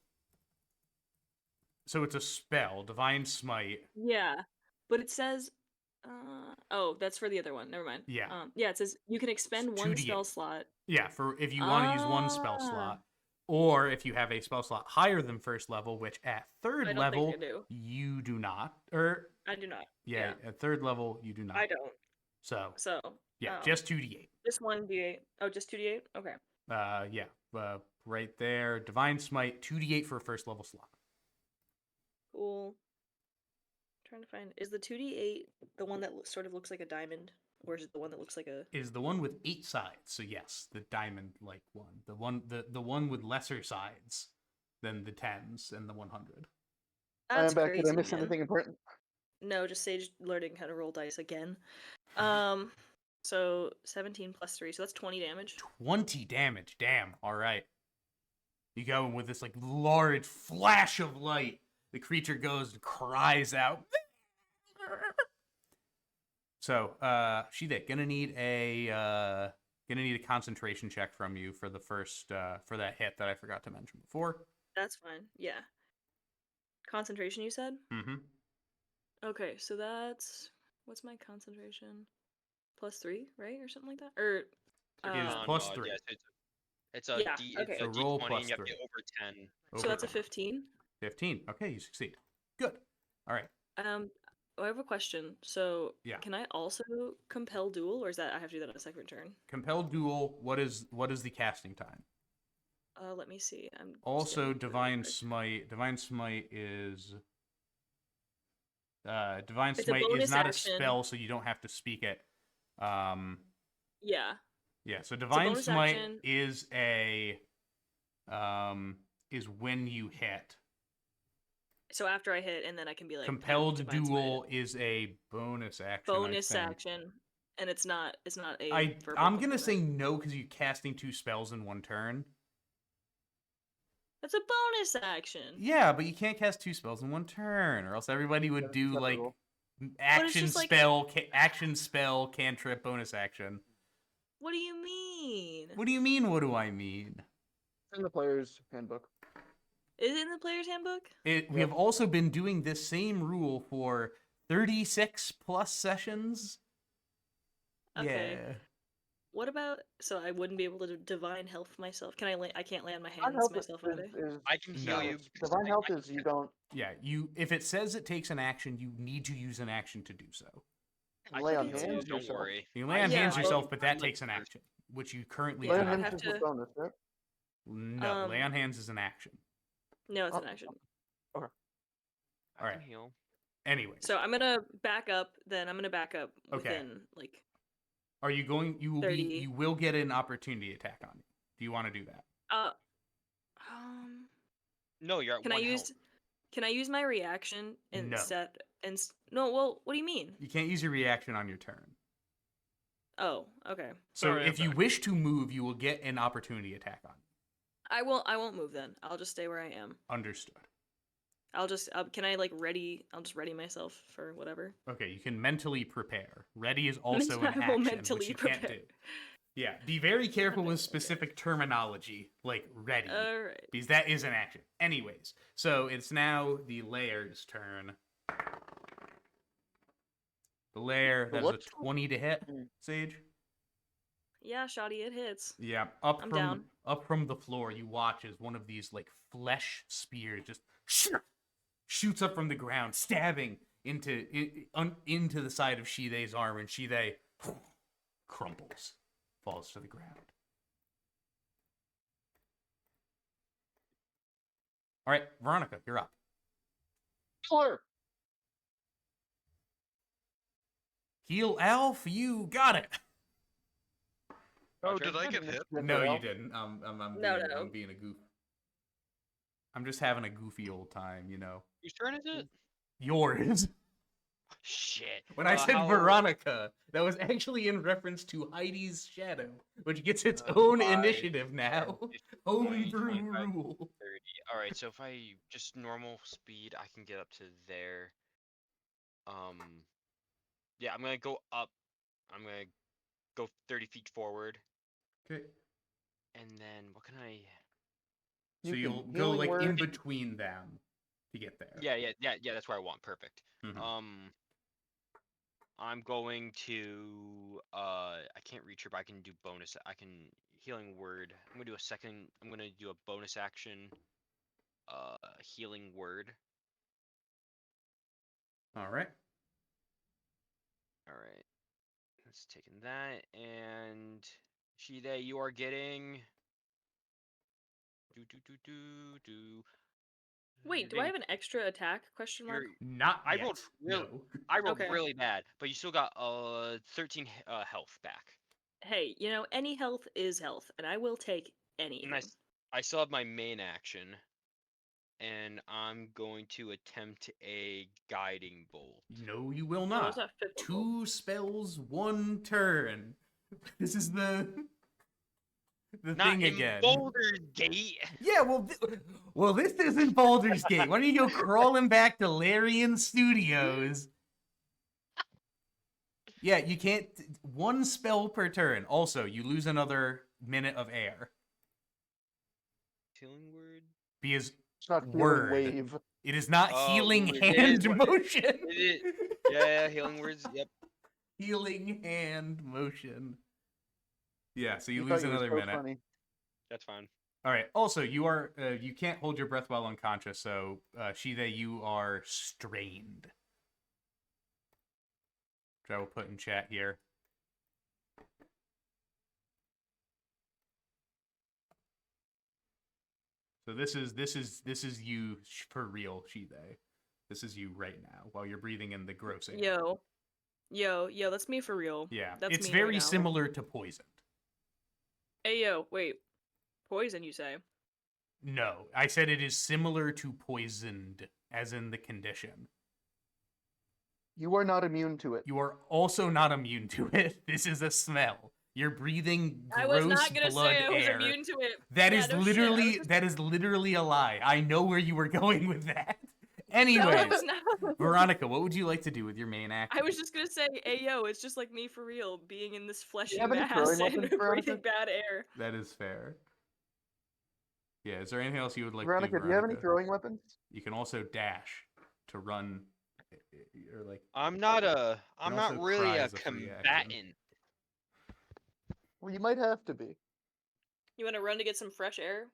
a spell, divine smite. Yeah. But it says oh, that's for the other one. Never mind. Yeah. Yeah, it says you can expend one 2d8. spell slot. Yeah, for if you want to use one spell Ah. slot, Or if you have a spell slot higher than first level, which at third I don't level think I do. you do not. Or I do not. yeah, at third level you do not. I don't. So So yeah, just 2d8. just 1d8. Oh, just 2d8. Okay. Yeah, right there. Divine Smite, 2d8 for a first level slot. Cool. Trying to find, is the 2d8 the one that sort of looks like a diamond, or is it the one that looks like a? Is the one with 8 sides. So yes, the diamond-like one. The one with lesser sides than the 10s and the 100. I am That's back. Did I crazy, miss man. anything important? No, just Sage learning how to roll dice again. So 17 plus 3, so that's 20 damage. 20 damage. Damn. All right. You go in with this like large flash of light. The creature goes and cries out. So, Shide, gonna need a concentration check from you for the first for that hit that I forgot to mention before. That's fine. Yeah. Concentration, you said? Mm-hmm. Okay, so that's, what's my concentration? Plus 3, right, or something like that? Or It is No, plus no, 3. yes, it's a Yeah, D, okay. it's a So roll D20 plus and you have to 3. get over 10. so that's a Over 15. 15. Okay, you succeed. Good. All right. I have a question. So Yeah. can I also compel duel, or is that I have to do that on a second turn? Compel duel. What is the casting time? Let me see. I'm just Also, getting the divine right- smite. Divine smite is divine It's a smite is bonus not action. a spell, so you don't have to speak it. Yeah. Yeah. So divine bonus smite action. is is when you hit. So after I hit, and then I can be like Compelled Divine Smite duel is a bonus action. bonus I think. action, and it's not a. I'm verbal gonna component. say no because you're casting 2 spells in 1 turn. That's a bonus action. Yeah, but you can't cast 2 spells in 1 turn, or else everybody would That's do not the like rule. action just like- spell, action spell, cantrip, bonus action. What do you mean? What do you mean? What do I mean? In the player's handbook. Is it in the player's handbook? We have also been doing this same rule for 36 plus sessions. Okay. Yeah. What about? So I wouldn't be able to divine health myself. Can I? I can't lay on my Divine hands health myself is, either. is I can heal No. you. because divine health I is you don't Yeah, if it says it takes an action, you need to use an action to do so. I lay can on heal you, hands. don't yourself. worry. You lay on Yeah, hands I- yourself, but that I'm like takes an first. action, which you currently Lay Yeah, on I do not. hands have is a to- bonus, right? No, lay on hands is an action. No, it's Oh, an action. I Alright. can heal. Anyway, So I'm gonna back up. Then I'm gonna back up Okay. within like. are you going? You will 30. you will get an opportunity attack on you. Do you want to do that? No, you're at Can I 1 use? health. Can I use my reaction and No. set and no? Well, what do you mean? You can't use your reaction on your turn. Oh, okay. So Sorry, if I'm you back. wish to move, you will get an opportunity attack on you. I won't move then. I'll just stay where I am. Understood. I'll just. Can I like ready? I'll just ready myself for whatever. Okay, you can mentally prepare. Ready is also an I will action, mentally which you can't prepare. do. Yeah, be very careful with specific terminology, like ready, All right. because that is an action. Anyways, so it's now the layer's turn. The layer, that is a what? 20 to hit, Mm. Sage. Yeah, shoddy, it hits. Yeah, up I'm from down. up from the floor, you watch as one of these like flesh spears just shoots up from the ground, stabbing into the side of Shide's arm, and Shide crumples, falls to the ground. All right, Veronica, you're up. Killer! Heal Alf, you got it. Oh, Roger. did I get hit? No, you didn't. I'm No, being, no. I'm being a goof. I'm just having a goofy old time, you know. Whose turn is it? Yours. Shit. When I said how- Veronica, that was actually in reference to Heidi's shadow, which gets its own 5, initiative now. 10, 15, Homebrew 25, rule. 30. Alright, so if I just normal speed, I can get up to there. Yeah, I'm gonna go up. I'm gonna go 30 feet forward, Okay. and then what can I? So You you'll can go healing like in word- between them to get there. Yeah. That's where I want. Perfect. Mhm. I'm going to. I can't reach her, but I can do bonus. I can healing word. I'm gonna do a second. I'm gonna do a bonus action. Healing word. All right. All right. Let's take that and Shide, you are getting. Wait, do I have an extra attack? Question mark. Not I yet. rolled really, No. I rolled Okay. really bad, but you still got 13 health back. Hey, you know, any health is health, and I will take anything. And I still have my main action, and I'm going to attempt a guiding bolt. No, you will No, it's not. not fitful. 2 spells, 1 turn. This is the Not thing in again. Baldur's Gate. Yeah, well, this isn't Baldur's Gate. Why don't you go crawling back to Larian Studios? Yeah, you can't. 1 spell per turn. Also, you lose another minute of air. Healing word. Because It's not healing Word. wave. it is not Oh, healing it is hand what- motion. It is. Yeah, healing words. Yep. Healing hand motion. Yeah, so you thought lose you were another so minute. funny. That's fine. All right. Also, you are you can't hold your breath while unconscious, so Shide, you are strained. Which I will put in chat here. So this is you for real, Shide. This is you right now while you're breathing in the gross air. Yo, that's me for real. Yeah, That's it's me very right now. similar to poisoned. Hey, yo, wait. Poison, you say? No, I said it is similar to poisoned, as in the condition. You are not immune to it. You are also not immune to it. This is a smell. You're breathing gross I was not gonna blood say I was air. immune to it. That Yeah, is no shit, I literally was just- that is literally a lie. I know where you were going with that. No, Anyways, I was not. Veronica, what would you like to do with your main action? I was just gonna say, hey, yo, it's just like me for real, being in this fleshy have any mass throwing and weapons, Veronica? breathing bad air. That is fair. Yeah, is there anything else you would like Veronica, to do, do you have any Veronica? throwing weapons? You can also dash to run, or like. I'm not also really cry a as a free action. combatant. Well, you might have to be. You want to run to get some fresh air?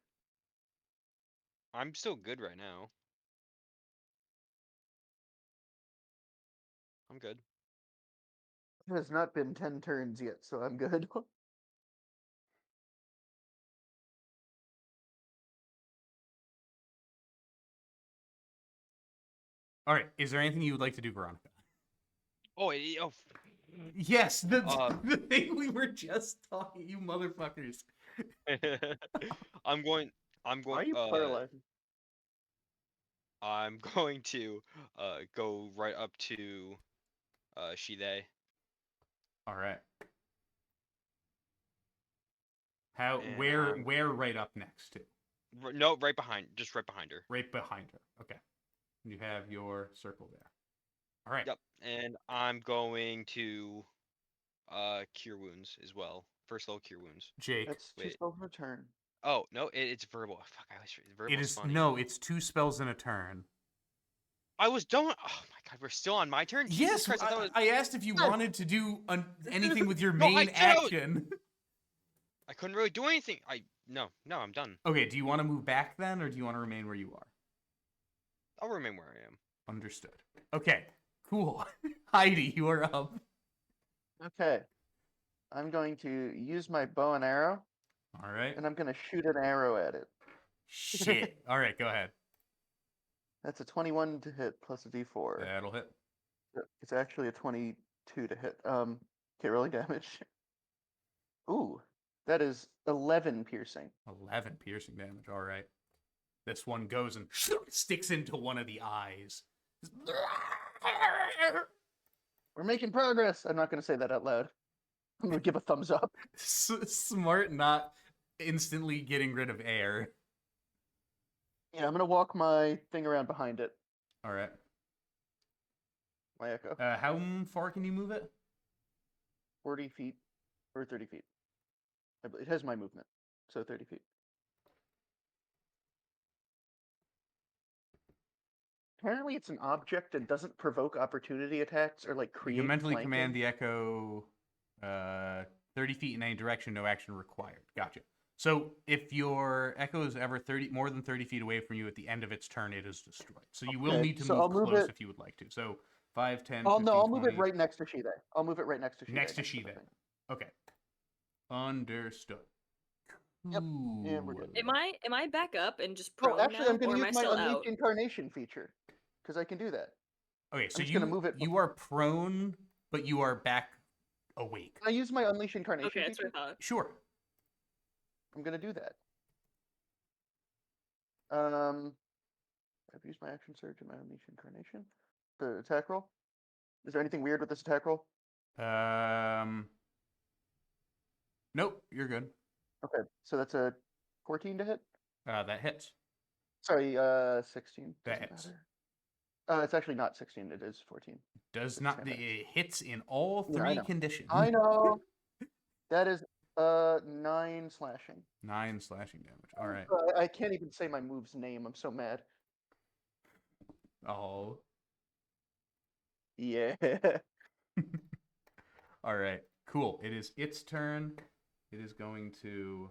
I'm still good right now. I'm good. It has not been 10 turns yet, so I'm good. All right, is there anything you would like to do, Veronica? Oh, Yes, the Uh, the thing we were just talking, you motherfuckers. I'm going. Why are you paralyzed? I'm going to go right up to Shide. All right. How? And, Where? Right up next to? No, right behind, just right behind her. Right behind her. Okay. You have your circle there. All right. Yep. And I'm going to cure wounds as well. First level cure wounds. Jake. That's two wait. spells per turn. Oh no, it's verbal. Fuck, I was verbal. It is funny. no. It's 2 spells in a turn. I was done. Oh my god, we're still on my turn. Jesus Yes, Christ, I thought it was... I asked if you wanted to do anything with your No, I main said I was- action. I couldn't really do anything. No, I'm done. Okay, do you want to move back then, or do you want to remain where you are? I'll remain where I am. Understood. Okay, cool. Heidi, you are up. Okay. I'm going to use my bow and arrow, All right. and I'm going to shoot an arrow at it. Shit. All right, go ahead. That's a 21 to hit plus a d4. That'll hit. It's actually a 22 to hit. Okay, rolling damage. Ooh, that is 11 piercing. 11 piercing damage. All right. This one goes and sticks into one of the eyes. We're making progress. I'm not going to say that out loud. I'm going to give a thumbs up. Smart not instantly getting rid of air. Yeah, I'm going to walk my thing around behind it. All right. My echo. How far can you move it? 40 feet or 30 feet. It has my movement, so 30 feet. Apparently, it's an object and doesn't provoke opportunity attacks or like create. You can mentally flanking. command the echo 30 feet in any direction, no action required. Gotcha. So if your echo is ever more than 30 feet away from you at the end of its turn, it is destroyed. So you will Okay, need to so move I'll move close it- if you would like to. So 5, 10, Oh 15, no, I'll move it 20. right next to Shide. I'll move it right next to Shide. Next to the Shide. thing. Okay. Understood. Yep, and we're good. Am I back up and just prone Oh, actually, now, I'm going or to am I use my still Unleash out? Incarnation feature because I can do that. Okay, so just gonna move it you are prone, but you are back awake. Can I use my Unleash Incarnation Okay, that's feature? what I thought. Sure. I'm going to do that. I've used my action surge and my Unleash Incarnation. The attack roll. Is there anything weird with this attack roll? Nope, you're good. Okay, so that's a 14 to hit. That hits. Sorry, 16. That Doesn't hits. matter. It's actually not 16. It is 14. Does It's not. standard. It hits in all Yeah, I three know. conditions. I know. That is 9 slashing. 9 slashing damage. All right. I can't even say my move's name. I'm so mad. Oh. Yeah. All right. Cool. It is its turn. It is going to.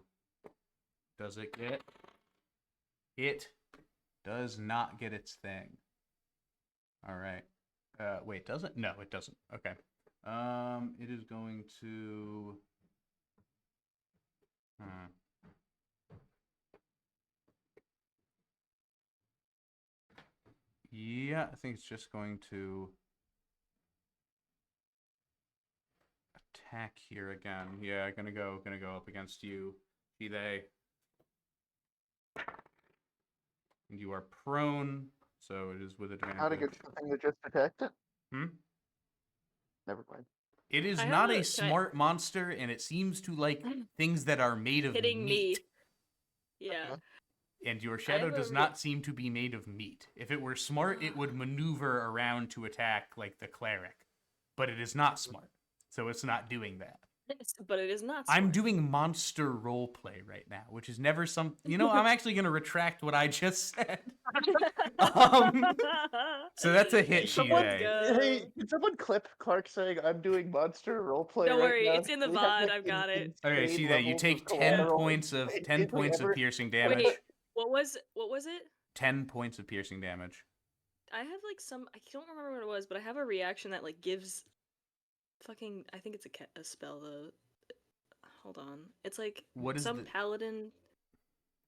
Does it get? It does not get its thing. All right. Wait, does it? No, it doesn't. Okay. It is going to. Yeah, I think it's just going to attack here again. Yeah, gonna go up against you. They. And you are prone, so it is with advantage. Not against something that just attacked it? Hmm? Never mind. It is I have not a- a can I- smart monster, and it seems to like things that are made of Hitting me. meat. Yeah. And your shadow have a does re- not seem to be made of meat. If it were smart, it would maneuver around to attack like the cleric. But it is not smart, so it's not doing that. But it is not. I'm smart. doing monster roleplay right now, which is never some. You know, I'm actually going to retract what I just said. So that's a hit, Someone, Shide. hey, can someone clip Clark saying I'm doing monster roleplay? Don't right worry, now? it's in the We have, VOD, like, I've got it. Okay, insane Shide, you levels take of 10 collateral. points of If 10 we points of ever- piercing Wait, damage. what was it? 10 points of piercing damage. I have like some. I don't remember what it was, but I have a reaction that like gives. Fucking, I think it's a spell though. Hold on, it's like What is some the- paladin.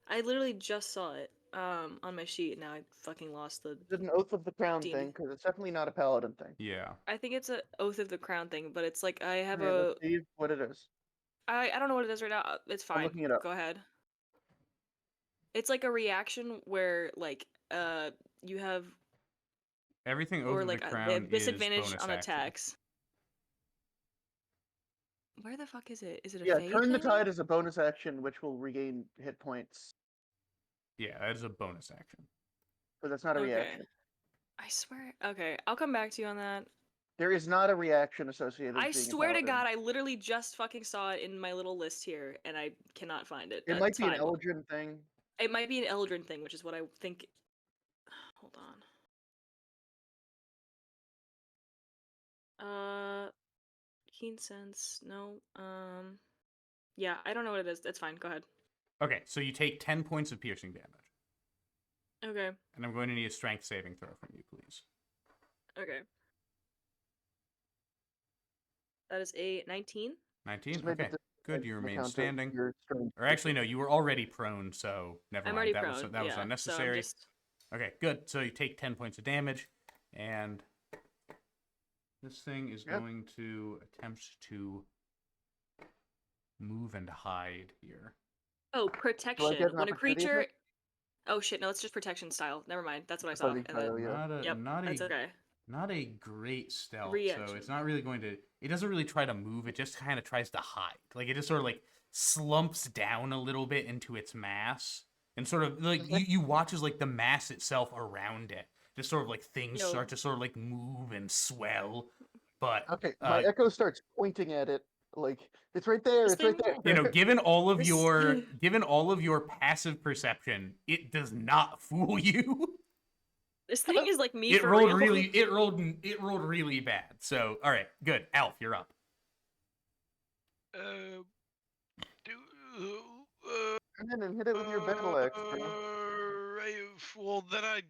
I literally just saw it on my sheet. Now I fucking lost the. It's an Oath of the Crown D&D. thing, because it's definitely not a paladin thing. Yeah. I think it's a Oath of the Crown thing, but it's like I have Okay, a. let's see what it is. I don't know what it is right now. It's I'm fine. looking it up. Go ahead. It's like a reaction where like you have Everything or over like the they crown have is disadvantage bonus on action. attacks. Where the fuck is it? Is it a Yeah, fade Turn the thing? Tide is a bonus action, which will regain hit points, Yeah, that is a bonus action. but that's not a Okay. reaction. I swear. Okay, I'll come back to you on that. There is not a reaction associated with I being a swear to paladin. God, I literally just fucking saw it in my little list here, and I cannot find it. It but might it's be an fine. Eldrin thing. It might be an Eldrin thing, which is what I think. Hold on. Keen sense. No. Yeah, I don't know what it is. It's fine. Go ahead. Okay, so you take 10 points of piercing damage. Okay. And I'm going to need a strength saving throw from you, please. Okay. That is a 19. 19? Just maybe Okay, the- good. You the remain count of standing. your strength. Or actually, no, you were already prone, so never I'm mind. already that prone. was, that was yeah, unnecessary. So I'm just... Okay, good. So you take 10 points of damage, and this thing is Yep. going to attempt to move and hide here. Oh, protection. get an When a opportunity creature. attack? Oh shit! No, it's just protection style. Never mind. That's what I saw. Fighting And then... style, yeah. Not a, Yep, not that's a, okay. not a great stealth. So Reaction. it's not really going to. It doesn't really try to move. It just kind of tries to hide. Like it just sort of like slumps down a little bit into its mass, and sort of like you watch as like the mass itself around it, just sort of like things Yo. start to sort of like move and swell. But Okay, my uh, echo starts pointing at it like it's right there. This It's right thing- there. you know, given all of This- your passive perception, it does not fool you. This thing is like me It for rolled real. it rolled really bad. So all right, good. Alf, you're up. And then hit it with your battle axe, bro. Well, then I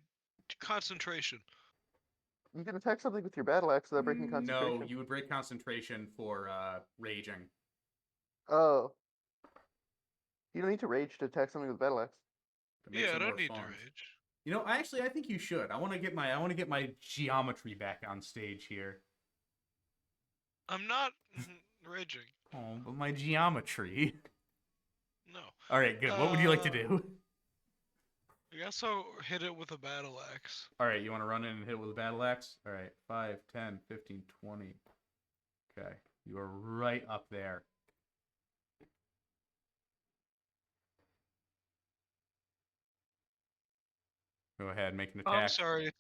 concentration. You can attack something with your battle axe without breaking concentration. No, you would break concentration for raging. Oh. You don't need to rage to attack something with battle axe. That makes Yeah, I it don't more need fun. to rage. You know, I think you should. I want to get my geometry back on stage here. I'm not raging. Oh, but my geometry. No. All right, good. What would you like to do? I guess I'll hit it with a battle axe. All right, you want to run in and hit it with a battle axe? All right, 5, 10, 15, 20. Okay, you are right up there. Go ahead, make an Oh, attack. I'm sorry.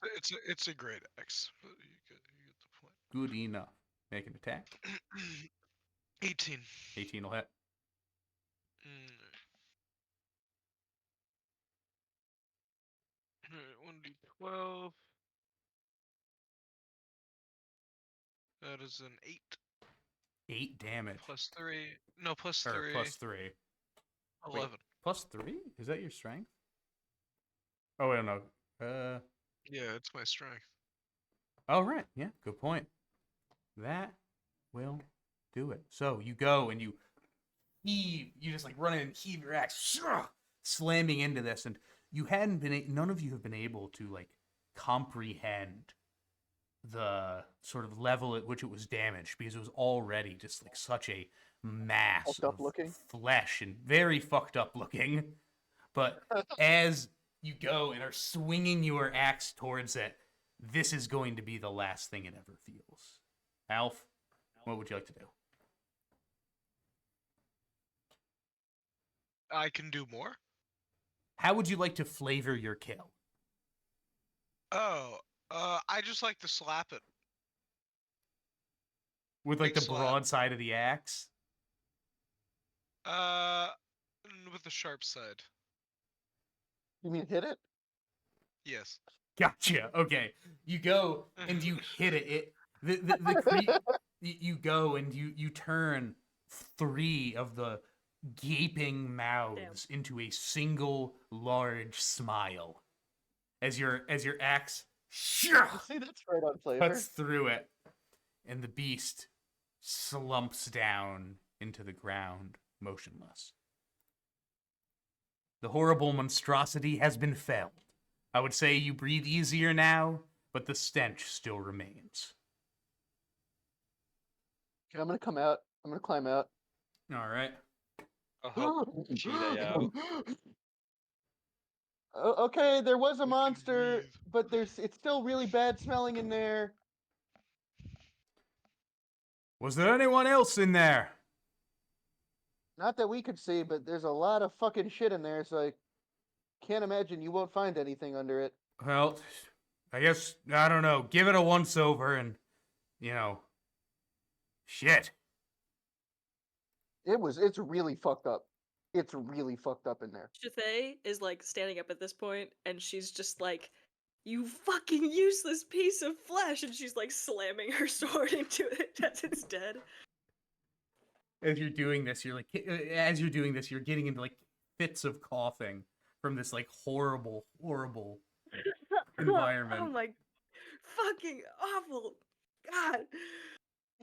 It's a great axe. But you get the point. Good enough. Make an attack. 18. 18 will hit. Alright, 1d12. That is an 8 8 damage. plus 3. No, plus Or 3. plus 3. 11. Plus 3? Is that your strength? Oh, wait, no. Yeah, it's my strength. Oh, right. Yeah, good point. That will do it. So you go and you heave. You just like run in and heave your axe, slamming into this, and you hadn't been. None of you have been able to like comprehend the sort of level at which it was damaged because it was already just like such a mass Fucked up of looking. flesh and very fucked up looking. But as you go and are swinging your axe towards it, this is going to be the last thing it ever feels. Alf, what would you like to do? I can do more? How would you like to flavor your kill? Oh, I just like to slap it. With like Big the slap. broadside of the axe? With the sharp side. You mean hit it? Yes. Gotcha. Okay. You go and you hit it. You go and you turn 3 of the gaping mouths into a single large smile. As your axe See, that's right on flavor. cuts through it, and the beast slumps down into the ground, motionless. The horrible monstrosity has been felled. I would say you breathe easier now, but the stench still remains. Okay, I'm gonna come out. I'm gonna climb out. All right. Oh, Cheetah, Okay, there was a can monster, breathe. but it's still really bad smelling in there. Was there anyone else in there? Not that we could see, but there's a lot of fucking shit in there, so I can't imagine you won't find anything under it. Well, I guess, I don't know, give it a once over and, shit. It's really fucked up. It's really fucked up in there. Chithay is like standing up at this point, and she's just like, "You fucking useless piece of flesh!" And she's like slamming her sword into it as it's dead. As you're doing this, you're getting into like fits of coughing from this like horrible, horrible environment. Oh my fucking awful God.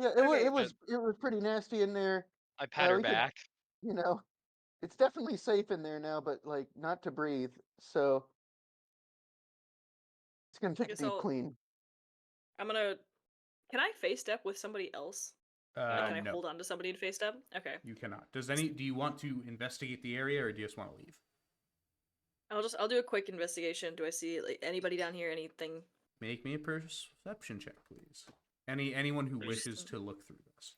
Yeah, Okay. it was pretty nasty in there. I pat her we could- back. You know, it's definitely safe in there now, but like not to breathe. So it's gonna take a Guess deep I'll- clean. Can I face step with somebody else? Like, can I No, hold on to somebody and face step? Okay. you cannot. Do you want to investigate the area or do you just want to leave? I'll do a quick investigation. Do I see like anybody down here? Anything? Make me a perception check, please. Anyone who wishes to look through this.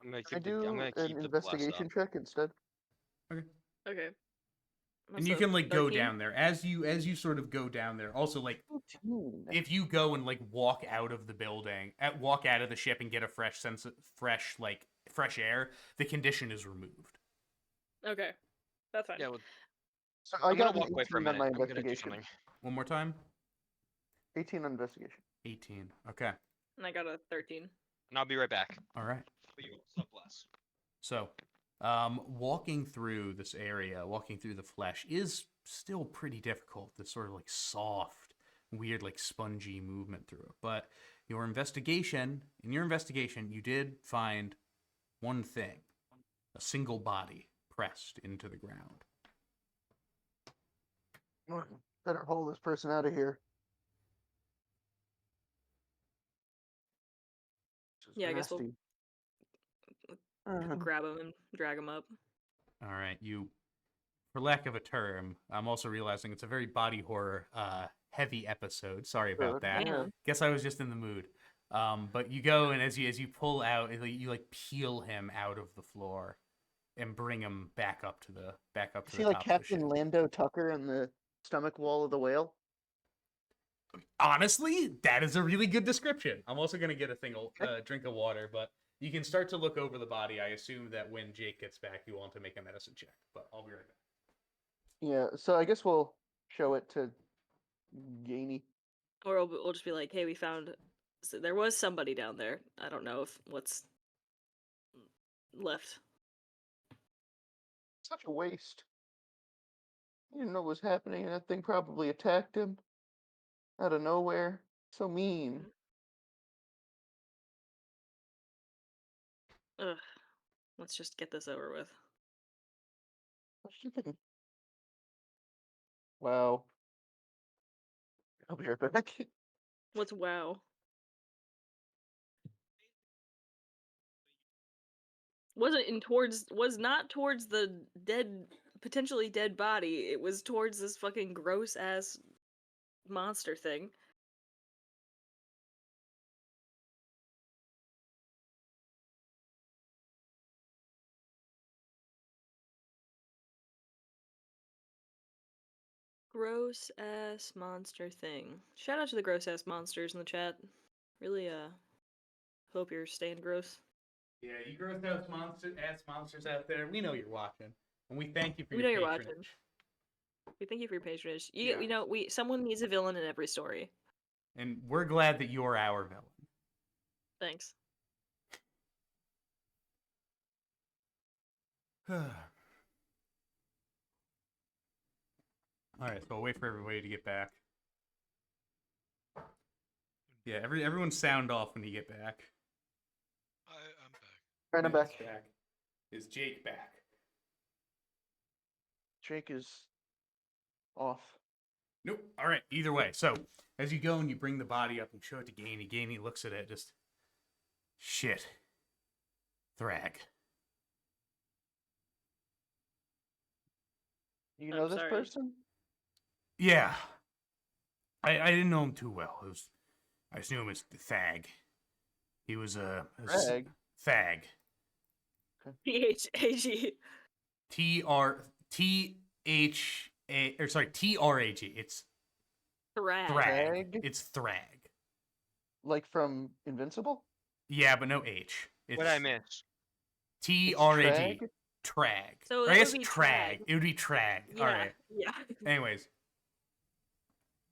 I'm gonna Can I keep do I'm gonna an keep the plus investigation up. check instead? Okay. And you What's can up, like go 13? down there as you sort of go down there. Also, like 14. if you go and like walk out of the building, walk out of the ship and get a fresh fresh air, the condition is removed. Okay. That's fine. Yeah, well, So I I'm got gonna an walk away for a 18 on minute. my I'm gonna do investigation. something. One more time. 18 on investigation. 18. Okay. And I got a 13. And I'll be right back. All right. But you will suck less. So, walking through this area, walking through the flesh is still pretty difficult. This sort of like soft, weird, like spongy movement through it. But in your investigation, you did find one thing: a single body pressed into the ground. Better haul this person out of here. This is Yeah, I guess we'll nasty. Uh, grab him and drag him up. All right, you, for lack of a term, I'm also realizing it's a very body horror heavy episode. Sorry about that. Yeah. Guess I was just in the mood. But you go, and as you pull out, you like peel him out of the floor and bring him back up to the is he like top of the Captain ship. Lando Tucker in the stomach wall of the whale? Honestly, that is a really good description. I'm also gonna get a drink of water, but you can start to look over the body. I assume that when Jake gets back, you want to make a medicine check, but I'll be right back. Yeah, so I guess we'll show it to Gainey. Or we'll just be like, hey, we found. So there was somebody down there. I don't know if what's left. Such a waste. He didn't know what was happening, and that thing probably attacked him out of nowhere. So mean. Ugh. Let's just get this over with. What's she thinking? Wow. I'll be right back. What's wow? Was not towards the potentially dead body. It was towards this fucking gross ass monster thing. Gross ass monster thing. Shout out to the gross ass monsters in the chat. Really hope you're staying gross. Yeah, you gross ass monsters out there. We know you're watching, and we thank you for We your know you're patronage. watching. We thank you for your patronage. Yeah. You know, someone needs a villain in every story. And we're glad that you're our villain. Thanks. Alright, so I'll wait for everybody to get back. Yeah, everyone sound off when you get back. I'm back. Right, I'm back. Is Jake back? Jake is off. Nope. Alright, either way. So, as you go and you bring the body up and show it to Gainey, Gainey looks at it, just... Shit. Thrag. You I'm know this sorry. person? Yeah. I didn't know him too well. I just knew him as Thag. He was Thag? Thag. P-H-A-G. T-R-A-G. It's Thrag. Thrag. It's Thrag. Like from Invincible? Yeah, but no H. It's What I miss? T-R-A-G. Trag? Trag. So Or that I guess would be Trag. Trag. It would be Trag. Yeah. Alright. Yeah. Anyways.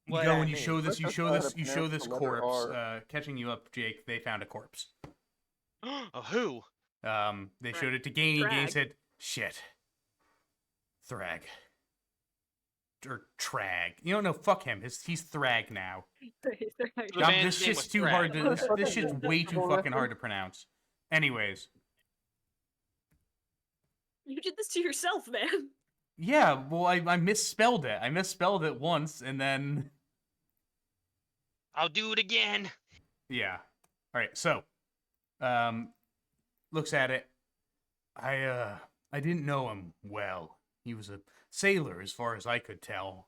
You What go I and you mean. show this Let's not try to you show pronounce this the letter corpse. R. Catching you up, Jake, they found a corpse. Oh, who? They showed it to Gainey. Gainey Thrag. said, shit. Thrag. Or Trag. You don't know, fuck him. He's Thrag now. The God, man's this name shit's was too Thrag. hard to. This shit's way too Fucking fucking hard to pronounce. Anyways, You did this to yourself, man. yeah. Well, I misspelled it. I misspelled it once, and then I'll do it again. yeah. All right. So, looks at it. I didn't know him well. He was a sailor, as far as I could tell.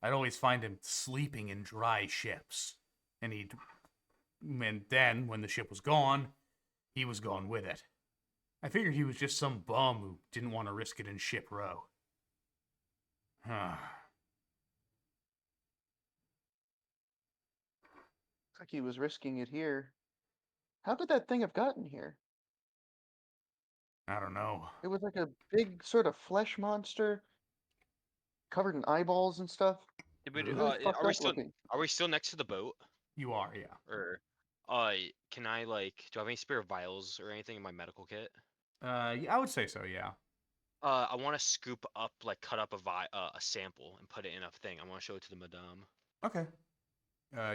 I'd always find him sleeping in dry ships, and then when the ship was gone, he was gone with it. I figured he was just some bum who didn't want to risk it in ship row. Huh. Looks like he was risking it here. How could that thing have gotten here? I don't know. It was like a big sort of flesh monster, covered in eyeballs and stuff. Did we, Really fucked are we up still looking. next to the boat? You are, yeah. Or can I do I have any spare vials or anything in my medical kit? Yeah, I would say so. Yeah. I want to scoop up, like, cut up a sample and put it in a thing. I want to show it to the madame. Okay.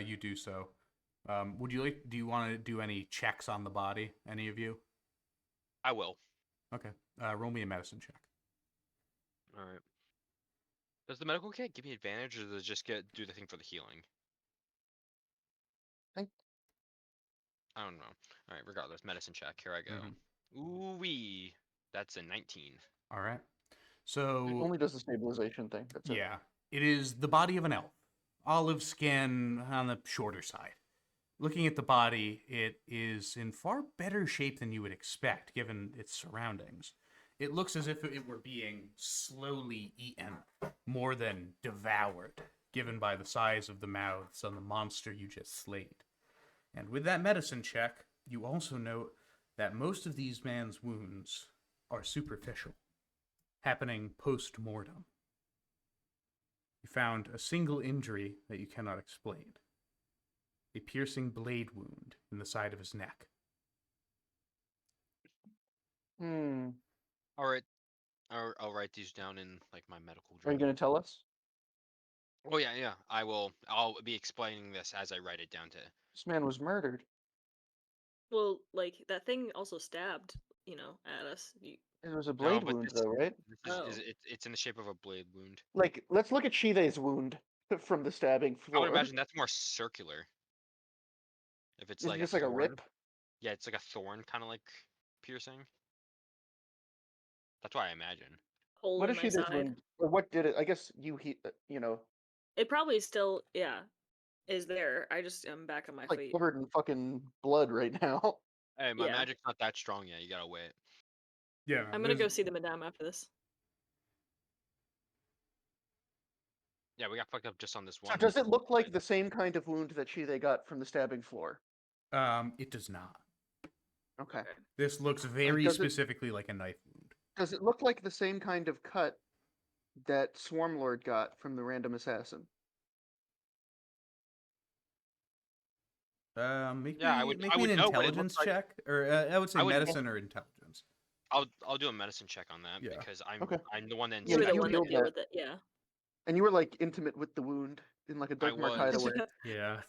You do so. Would you like? Do you want to do any checks on the body? Any of you? I will. Okay. Roll me a medicine check. All right. Does the medical kit give me advantage, or does it just do the thing for the healing? Think- I don't know. All right. Regardless, medicine check. Here I go. Mhm. Ooh wee. That's a 19. All right. It So only does the stabilization thing. That's it. yeah, it is the body of an elf. Olive skin on the shorter side. Looking at the body, it is in far better shape than you would expect, given its surroundings. It looks as if it were being slowly eaten, more than devoured, given by the size of the mouths on the monster you just slayed. And with that medicine check, you also note that most of these man's wounds are superficial, happening post-mortem. You found a single injury that you cannot explain. A piercing blade wound in the side of his neck. Hmm. All right. I'll write these down in, like, my medical Are you journal. gonna tell us? Oh yeah, yeah. I will. I'll be explaining this as I write it down to. This man was murdered. Well, like that thing also stabbed, at us. It was a No, blade but wound, this, though, right? this Oh. it's in the shape of a blade wound. Like, let's look at Shive's wound from the stabbing I would floor. imagine that's more circular. If it's Isn't like this a like a thorn. rip? Yeah, it's like a thorn, kind of like piercing. That's what I imagine. Hole What in is my Shive's side. wound? Or what did it? I guess you know, It probably still, is there. I just am back on my like feet. covered in fucking blood right now. Hey, my Yeah. magic's not that strong yet. You gotta wait. Yeah, I'm gonna go see the madame after this. Yeah, we got fucked up just on this So one. does it look like the same kind of wound that Shive got from the stabbing floor? It does not. Okay. This looks very does it- specifically like a knife wound. Does it look like the same kind of cut that Swarmlord got from the random assassin? Make Yeah, I me, would- make I me would an know what it intelligence looks like. check, or I would say I would know- medicine or intelligence. I'll do a medicine check on that Yeah. because Okay. I'm the one that Yeah, You were the you inspected one it. that healed deal that. with it, yeah. And you were like intimate with the wound in like a Doug was. Marcaida way. Yeah.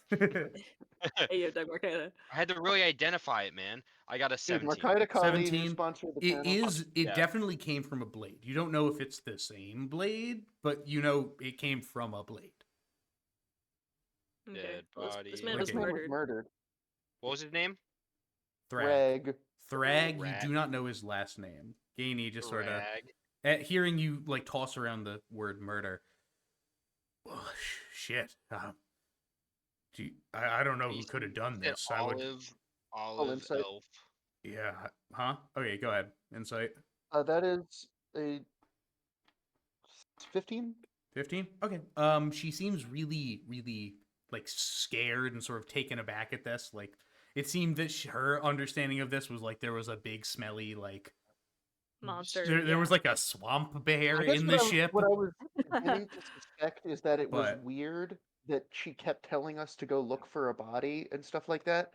Hey, yo, Doug Marcaida. I had to really identify it, man. I got a Dude, 17. Marcaida Kali, new 17. sponsor of the It channel. is. It Yeah. definitely came from a blade. You don't know if it's the same blade, but you know it came from a blade. Okay. Dead Well, this body. man Okay. was This man was murdered. murdered. What was his name? Thrag. Reg. Thrag. You Rag. do not know his last name. Gainy just sort of Rag. at hearing you like toss around the word murder. Oh, shit. I don't know who He's- could have done He said this. I would. Olive insight. elf. Yeah. Huh? Okay. Go ahead. Insight. That is a 15. 15? Okay. She seems really, really like scared and sort of taken aback at this. Like, it seemed that her understanding of this was like there was a big, smelly, like Monster. there was like a swamp bear I guess in what the I- ship. What I was beginning to suspect is that it was But- weird that she kept telling us to go look for a body and stuff like that.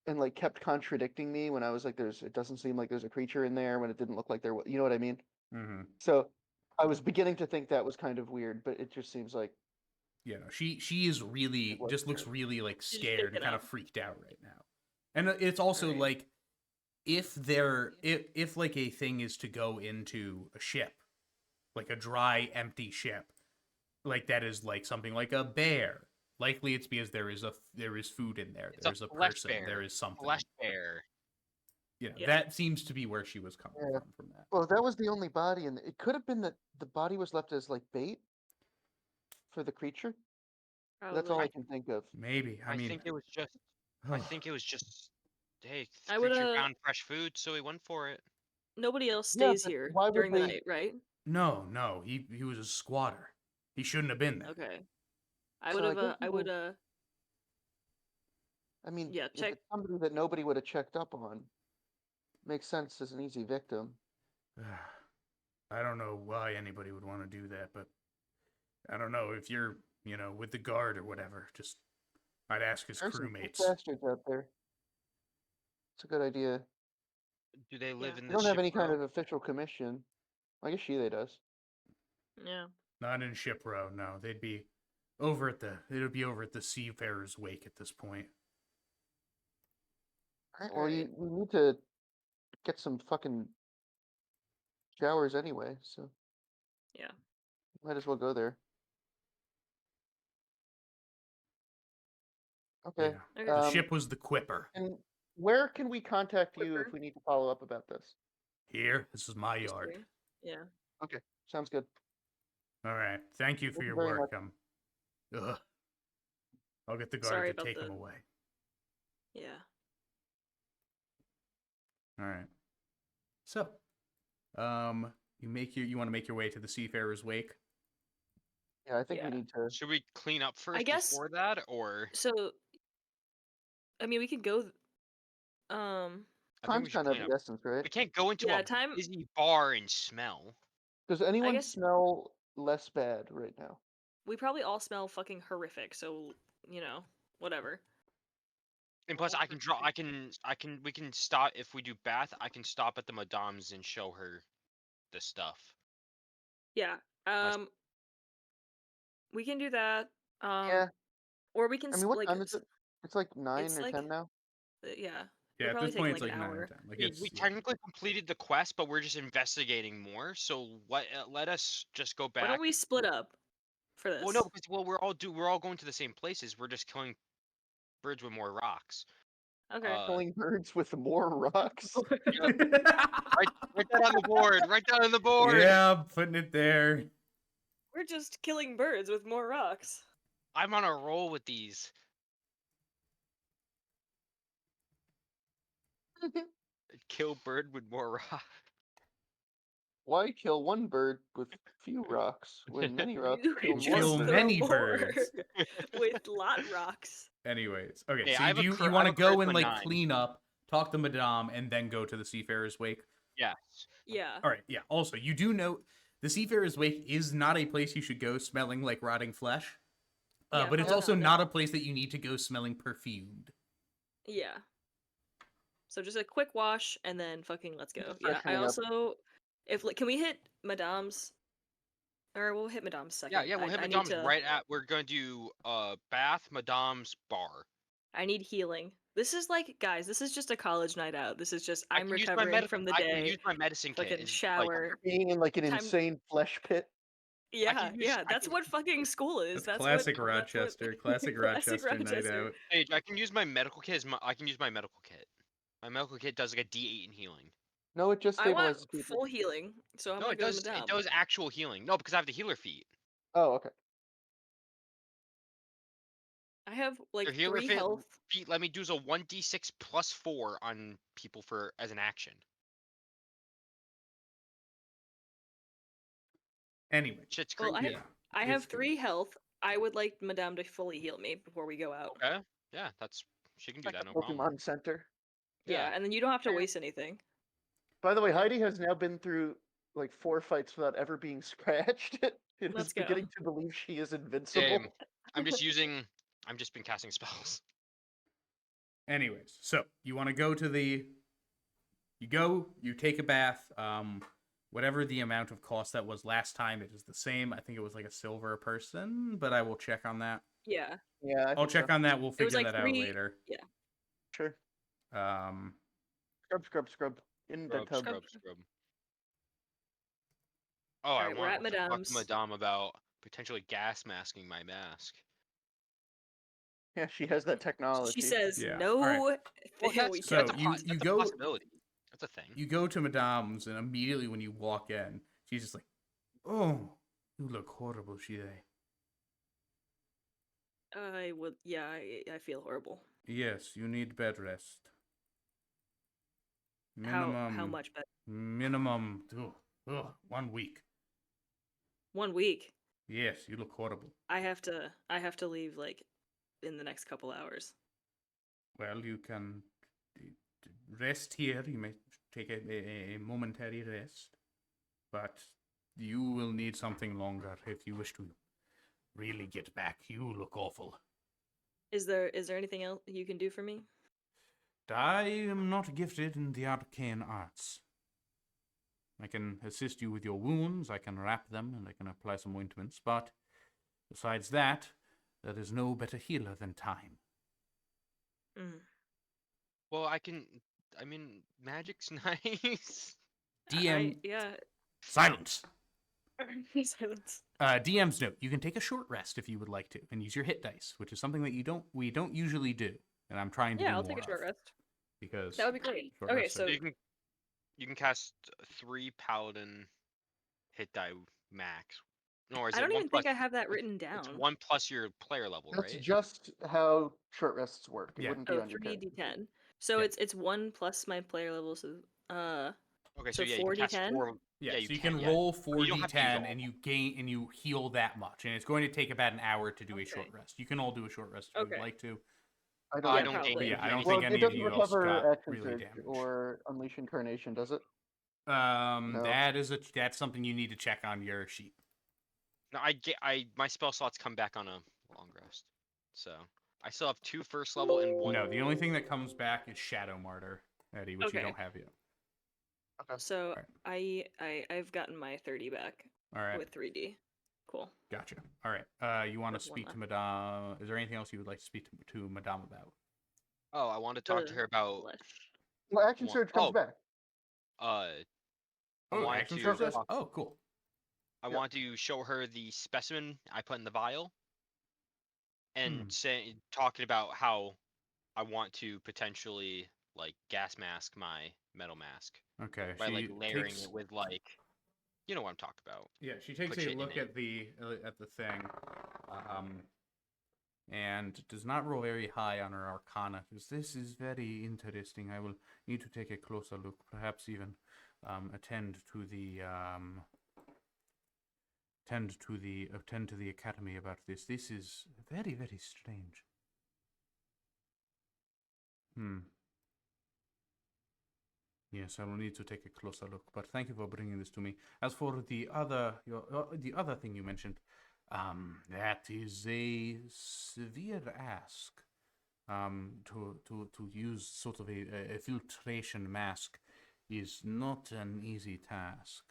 And like kept contradicting me when I was like, it doesn't seem like there's a creature in there when it didn't look like there was, you know what I mean? Mm-hmm. So I was beginning to think that was kind of weird, but it just seems like Yeah, no, she is really It was just looks weird. really like She's scared and shaken kind of up. freaked out right now. And it's also Alright. like if like a thing is to go into a ship, like a dry, empty ship, like that is like something like a bear. Likely it's because there is food in there. It's a There's a flesh person. bear. There is something. Flesh bear. You know, Yeah. that seems to be where she was coming Yeah. from that. well, that was the only body, and it could have been that the body was left as like bait for the creature. That's all I Probably. can think of. Maybe. I I mean, think it was just. I think it was just. Hey, I the would, creature found fresh food, so he went for it. Nobody else Yeah, stays but here why would during the they- night, right? no, he was a squatter. He shouldn't have been there. Okay. I So would I have. guess I would. I mean, Yeah, if check- it's somebody that nobody would have checked up on, makes sense as an easy victim. I don't know why anybody would want to do that, but I don't know if you're, with the guard or whatever. Just, I'd ask his There's some sick crewmates. bastards out there. It's a good idea. Do they live Yeah. in They the don't have ship any kind row? of official commission. I guess Shile does. Yeah. Not in ship row. No, they'd be over at the. It would be over at the Seafarer's Wake at this point. Alright, well, Alright. we need to get some fucking showers anyway, so Yeah. might as well go there. Okay. Yeah. Okay. The ship was the Quipper. And where can we contact you if Quipper? we need to follow up about this? Here, this is my Just yard. here. Yeah. Okay, sounds good. All right. Thank you for Thank you your very work. much. Ugh. I'll get the guard Sorry to about take him the- away. Yeah. All right. So, you want to make your way to the Seafarer's Wake? Yeah, I think Yeah. we need to. Should we clean up first guess- before that, or So, I mean, we could go. I think Time's we should kind of clean the up. essence, right? We can't go into Yeah, a time- busy bar and smell. Does anyone guess- smell less bad right now? We probably all smell fucking horrific. So whatever. And plus, I can draw. We can stop if we do bath. I can stop at the Madame's and show her the stuff. Yeah. We can do that. Yeah. Or we can. I mean, what like, time is it? It's like 9 it's or like- 10 now. Yeah. Yeah, It'll at probably this take, point it's like, like an 9 or hour. 10. Like We it's technically completed the quest, but we're just investigating more. So let us just go back. Why don't we split up for this? Well, no, because we're all going to the same places. We're just killing birds with more rocks. Okay. Killing birds with more rocks. Write that on the board. Write that on the board. Yeah, I'm putting it there. We're just killing birds with more rocks. I'm on a roll with these. Kill bird with more rocks. Why kill one bird with few rocks when many rocks You kill can more kill just birds? many throw more birds. with lot rocks. Anyways, okay. Hey, I so have a you cur- I want to have a go and charisma like 9. clean up, talk to Madame, and then go to the Seafarer's Wake? Yes. Yeah. All right. Yeah. Also, you do know the Seafarer's Wake is not a place you should go smelling like rotting flesh. Yeah, But it's probably also not, no. not a place that you need to go smelling perfumed. Yeah. So just a quick wash and then fucking let's go. Yeah. I freshening up. also, can we hit Madame's? Or we'll hit Madame's second. Yeah, we'll hit I need Madame's to- right at. We're gonna do bath, Madame's bar. I need healing. This is like, guys, this is just a college night out. This is just I I'm can use my recovering medical- from the I can day. use my medicine kit. Fucking It's shower. Being in like an Time- insane flesh pit. Yeah, use- yeah. I That's can- what fucking school is. That's what- classic that's what- Rochester. Classic Rochester night out. Paige, I can use my medical kit. I can use my medical kit. My medical kit does like a D8 in healing. No, it just I want stabilizes people. full healing, so I'm No, gonna it go does. to Madame. It does actual healing. No, because I have the healer feat. Oh, okay. I have like Your healer 3 feat, health. let me do a 1d6 plus 4 on people for as an action. Anyway. Shit's Well, crazy. Yeah. I have it's good. 3 health. I would like Madame to fully heal me before we go out. Okay. Yeah, she can do Like that. the No problem. Pokemon Center. Yeah, and then you don't have to Yeah. waste anything. By the way, Heidi has now been through like 4 fights without ever being scratched. It Let's is go. beginning to believe she is invincible. Same. I'm just been casting spells. Anyways, so you want to go to you take a bath. Whatever the amount of cost that was last time, it is the same. I think it was like a silver a person, but I will check on that. Yeah. Yeah, I I'll think check so. on that. We'll It was figure like that 3 out later. Sure. Um, Scrub. In the Scrub, tub. scrub. Oh, Alright, I we're at want to talk Madame's. to Madame about potentially gas masking my mask. Yeah, she has that technology. She says Yeah, no. alright. Well, we So that's a, can't. pos- you that's go- a possibility. That's a thing. you go to Madame's, and immediately when you walk in, she's just like, "Oh, you look horrible, Shide." I would. Yeah, I feel horrible. Yes, you need bed rest. How much better? Minimum 1 week. 1 week. Yes, you look horrible. I have to leave like in the next couple hours. Well, you can rest here. You may take a momentary rest, but you will need something longer if you wish to really get back. You look awful. Is there anything else you can do for me? I am not gifted in the arcane arts. I can assist you with your wounds, I can wrap them, and I can apply some ointments, but besides that, there is no better healer than time. Mm. Well, I mean, magic's nice. DM, Yeah. silence! Silence. DM's note: you can take a short rest if you would like to, and use your hit dice, which is something that we don't usually do, and I'm trying to do Yeah, I'll more take a short of, rest. because That would be great. short Okay, rests are so good. You can cast 3 paladin hit die max. No, or is I it don't 1 even plus? think I have that written It's down. 1 plus your player level, That's right? just how short rests work. It Yeah. wouldn't be Oh, on your 3d10. So Yeah. it's 1 plus my player level, so Okay, so so yeah, you can cast 4d10? 4. Yeah, Yeah, so you can yeah. roll You don't have to use 4d10 all. and you gain and you heal that much, and it's going to take about an hour to do a short Okay. rest. You can all do a short rest if Okay. you'd like to. I I don't. don't probably. gain But yeah, I don't anything. Well, think it any of doesn't you else recover got action really surge damaged. or unleash incarnation, does it? No. That's something you need to check on your sheet. No, my spell slots come back on a long rest, so I still have 2 first level and 1. No, the only thing that comes back is Shadow Martyr, Eddie, which you Okay. don't have yet. So Alright. I've gotten my 30 back All right, with 3D. Cool. gotcha. All right, you want to With one speak to left. Madame? Is there anything else you would like to speak to Madame about? Oh, I want to talk to her about. Flesh. Well, action One- surge comes oh. back. I Oh, wanted action to surge does? talk- Oh, cool. I Yep. want to show her the specimen I put in the vial, and talking about how I want to potentially like gas mask my metal mask Okay, by like she layering takes. it with like, you know what I'm talking about. Yeah, she takes put a shit in look it. at the thing, and does not roll very high on her Arcana. This is very interesting. I will need to take a closer look. Perhaps even attend to the academy about this. This is very, very strange. Yes, I will need to take a closer look. But thank you for bringing this to me. As for the other thing you mentioned, that is a severe ask. To use sort of a filtration mask is not an easy task.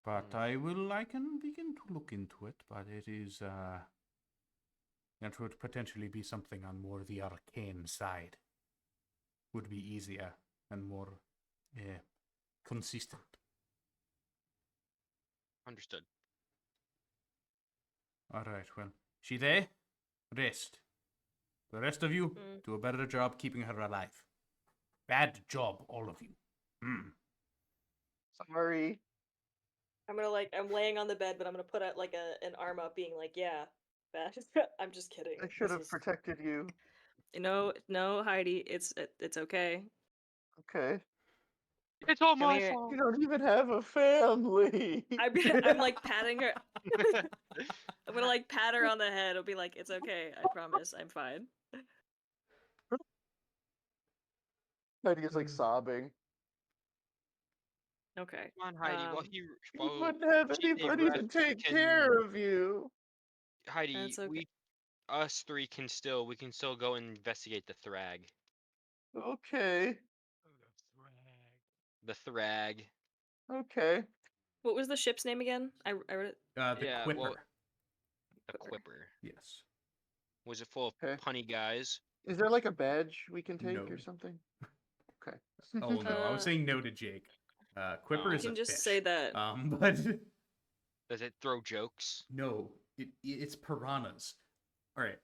But I can begin to look into it, but it is, that would potentially be something on more the arcane side. Would be easier and more consistent. Understood. Alright, well, she there? Rest. The rest of you, do a better job keeping her alive. Bad job, all of you. Sorry. I'm laying on the bed, but I'm gonna put out like an arm up, being like, yeah, bad. I'm just kidding. I should This have is- protected you. No, Heidi, it's okay. Okay. It's all Come my here. fault. You don't even have a family. I'm like patting her. I'm gonna like pat her on the head. I'll be like, it's okay. I promise, I'm fine. Heidi is like sobbing. Okay. Come on, Heidi. You While wouldn't have she takes anybody to rest, take can- care of you. Heidi, That's okay. us 3 can still go and investigate the Thrag. Okay. The Thrag. Okay. What was the ship's name again? I wrote it. The Yeah, Quipper. well- The Quipper. Yes. Was it full of Okay. punny guys? Is there like a badge we can take No. or something? Okay. Oh no, I was Uh, saying no to Jake. Quipper Oh. is You a can just fish. say that. But Does it throw jokes? no, it's piranhas. All right.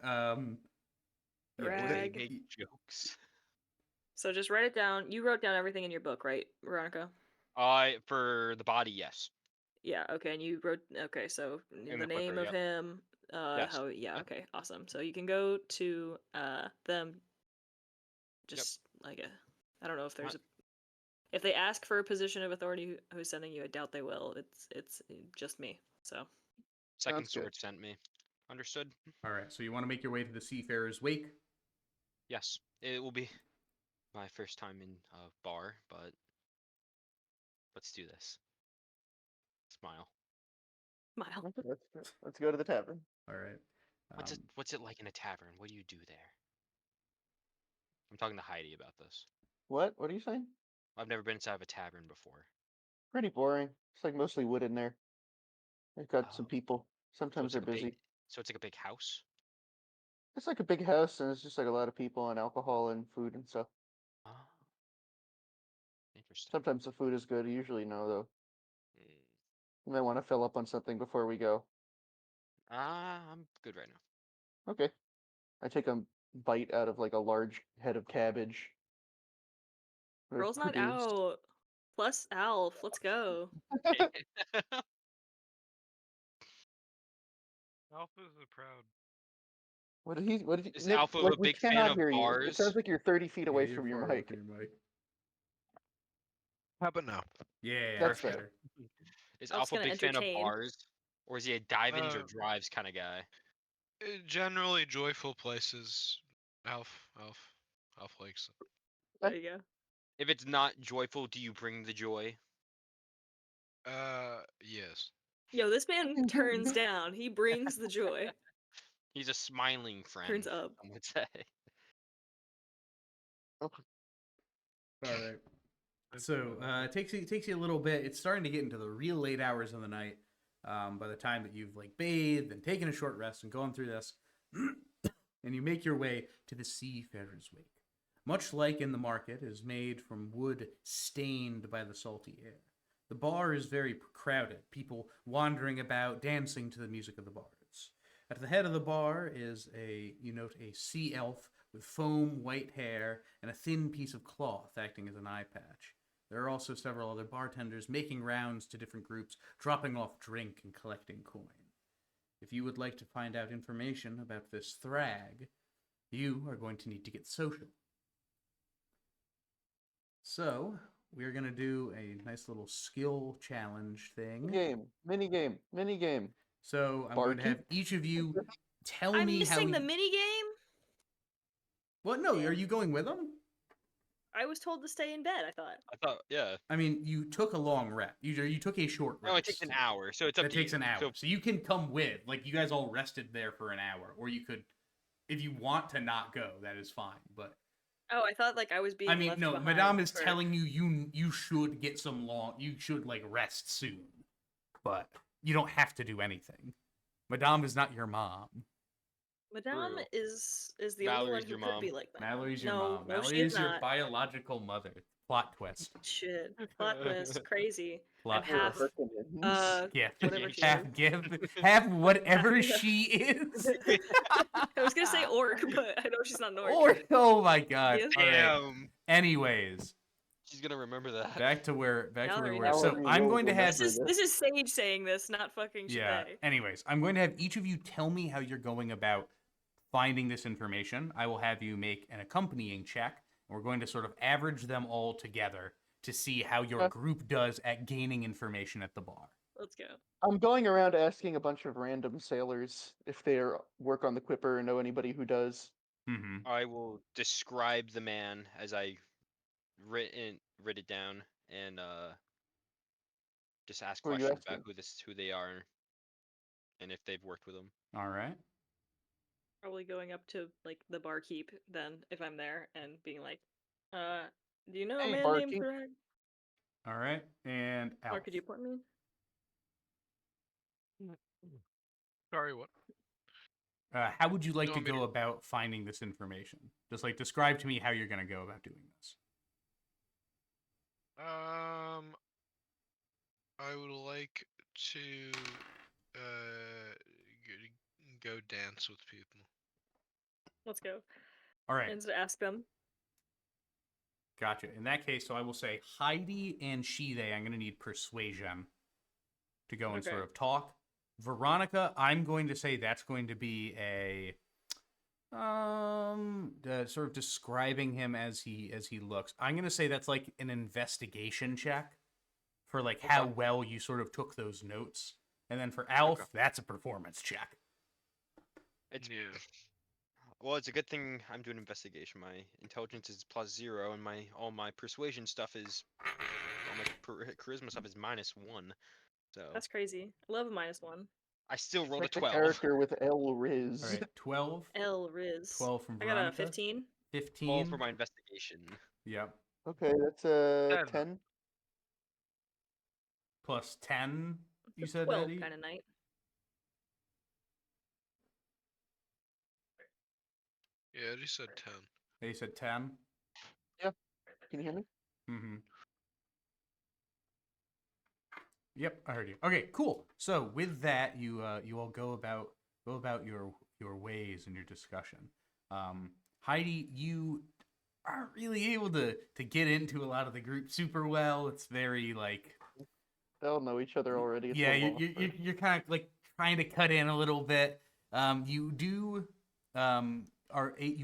They Thrag. make jokes. So just write it down. You wrote down everything in your book, right, Veronica? For the body, yes. Yeah. Okay. And you wrote. Okay. So the the name Quipper, of yep. him. Yes. How? Yeah. Okay. Awesome. So you can go to them. Just like I don't know if there's a. If they ask for a position of authority who's sending you, I doubt they will. It's just me. So. Second Sounds good. sword sent me. Understood? All right. So you want to make your way to the Seafarer's Wake? Yes. It will be my first time in a bar, but let's do this. Smile. Smile. Let's go to the tavern. All right. What's it like in a tavern? What do you do there? I'm talking to Heidi about this. What? What are you saying? I've never been inside of a tavern before. Pretty boring. It's like mostly wood in there. They've got some Oh, people. so Sometimes it's they're like a busy. big, so it's like a big house. It's like a big house, and it's just like a lot of people and alcohol and food and stuff. Oh, interesting. Sometimes the food is good. Usually no, though. Mm. You might want to fill up on something before we go. I'm good right now. Okay. I take a bite out of like a large head of cabbage. that I've Girl's not produced. out. Plus Alf. Let's go. Alpha is a proud. What did he? What did he? Is Nick, Alpha like, a we big fan cannot of hear you. It bars? sounds like you're 30 feet away Yeah, from you're your far away mic. from your mic. How about now? Yeah, That's that's better. better. Is Alf's Alpha a gonna big fan of entertain. bars? Or is he a dive-ins or Uh, drives kind of guy? Generally joyful places. Alf likes it. There you go. If it's not joyful, do you bring the joy? Yes. Yo, this man turns down. He brings the joy. He's a smiling friend. Turns up. Some would say. All right. So it takes you a little bit. It's starting to get into the real late hours of the night. By the time that you've like bathed and taken a short rest and gone through this, and you make your way to the Seafarer's Wake. Much like in the market, is made from wood stained by the salty air. The bar is very crowded, people wandering about, dancing to the music of the bards. At the head of the bar is a sea elf with foam white hair and a thin piece of cloth acting as an eye patch. There are also several other bartenders making rounds to different groups, dropping off drink and collecting coin. If you would like to find out information about this Thrag, you are going to need to get social. So, we're going to do a nice little skill challenge thing. Mini game. So, I'm going to have each of you tell I'm me how missing the mini game. What? No, are you going with them? I was told to stay in bed. I thought. I thought, yeah. I mean, you took a long rest. You took a short rest. No, it takes an hour, so it's up That to you. takes an hour. So you can come with. Like, you guys all rested there for an hour. Or you could, if you want to not go, that is fine. But Oh, I thought like I was being. I mean, left no, behind Madame is for- telling you should get some you should like rest soon. But you don't have to do anything. Madame is not your mom. Madame True. is the Mallory's only one who your could mom. be like that. Mallory's your no, mom. No, Mallory she is is your not. biological mother. Plot twist. Shit. Plot twist. Crazy. Plot I'm half. twist. Whatever she half is. half whatever she is. I was gonna say orc, but I know she's not an orc. Or oh my god. Yes. All right. Damn. Anyways, She's gonna remember that. back to where Mallory we were. So knows. I'm going to have This is Sage saying this, not fucking yeah. Shabay. Anyways, I'm going to have each of you tell me how you're going about finding this information. I will have you make an accompanying check, and we're going to sort of average them all together to see how your group does at gaining information at the bar. Let's go. I'm going around asking a bunch of random sailors if they work on the Quipper or know anybody who does. Mm-hmm. I will describe the man as I writ it down and just ask Who are you questions about asking? who they are and if they've worked with them. All right. Probably going up to like the barkeep then, if I'm there, and being like, do you know a Hey, man barkeep. named Thrag? All right. And Or Alf. could you point me? Sorry, what? How would you like You to want me go to- about finding this information? Just like describe to me how you're going to go about doing this. I would like to go dance with people. Let's go. All right. And to ask them. Gotcha. In that case, so I will say Heidi and Shide, I'm going to need persuasion to go and Okay. sort of talk. Veronica, I'm going to say that's going to be a sort of describing him as he looks. I'm going to say that's like an investigation check for like how well you sort of took those notes. And then for Alf, that's a performance check. It's Yeah. well, it's a good thing I'm doing investigation. My intelligence is +0, and all my persuasion stuff is all my charisma stuff is -1. So That's crazy. I love a -1. I still rolled a Check the 12. character with L Riz. All right, 12. L Riz. 12 from I got a Veronica. 15. 15. All for my investigation. Yep. Okay, that's 10. 10. Plus 10, you said, 12 Eddie? kind of night. Yeah, Eddie said 10. They said 10. Can you hear me? Mm-hmm. Yep, I heard you. Okay, cool. So with that, you all go about your ways and your discussion. Heidi, you aren't really able to get into a lot of the group super well. It's very like They all know each other already. It's yeah, a law firm. you're kind of like trying to cut in a little bit. You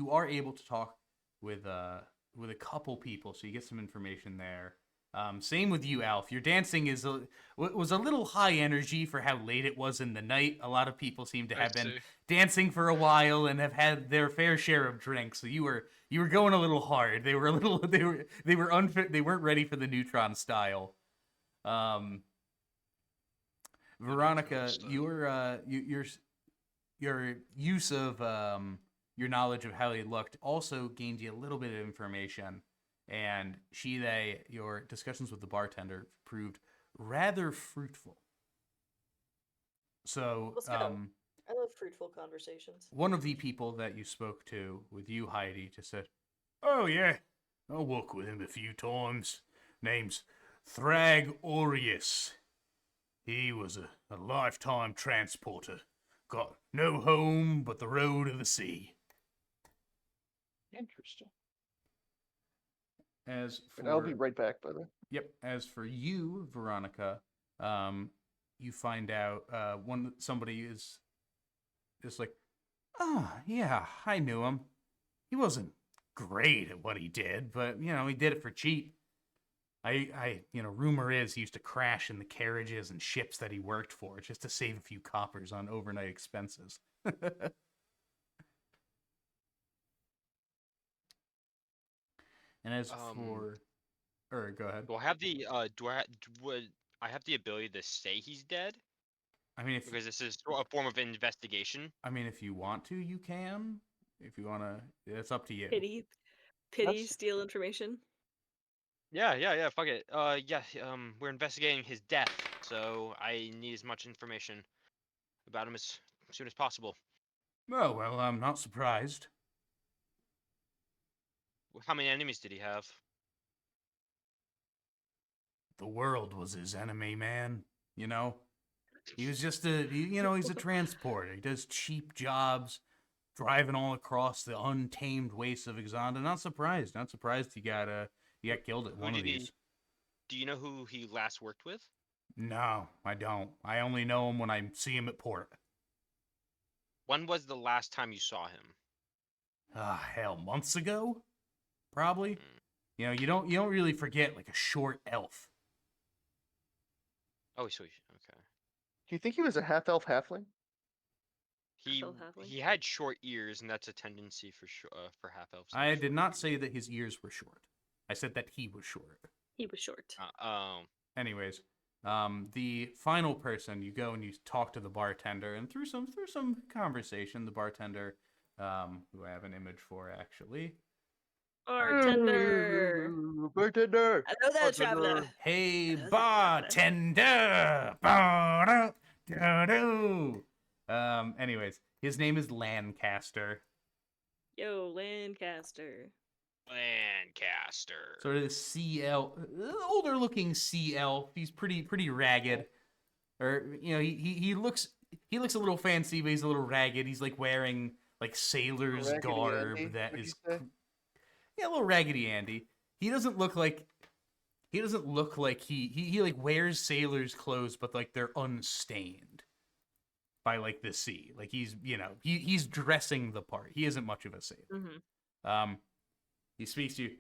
are able to talk with a couple people, so you get some information there. Same with you, Alf. Your dancing was a little high energy for how late it was in the night. A lot of people seem to have been dancing for a while and have had their fair share of drinks. So you were going a little hard. They were a little they were unfit. They weren't ready for the neutron style. Veronica, your use of your knowledge of how he looked also gained you a little bit of information. And your discussions with the bartender proved rather fruitful. So, Let's go. I love fruitful conversations. one of the people that you spoke to with you, Heidi, just said, "Oh yeah, I worked with him a few times. Name's Thrag Aureus. He was a lifetime transporter. Got no home but the road of the sea." Interesting. As And I'll for be right back, by the way. Yep. As for you, Veronica, you find out somebody is like, "Oh yeah, I knew him. He wasn't great at what he did, but he did it for cheap. Rumor is he used to crash in the carriages and ships that he worked for just to save a few coppers on overnight expenses." And as for, or go ahead. Do I have the would I have the ability to say he's dead? I mean, Because this is a form of investigation. if you want to, you can. If you wanna, it's up to you. Pity, That's- steal information. Yeah. Fuck it. We're investigating his death, so I need as much information about him as soon as possible. Oh well, I'm not surprised. How many enemies did he have? The world was his enemy, man. He was just he's a transporter. He does cheap jobs, driving all across the untamed wastes of Exanda. Not surprised he got killed at one of these. Do you know who he last worked with? No, I don't. I only know him when I see him at port. When was the last time you saw him? Hell, months ago? Probably. You don't really forget like a short elf. Oh, so okay. Do you think he was a half-elf halfling? He Halfling? he had short ears, and that's a tendency for half elves. I did not say that his ears were short. I said that he was short. He was short. Anyways, the final person, you go and you talk to the bartender, and through some conversation, the bartender, who I have an image for actually. Bartender. Bartender. Hello there, traveler. Hey, How's it bartender! Ba-da-da-da-do. Anyways, his name is Lancaster. Yo, Lancaster. Lancaster. Sort of CL, older looking CL. He's pretty ragged. Or he looks a little fancy, but he's a little ragged. He's like wearing like sailor's Raggedy garb Andy, that what'd is you say? yeah, a little Raggedy Andy. He doesn't look like he like wears sailor's clothes, but like they're unstained by like the sea. Like he's he's dressing the part. He isn't much of a sailor. Mm-hmm. He speaks to you.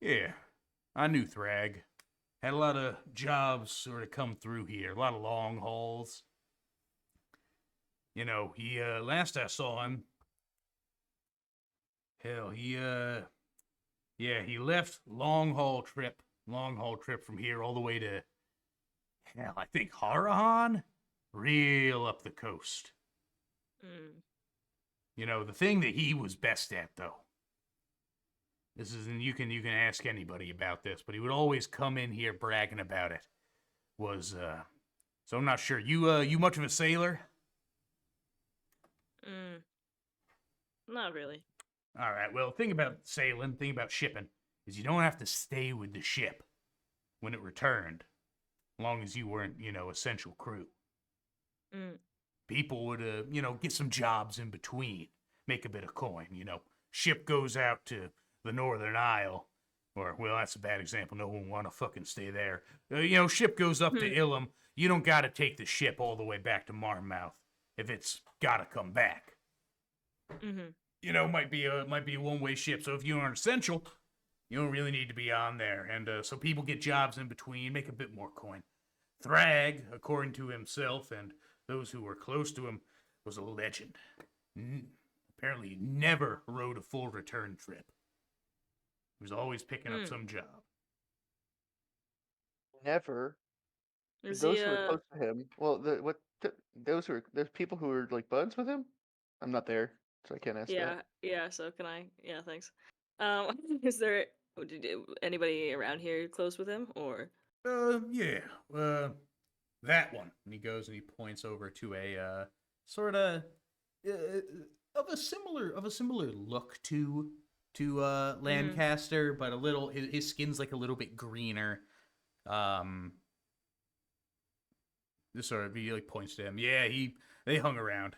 Yeah, I knew Thrag. Had a lot of jobs sort of come through here. A lot of long hauls. He last I saw him. Hell, he left long haul trip from here all the way to, hell, I think Harahan? real up the coast. Mm. You know, the thing that he was best at, though. This is, and you can ask anybody about this, but he would always come in here bragging about it. Was so I'm not sure. You much of a sailor? Not really. All right. Well, thing about sailing, thing about shipping, is you don't have to stay with the ship when it returned, as long as you weren't, essential crew. Mm. People would, get some jobs in between, make a bit of coin. Ship goes out to the Northern Isle, or, well, that's a bad example. No one want to fucking stay there. Ship goes up to Ilum. You don't got to take the ship all the way back to Marmouth if it's got to come back. Mm-hmm. Might be a one-way ship. So if you aren't essential, you don't really need to be on there. And so people get jobs in between, make a bit more coin. Thrag, according to himself and those who were close to him, was a legend. Apparently never rode a full return trip. He was always picking up some job. Never. Is Those he, who were close to him. Well, there's people who were like buds with him. I'm not there, so I can't ask that. yeah, so can I? Yeah, thanks. Is there anybody around here close with him, or? Yeah. That one. And he goes and he points over to a sort of of a similar look to Lancaster, but a little his skin's like a little bit greener. This sort of he like points to him. Yeah, they hung around.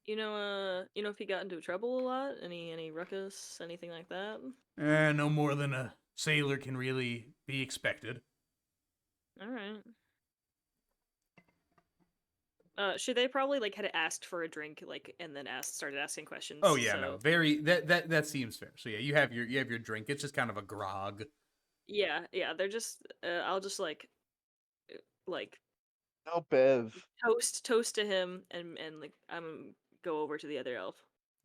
You know if he got into trouble a lot? Any ruckus, anything like that? No more than a sailor can really be expected. All right. Should they probably had asked for a drink, and then started asking questions? Oh yeah, so... no, very that seems fair. So yeah, you have your drink. It's just kind of a grog. Yeah. They're just. I'll just No Bev. toast to him, and I'm go over to the other elf.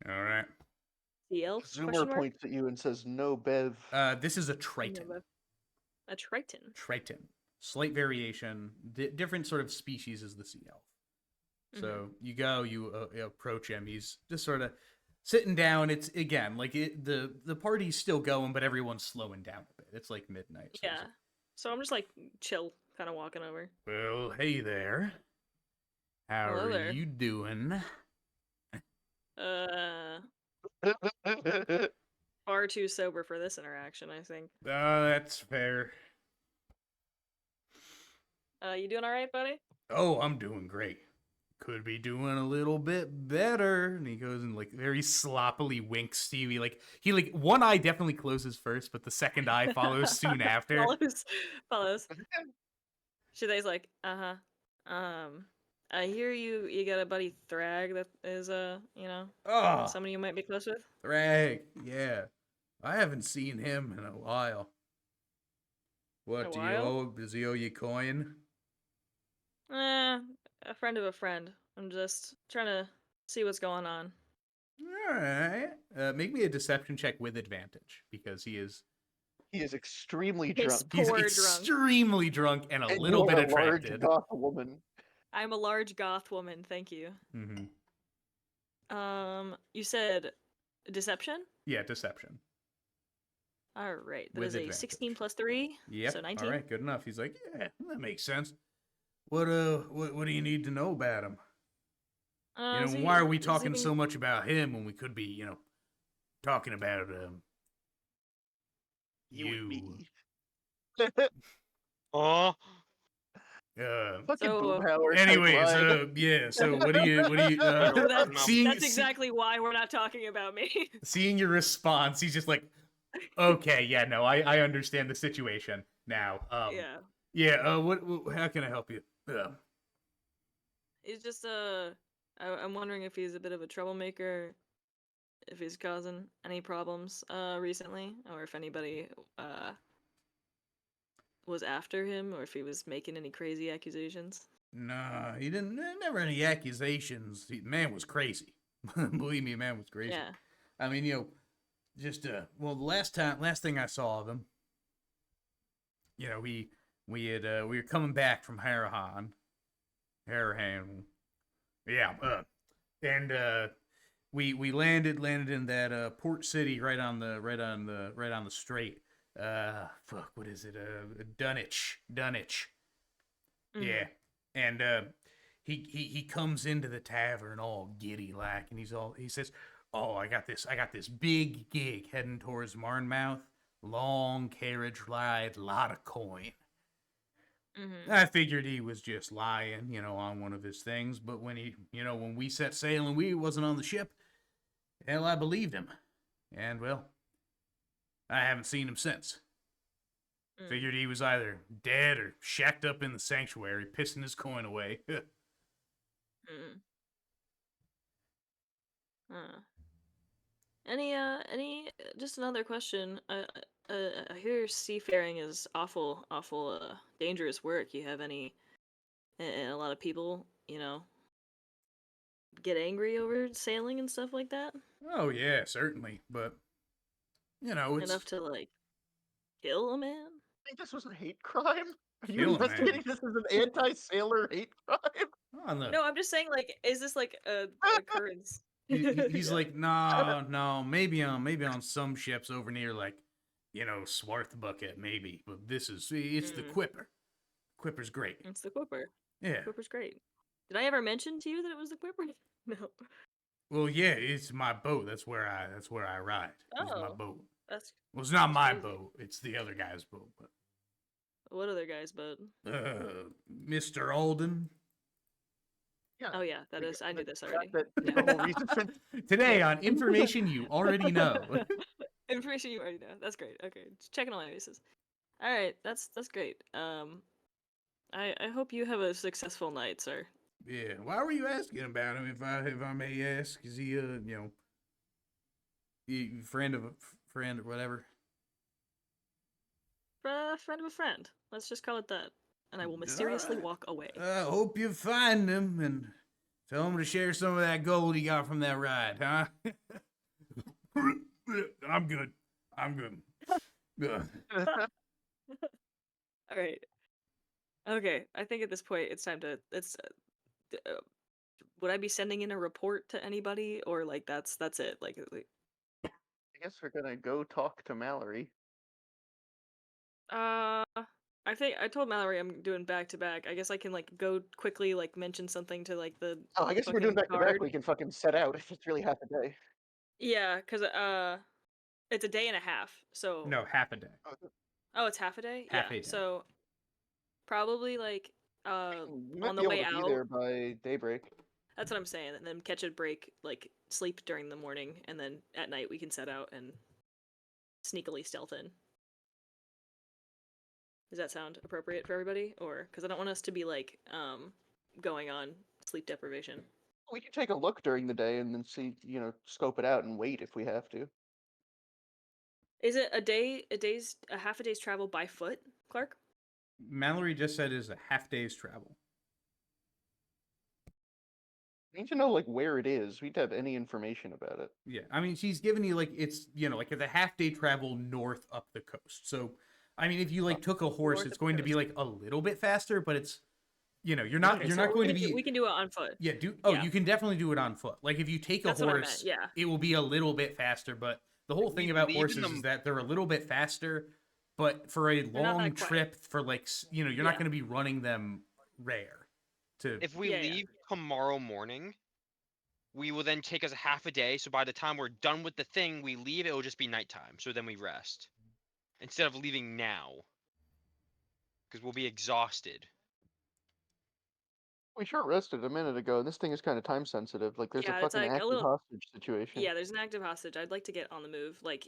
All right. The elf? Zoomer points at you and says, "No Bev." This is a Triton. A Triton. Triton. Slight variation. Different sort of species as the sea elf. So you go, you approach him. He's just sort of sitting down. It's again the party's still going, but everyone's slowing down a bit. It's like midnight. So yeah. So I'm just chill, kind of walking over. Well, hey there. How Hello are there. you doing? Far too sober for this interaction, I think. That's fair. You doing all right, buddy? Oh, I'm doing great. Could be doing a little bit better. And he goes and very sloppily winks to you. He one eye definitely closes first, but the second eye follows soon after. Follows. Shiday's like, I hear you got a buddy Thrag that is somebody you might be close with? Thrag, yeah. I haven't seen him in a while. What, does he owe you coin? A friend of a friend. I'm just trying to see what's going on. Alright. Make me a deception check with advantage, because he is extremely He's drunk. He's Poor drunk. extremely drunk and a And little you bit are a large attracted. goth woman. I'm a large goth woman, thank you. Mm-hmm. You said deception? Yeah, deception. Alright, that With is a advantage. 16 plus 3, Yep. so 19. All right, good enough. He's like, yeah, that makes sense. What do you need to know about him? Why are we talking so much about him when we could be, talking about you? Oh. Fucking So, Boomhauer. Anyways, yeah. So what do you? So that's seeing exactly why we're not talking about me. seeing your response, he's just like, okay, yeah, no, I understand the situation now. Yeah. Yeah. What? How can I help you? He's just I'm wondering if he's a bit of a troublemaker, if he's causing any problems recently, or if anybody was after him, or if he was making any crazy accusations. Nah, he didn't. Never any accusations. Man was crazy. Believe me, man was crazy. Yeah. I mean, just the last thing I saw of him, we were coming back from Harahan, hair handle. Yeah, and we landed in that port city right on the strait. Fuck, what is it? Dunwich. Yeah, and he comes into the tavern all giddy like, and he says, "Oh, I got this big gig heading towards Marnmouth. Long carriage ride, lot of coin." I figured he was just lying, on one of his things. But when we set sail and we wasn't on the ship, hell, I believed him. And well, I haven't seen him since. Figured he was either dead or shacked up in the sanctuary, pissing his coin away. Just another question. I hear seafaring is awful dangerous work. You have any, and a lot of people, get angry over sailing and stuff like that? Oh yeah, certainly. But it's Enough to like kill a man? I think this was a hate crime. Are you Kill a man. investigating this as an anti-sailor hate crime? on the. No, I'm just saying, like, is this like a occurrence? He's like, no, maybe on some ships over near like, Swarthbucket maybe, but it's the Quipper. Quipper's great. It's the Quipper. Yeah. Quipper's great. Did I ever mention to you that it was the Quipper? No. Well, yeah, it's my boat. That's where I ride. It's my Oh, boat. that's Well, it's not my crazy. boat. It's the other guy's boat. What other guy's boat? But Mr. Alden. Yeah. Oh yeah, that is. I knew this already. That Yeah. normal reason. Today on information you already know. Information you already know. That's great. Okay, just checking all my bases. All right, that's great. I hope you have a successful night, sir. Yeah. Why were you asking about him? If I may ask, is he friend of a friend or whatever? Friend of a friend. Let's just call it that. And I will mysteriously Alright. walk away. I hope you find him and tell him to share some of that gold he got from that ride, huh? I'm good. Ugh. All right. Okay, I think at this point it's time to. Would I be sending in a report to anybody, or like that's it? Like, I guess we're gonna go talk to Mallory. I think I told Mallory I'm doing back to back. I guess I can like go quickly, like mention something to like the. Oh, I guess if we're doing fucking back to back, guard. we can fucking set out if it's really half a day. Yeah, cause it's a day and a half. So. No, half a day. Oh, it's half a day. Half a Yeah. day. So. Probably like We might on be the able way to be out. there by daybreak. That's what I'm saying. And then catch a break, like sleep during the morning, and then at night we can set out and sneakily stealth in. Does that sound appropriate for everybody? Or because I don't want us to be like going on sleep deprivation. We can take a look during the day and then see, scope it out and wait if we have to. Is it a half a day's travel by foot, Clark? Mallory just said is a half day's travel. We need to know like where it is. We'd have any information about it. Yeah, I mean, she's giving you like it's like it's a half day travel north up the coast. So, I mean, if you like took a horse, north it's of the going to be coast. like a little bit faster, but it's you're not Okay, you're so not going to we be can do it on foot. yeah. Yeah. You can definitely do it on foot. Like if you take a That's what I meant, horse, yeah. it will be a little bit faster. But the whole thing we about leave in horses the- is that they're a little bit faster, but for a not that long quick. trip, for like you're not Yeah. going to be running them rare. To If we Yeah, yeah. leave tomorrow morning, we will then take us a half a day. So by the time we're done with the thing, we leave. It will just be nighttime. So then we rest instead of leaving now, because we'll be exhausted. We short rested a minute ago, and this thing is kind of time sensitive. Like there's Yeah, a it's fucking like a active little- hostage situation. Yeah, there's an active hostage. I'd like to get on the move. Like,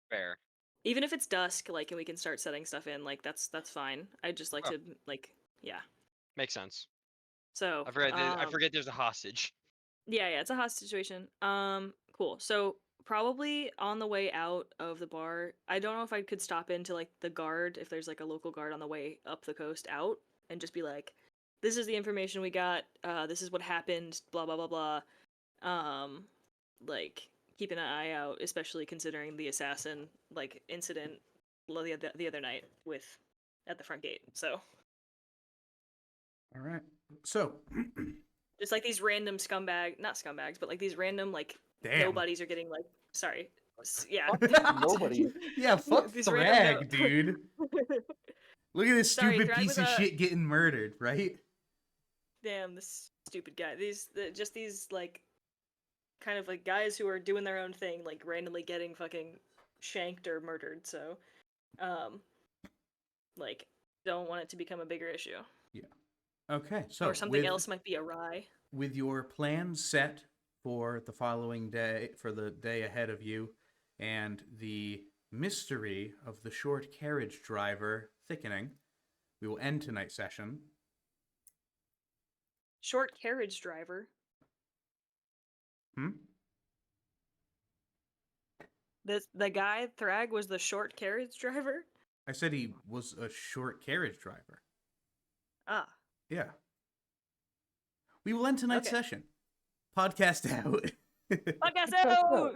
Fair. even if it's dusk, like, and we can start setting stuff in, like, that's fine. I'd just like Oh. to, like, yeah. Makes sense. So, I forget there's a hostage. yeah, it's a hostage situation. Cool. So probably on the way out of the bar, I don't know if I could stop into like the guard if there's like a local guard on the way up the coast out and just be like, "This is the information we got. This is what happened. Blah blah blah blah." Like keeping an eye out, especially considering the assassin like incident the other night with at the front gate. So all right. So, Just like these random not scumbags, but like these random like damn. nobodies are getting like sorry. Yeah. Fuck nobody. Yeah, fuck These random Thrag, dude. Look at this Sorry, stupid Thrag piece was of a- shit getting murdered, right? Damn, this stupid guy. Just these like kind of like guys who are doing their own thing, like randomly getting fucking shanked or murdered. So, like, don't want it to become a bigger issue. Okay, so or something with, else might be awry. with your plans set for the following day, for the day ahead of you, and the mystery of the short carriage driver thickening, we will end tonight's session. Short carriage driver. Hmm? The guy Thrag was the short carriage driver. I said he was a short carriage driver. Ah, Yeah. We will end tonight's Okay. session. Podcast out. podcast out.